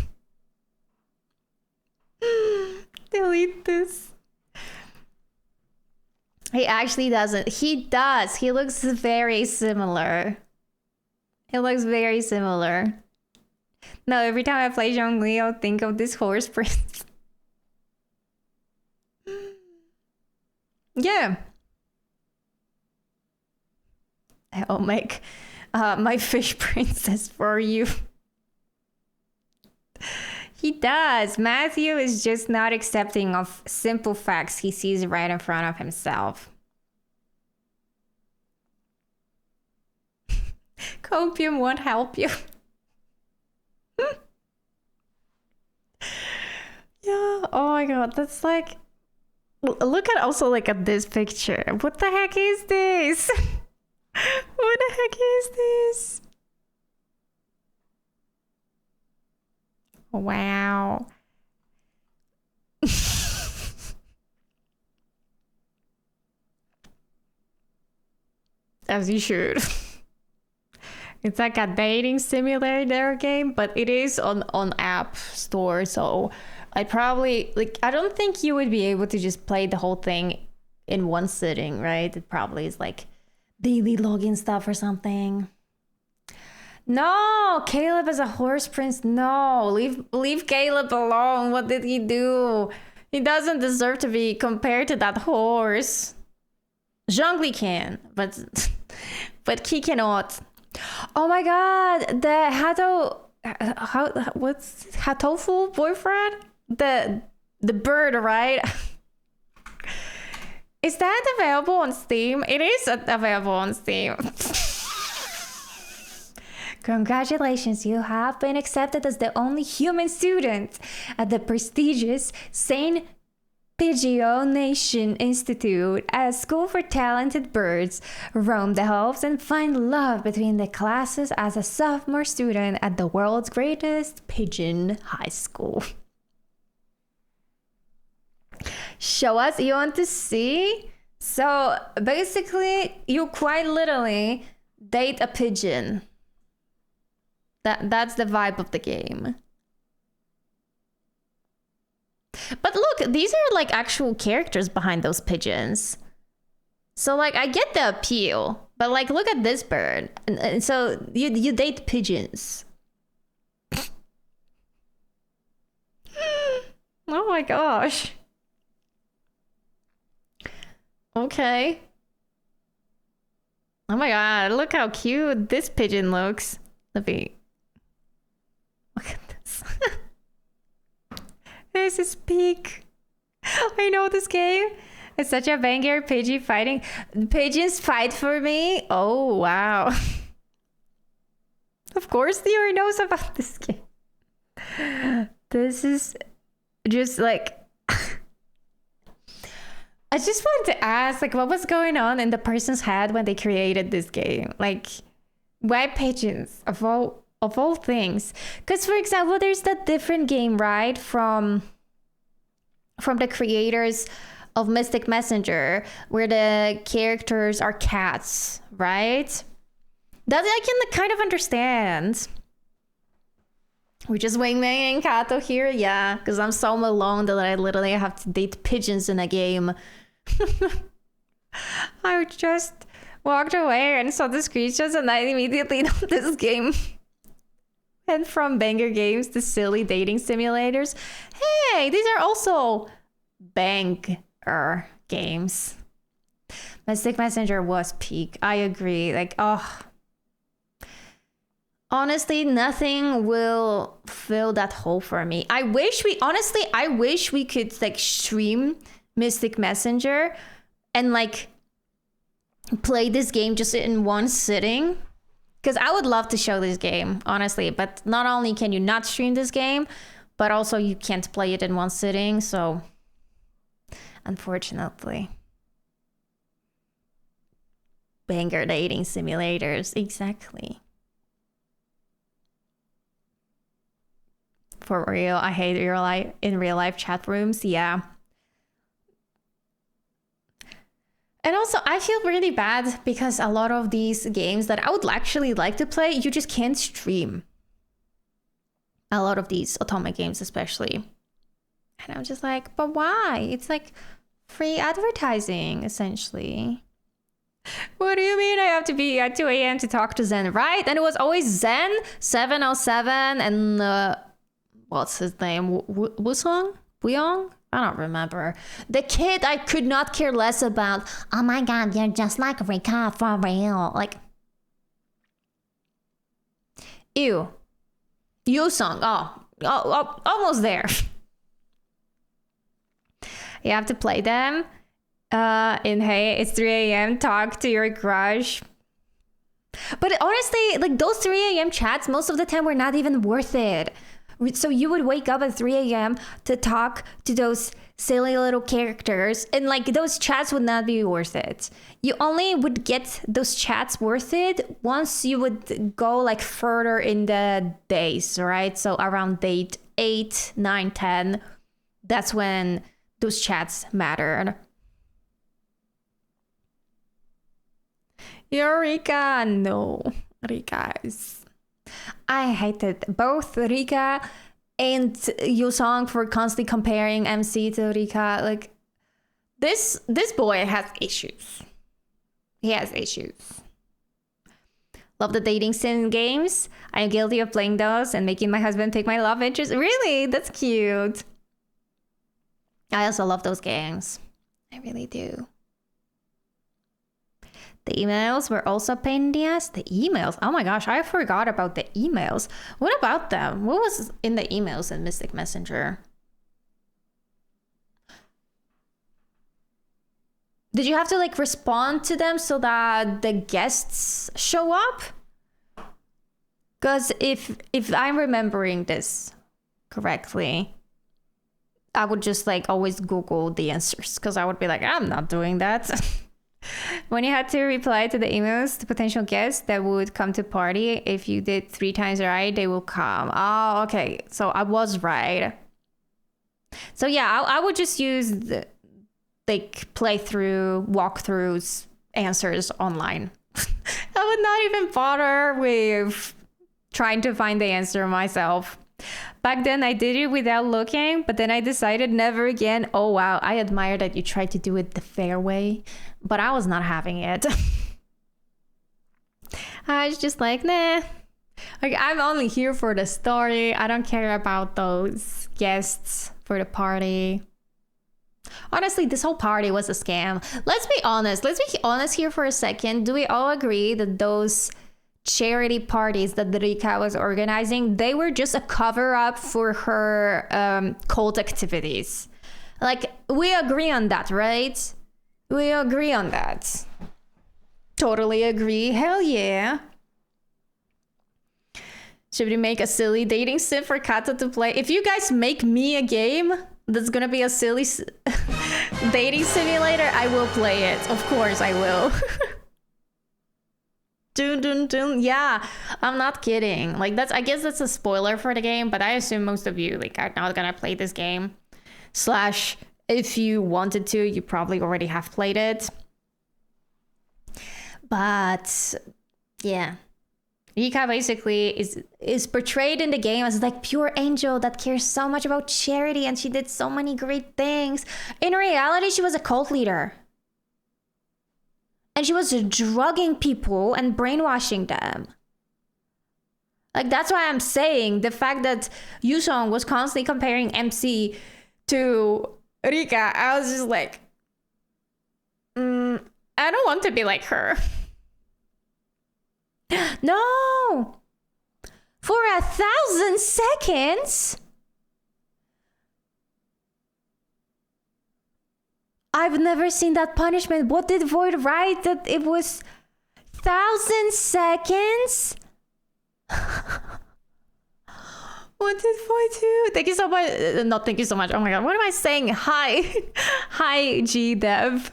Speaker 1: delete this. He actually doesn't. He does. He looks very similar. It looks very similar. No, every time I play Zhongli, I'll think of this horse prince. Yeah. I'll make my fish princess for you. He does. Matthew is just not accepting of simple facts he sees right in front of himself. Copium won't help you. Yeah, oh my god, that's like... Look at also like at this picture. What the heck is this? What the heck is this? Wow. As you should. It's like a dating simulator game, but it is on App Store, so I probably like I don't think you would be able to just play the whole thing in one sitting, right? It probably is like daily login stuff or something. No, Caleb is a horse prince. No, leave Caleb alone. What did he do? He doesn't deserve to be compared to that horse. Zhongli can, but he cannot. Oh my god, the what's Hatofu boyfriend? The bird, right? Is that available on Steam? It is available on Steam. Congratulations, you have been accepted as the only human student at the prestigious St. Pigio Nation Institute, a school for talented birds. Roam the halls and find love between the classes as a sophomore student at the world's greatest pigeon high school. Show us, you want to see? So basically, you quite literally date a pigeon. That's the vibe of the game. But look, these are like actual characters behind those pigeons. So like I get the appeal, but like look at this bird. And so you date pigeons. Oh my gosh. Okay. Oh my god, look how cute this pigeon looks. Look at this. There's his peak. I know this game. It's such a banger. Pigeon fighting. Pigeons fight for me. Oh, wow. Of course, Theo knows about this game. This is just like... I just wanted to ask, like, what was going on in the person's head when they created this game? Like, why pigeons of all things? Because, for example, there's that different game, right, from the creators of Mystic Messenger, where the characters are cats, right? That I can kind of understand. We're just wingman and Kato here, yeah, because I'm so alone that I literally have to date pigeons in a game. I just walked away and saw the screenshots and I immediately know this game. And from banger games to silly dating simulators. Hey, these are also banger games. Mystic Messenger was peak. I agree. Like, oh. Honestly, nothing will fill that hole for me. I wish we could like stream Mystic Messenger and like play this game just in one sitting. Because I would love to show this game, honestly. But not only can you not stream this game, but also you can't play it in one sitting. So, unfortunately. Banger dating simulators. Exactly. For real, I hate real life chat rooms. Yeah. And also, I feel really bad because a lot of these games that I would actually like to play, you just can't stream. A lot of these Otome games especially. And I'm just like, but why? It's like free advertising, essentially. What do you mean I have to be at 2 a.m. to talk to Zen, right? And it was always Zen, 707, and what's his name? Wusong? Buyong? I don't remember. The kid I could not care less about. Oh my god, you're just like Rika for real. Like, ew. Yusong. Oh, almost there. You have to play them. In hey, it's 3 a.m. Talk to your crush. But honestly, like those 3 a.m. chats, most of the time were not even worth it. So you would wake up at 3 a.m. to talk to those silly little characters, and like those chats would not be worth it. You only would get those chats worth it once you would go like further in the days, right? So around date 8, 9, 10, that's when those chats mattered. Eureka, no, Rika is... I hated both Rika and Yusong for constantly comparing MC to Rika. Like, this boy has issues. He has issues. Love the dating sim games. I'm guilty of playing those and making my husband pick my love interest. Really? That's cute. I also love those games. I really do. The emails were also pain in the ass. The emails. Oh my gosh, I forgot about the emails. What about them? What was in the emails in Mystic Messenger? Did you have to like respond to them so that the guests show up? Because if I'm remembering this correctly, I would just like always Google the answers, because I would be like, I'm not doing that. When you had to reply to the emails to potential guests that would come to party, if you did 3 times right, they will come. Oh, okay. So I was right. So yeah, I would just use the like playthrough, walkthroughs, answers online. I would not even bother with trying to find the answer myself. Back then I did it without looking, but then I decided never again. Oh wow, I admire that you tried to do it the fair way, but I was not having it. I was just like, nah. Like, I'm only here for the story. I don't care about those guests for the party. Honestly, this whole party was a scam. Let's be honest. Let's be honest here for a second. Do we all agree that those charity parties that Rika was organizing, they were just a cover-up for her cult activities? Like, we agree on that, right? We agree on that. Totally agree. Hell yeah. Should we make a silly dating sim for Kato to play? If you guys make me a game that's gonna be a silly dating simulator, I will play it. Of course I will. Dun, dun, dun. Yeah, I'm not kidding. Like, I guess that's a spoiler for the game, but I assume most of you like are not gonna play this game. Slash, if you wanted to, you probably already have played it. But yeah, Rika basically is portrayed in the game as like pure angel that cares so much about charity, and she did so many great things. In reality, she was a cult leader. And she was drugging people and brainwashing them. Like, that's why I'm saying the fact that Yusong was constantly comparing MC to Rika, I was just like, I don't want to be like her. No! For 1,000 seconds? I've never seen that punishment. What did Void write? That it was 1,000 seconds? What did Void do? Thank you so much. Not thank you so much. Oh my god, what am I saying? Hi. Hi, G-Dev.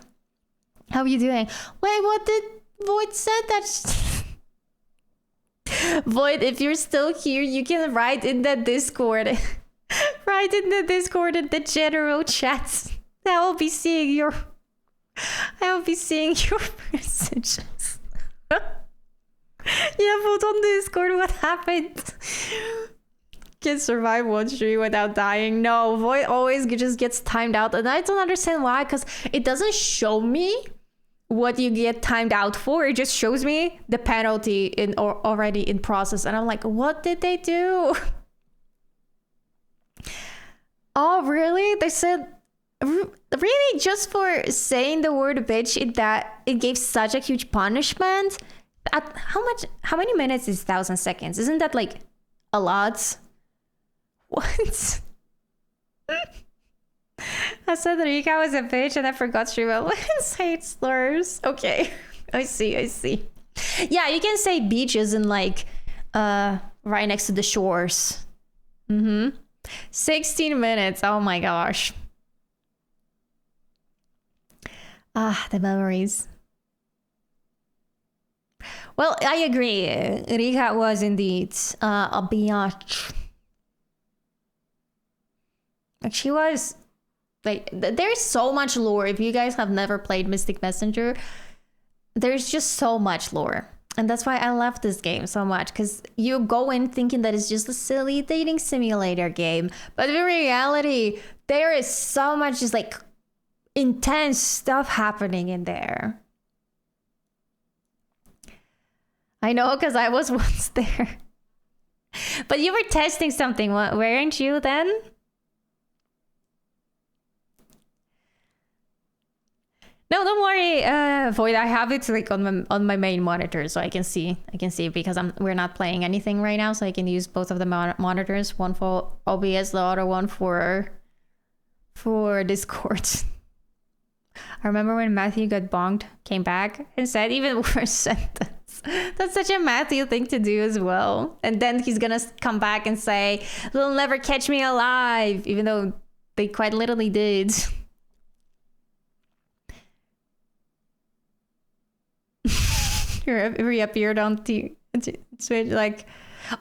Speaker 1: How are you doing? Wait, what did Void said that? Void, if you're still here, you can write in the Discord. Write in the Discord in the general chats. I will be seeing your messages. Yeah, vote on Discord. What happened? Can survive one stream without dying. No, Void always just gets timed out, and I don't understand why, because it doesn't show me what you get timed out for. It just shows me the penalty already in process, and I'm like, what did they do? Oh, really? They said, really, just for saying the word bitch, it gave such a huge punishment? How many minutes is 1,000 seconds? Isn't that like a lot? What? I said that Rika was a bitch and I forgot she will say it slurs. Okay, I see. Yeah, you can say beaches and like right next to the shores. 16 minutes. Oh my gosh. Ah, the memories. Well, I agree. Rika was indeed a biatch. Like, she was like, there's so much lore. If you guys have never played Mystic Messenger, there's just so much lore. And that's why I love this game so much, because you go in thinking that it's just a silly dating simulator game. But in reality, there is so much just like intense stuff happening in there. I know, because I was once there. But you were testing something, weren't you then? No, don't worry, Void. I have it like on my main monitor, so I can see because we're not playing anything right now, so I can use both of the monitors, one for OBS, the other one for Discord. I remember when Matthew got bonked, came back, and said even worse sentence. That's such a Matthew thing to do as well. And then he's gonna come back and say, "They'll never catch me alive," even though they quite literally did. He reappeared on Twitch, like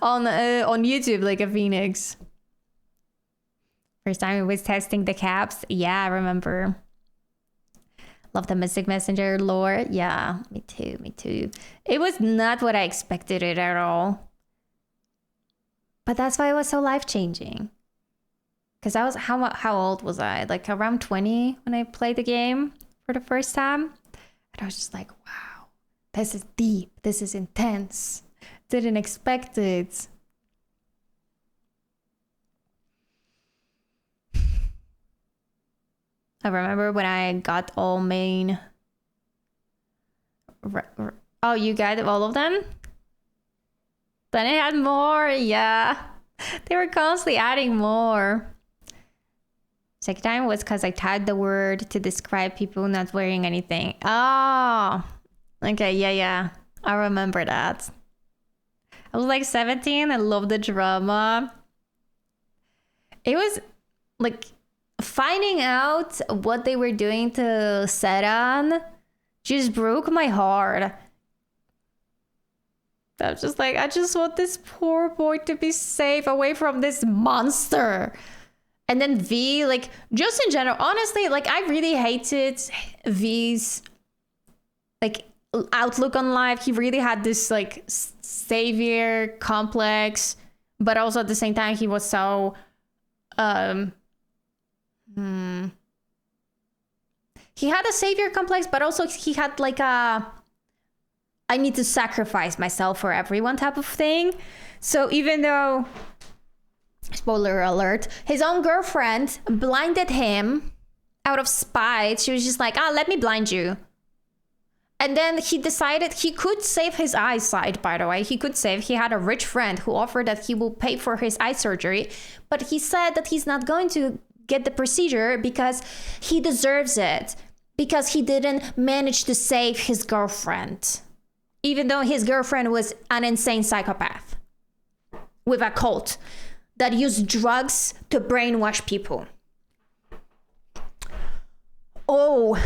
Speaker 1: on YouTube, like a phoenix. First time it was testing the caps. Yeah, I remember. Love the Mystic Messenger lore. Yeah, me too. It was not what I expected it at all. But that's why it was so life-changing. Because I was, how old was I? Like around 20 when I played the game for the first time. And I was just like, wow, this is deep. This is intense. Didn't expect it. I remember when I got all main... Oh, you got all of them? Then it had more, yeah. They were constantly adding more. Second time was because I typed the word to describe people not wearing anything. Oh, okay, yeah. I remember that. I was like 17. I loved the drama. It was like... Finding out what they were doing to Seran just broke my heart. I was just like, I just want this poor boy to be safe away from this monster. And then V, like, just in general, honestly, like, I really hated V's, like, outlook on life. He really had this, like, savior complex, but also at the same time, he was so, he had a savior complex, but also he had like a I need to sacrifice myself for everyone type of thing. So even though, spoiler alert, his own girlfriend blinded him out of spite, she was just like, let me blind you. And then he decided he could save his eyesight, by the way. He had a rich friend who offered that he will pay for his eye surgery, but he said that he's not going to get the procedure because he deserves it, because he didn't manage to save his girlfriend, even though his girlfriend was an insane psychopath with a cult that used drugs to brainwash people. Oh,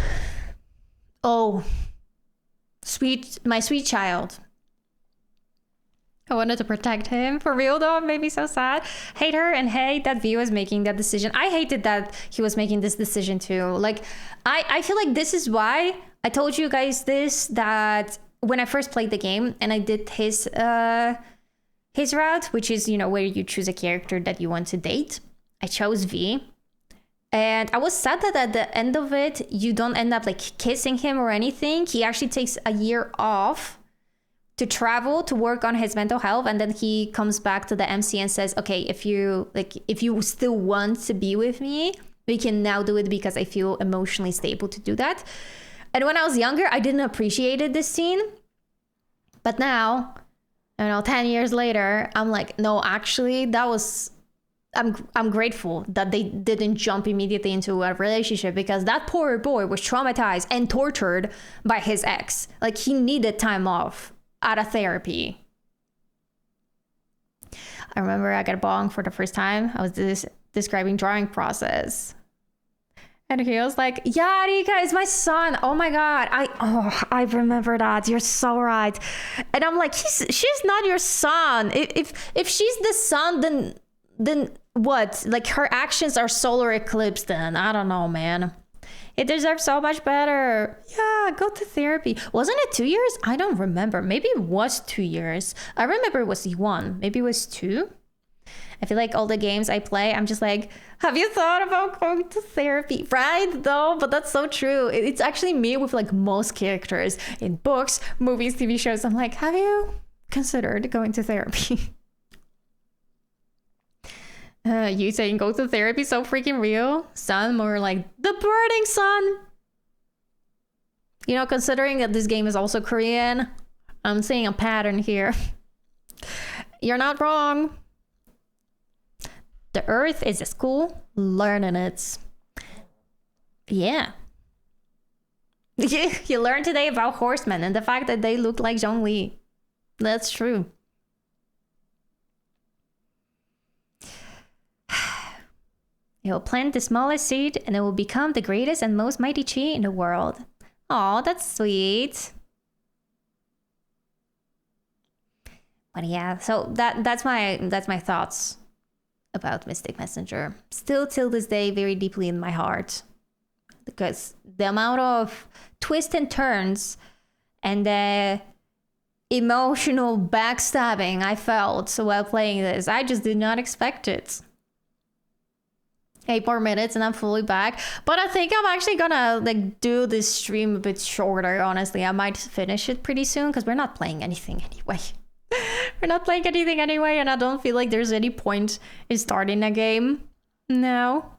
Speaker 1: my sweet child. I wanted to protect him. For real though, it made me so sad. Hate her and hate that V was making that decision. I hated that he was making this decision too. Like, I feel like this is why I told you guys this, that when I first played the game and I did his route, which is, where you choose a character that you want to date. I chose V. And I was sad that at the end of it, you don't end up like kissing him or anything. He actually takes a year off to travel to work on his mental health, and then he comes back to the MC and says, okay, if you still want to be with me, we can now do it because I feel emotionally stable to do that. And when I was younger, I didn't appreciate this scene, but now, 10 years later, I'm like, no, actually that was, I'm grateful that they didn't jump immediately into a relationship, because that poor boy was traumatized and tortured by his ex. Like, he needed time off out of therapy. I remember I got bong for the first time. I was describing drawing process. And he was like, yeah, Rika is my son. Oh my God. I remember that. You're so right. And I'm like, she's not your son. If she's the son, then what? Like, her actions are solar eclipse then. I don't know, man. It deserves so much better. Yeah, go to therapy. Wasn't it 2 years? I don't remember. Maybe it was 2 years. I remember it was 1. Maybe it was 2. I feel like all the games I play, I'm just like, have you thought about going to therapy? Right? Though, but that's so true. It's actually me with like most characters in books, movies, TV shows. I'm like, have you considered going to therapy? You saying go to therapy, so freaking real. Son, more like the burning sun. Considering that this game is also Korean, I'm seeing a pattern here. You're not wrong. The earth is a school, learning it. Yeah. You learned today about horsemen and the fact that they look like Zhongli. That's true. It will plant the smallest seed and it will become the greatest and most mighty tree in the world. Oh, that's sweet. But yeah, so that's my thoughts about Mystic Messenger. Still till this day very deeply in my heart. Because the amount of twists and turns and the emotional backstabbing I felt while playing this, I just did not expect it. 8 more minutes and I'm fully back. But I think I'm actually gonna do this stream a bit shorter, honestly. I might finish it pretty soon because we're not playing anything anyway. We're not playing anything anyway, and I don't feel like there's any point in starting a game. No.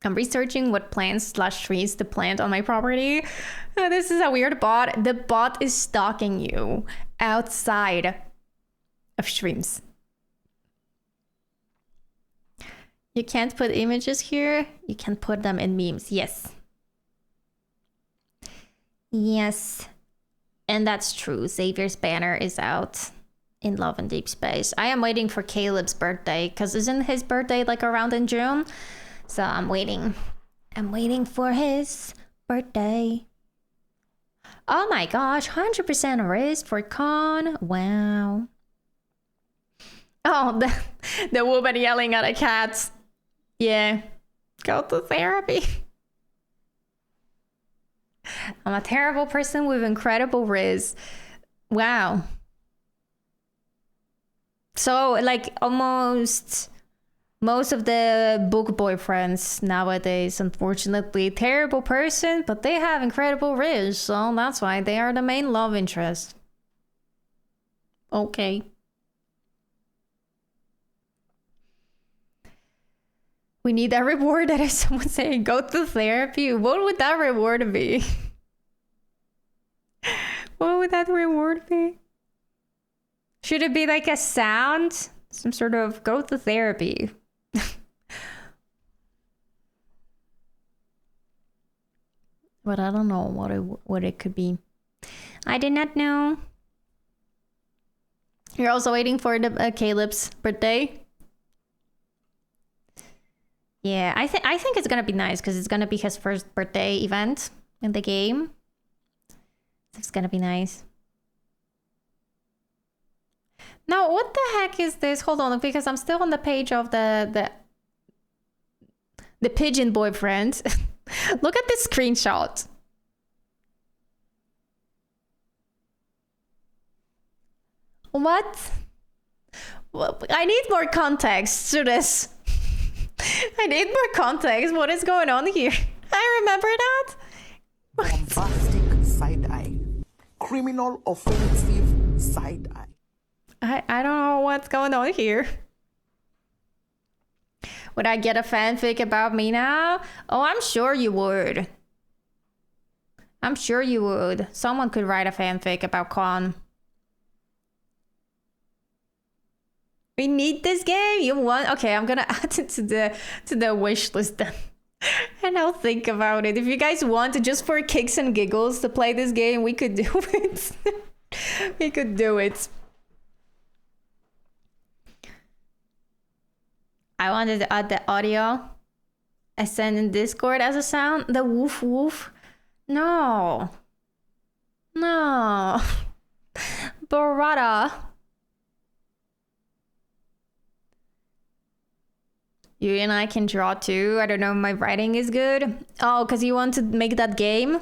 Speaker 1: I'm researching what plants/trees to plant on my property. This is a weird bot. The bot is stalking you outside of streams. You can't put images here. You can put them in memes. Yes. Yes. And that's true. Xavier's banner is out in Love and Deep Space. I am waiting for Caleb's birthday because isn't his birthday like around in June? So I'm waiting. I'm waiting for his birthday. Oh my gosh, 100% riz for Con. Wow. Oh, the woman yelling at a cat. Yeah. Go to therapy. I'm a terrible person with incredible riz. Wow. So, like, almost most of the book boyfriends nowadays, unfortunately, terrible person, but they have incredible riz, so that's why they are the main love interest. Okay. We need a reward. That is someone saying, go to therapy. What would that reward be? What would that reward be? Should it be like a sound? Some sort of go to therapy. But I don't know what it could be. I did not know. You're also waiting for the Caleb's birthday? Yeah, I think it's gonna be nice because it's gonna be his first birthday event in the game. It's gonna be nice. No, what the heck is this? Hold on, because I'm still on the page of the pigeon boyfriend. Look at this screenshot. What? Well, I need more context to this. I need more context. What is going on here? I remember that.
Speaker 9: Bombastic side eye. Criminal offensive side eye.
Speaker 1: I don't know what's going on here. Would I get a fanfic about me now? Oh, I'm sure you would. I'm sure you would. Someone could write a fanfic about Con. We need this game. You want? Okay, I'm gonna add it to the wish list then. And I'll think about it. If you guys want to, just for kicks and giggles, to play this game, we could do it. We could do it. I wanted to add the audio I send in Discord as a sound. The woof woof. No. No. Barada. You and I can draw too. I don't know if my writing is good. Oh, because you want to make that game?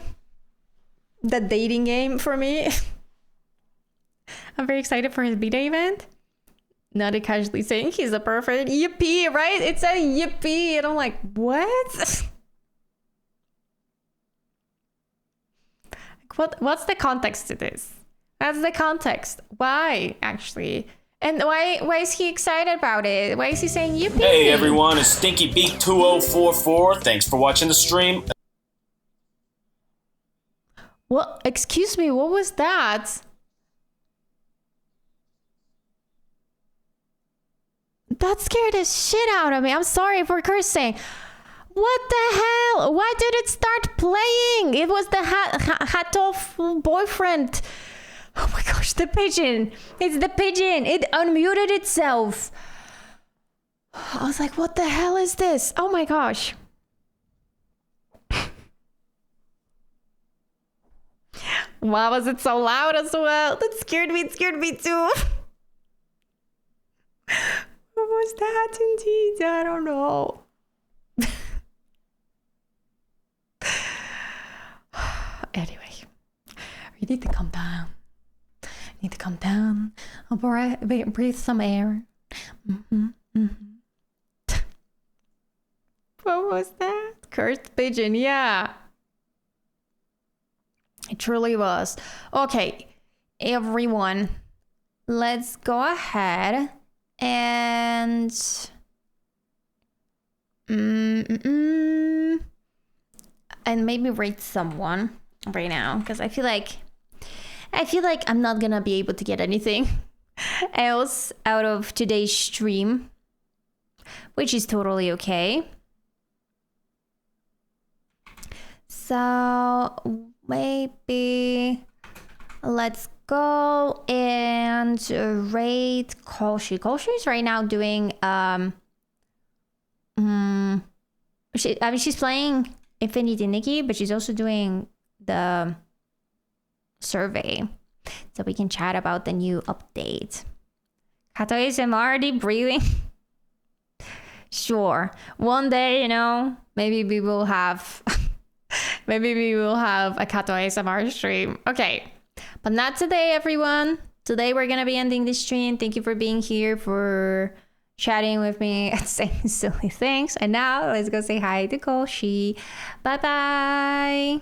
Speaker 1: That dating game for me? I'm very excited for his beta event. Not casually saying he's a perfect yippee, right? It's a yippee. And I'm like, what? What's the context to this? That's the context. Why, actually? And why is he excited about it? Why is he saying yippee?
Speaker 10: Hey everyone, it's Stinky Beat 2044. Thanks for watching the stream.
Speaker 1: What? Excuse me, what was that? The That scared the shit out of me. I'm sorry for cursing. What the hell? Why did it start playing? It was the Hato boyfriend. Oh my gosh, the pigeon. It's the pigeon. It unmuted itself. I was like, what the hell is this? Oh my gosh. Why was it so loud as well? That scared me. It scared me too. What was that indeed? I don't know. Anyway, we need to calm down. I'll breathe some air. What was that? Cursed pigeon, yeah. It truly was. Okay, everyone, let's go ahead and maybe rate someone right now, because I feel like I'm not gonna be able to get anything else out of today's stream, which is totally okay. So maybe let's go and rate Kolshi. Kolshi's right now doing she's playing Infinity Nikki, but she's also doing the survey, so we can chat about the new update. Kato is already breathing. Sure, one day, you know, maybe we will have a Kato ASMR stream. Okay, but not today, everyone. Today we're gonna be ending this stream. Thank you for being here, for chatting with me and saying silly things. And now let's go say hi to Koshi. Bye bye.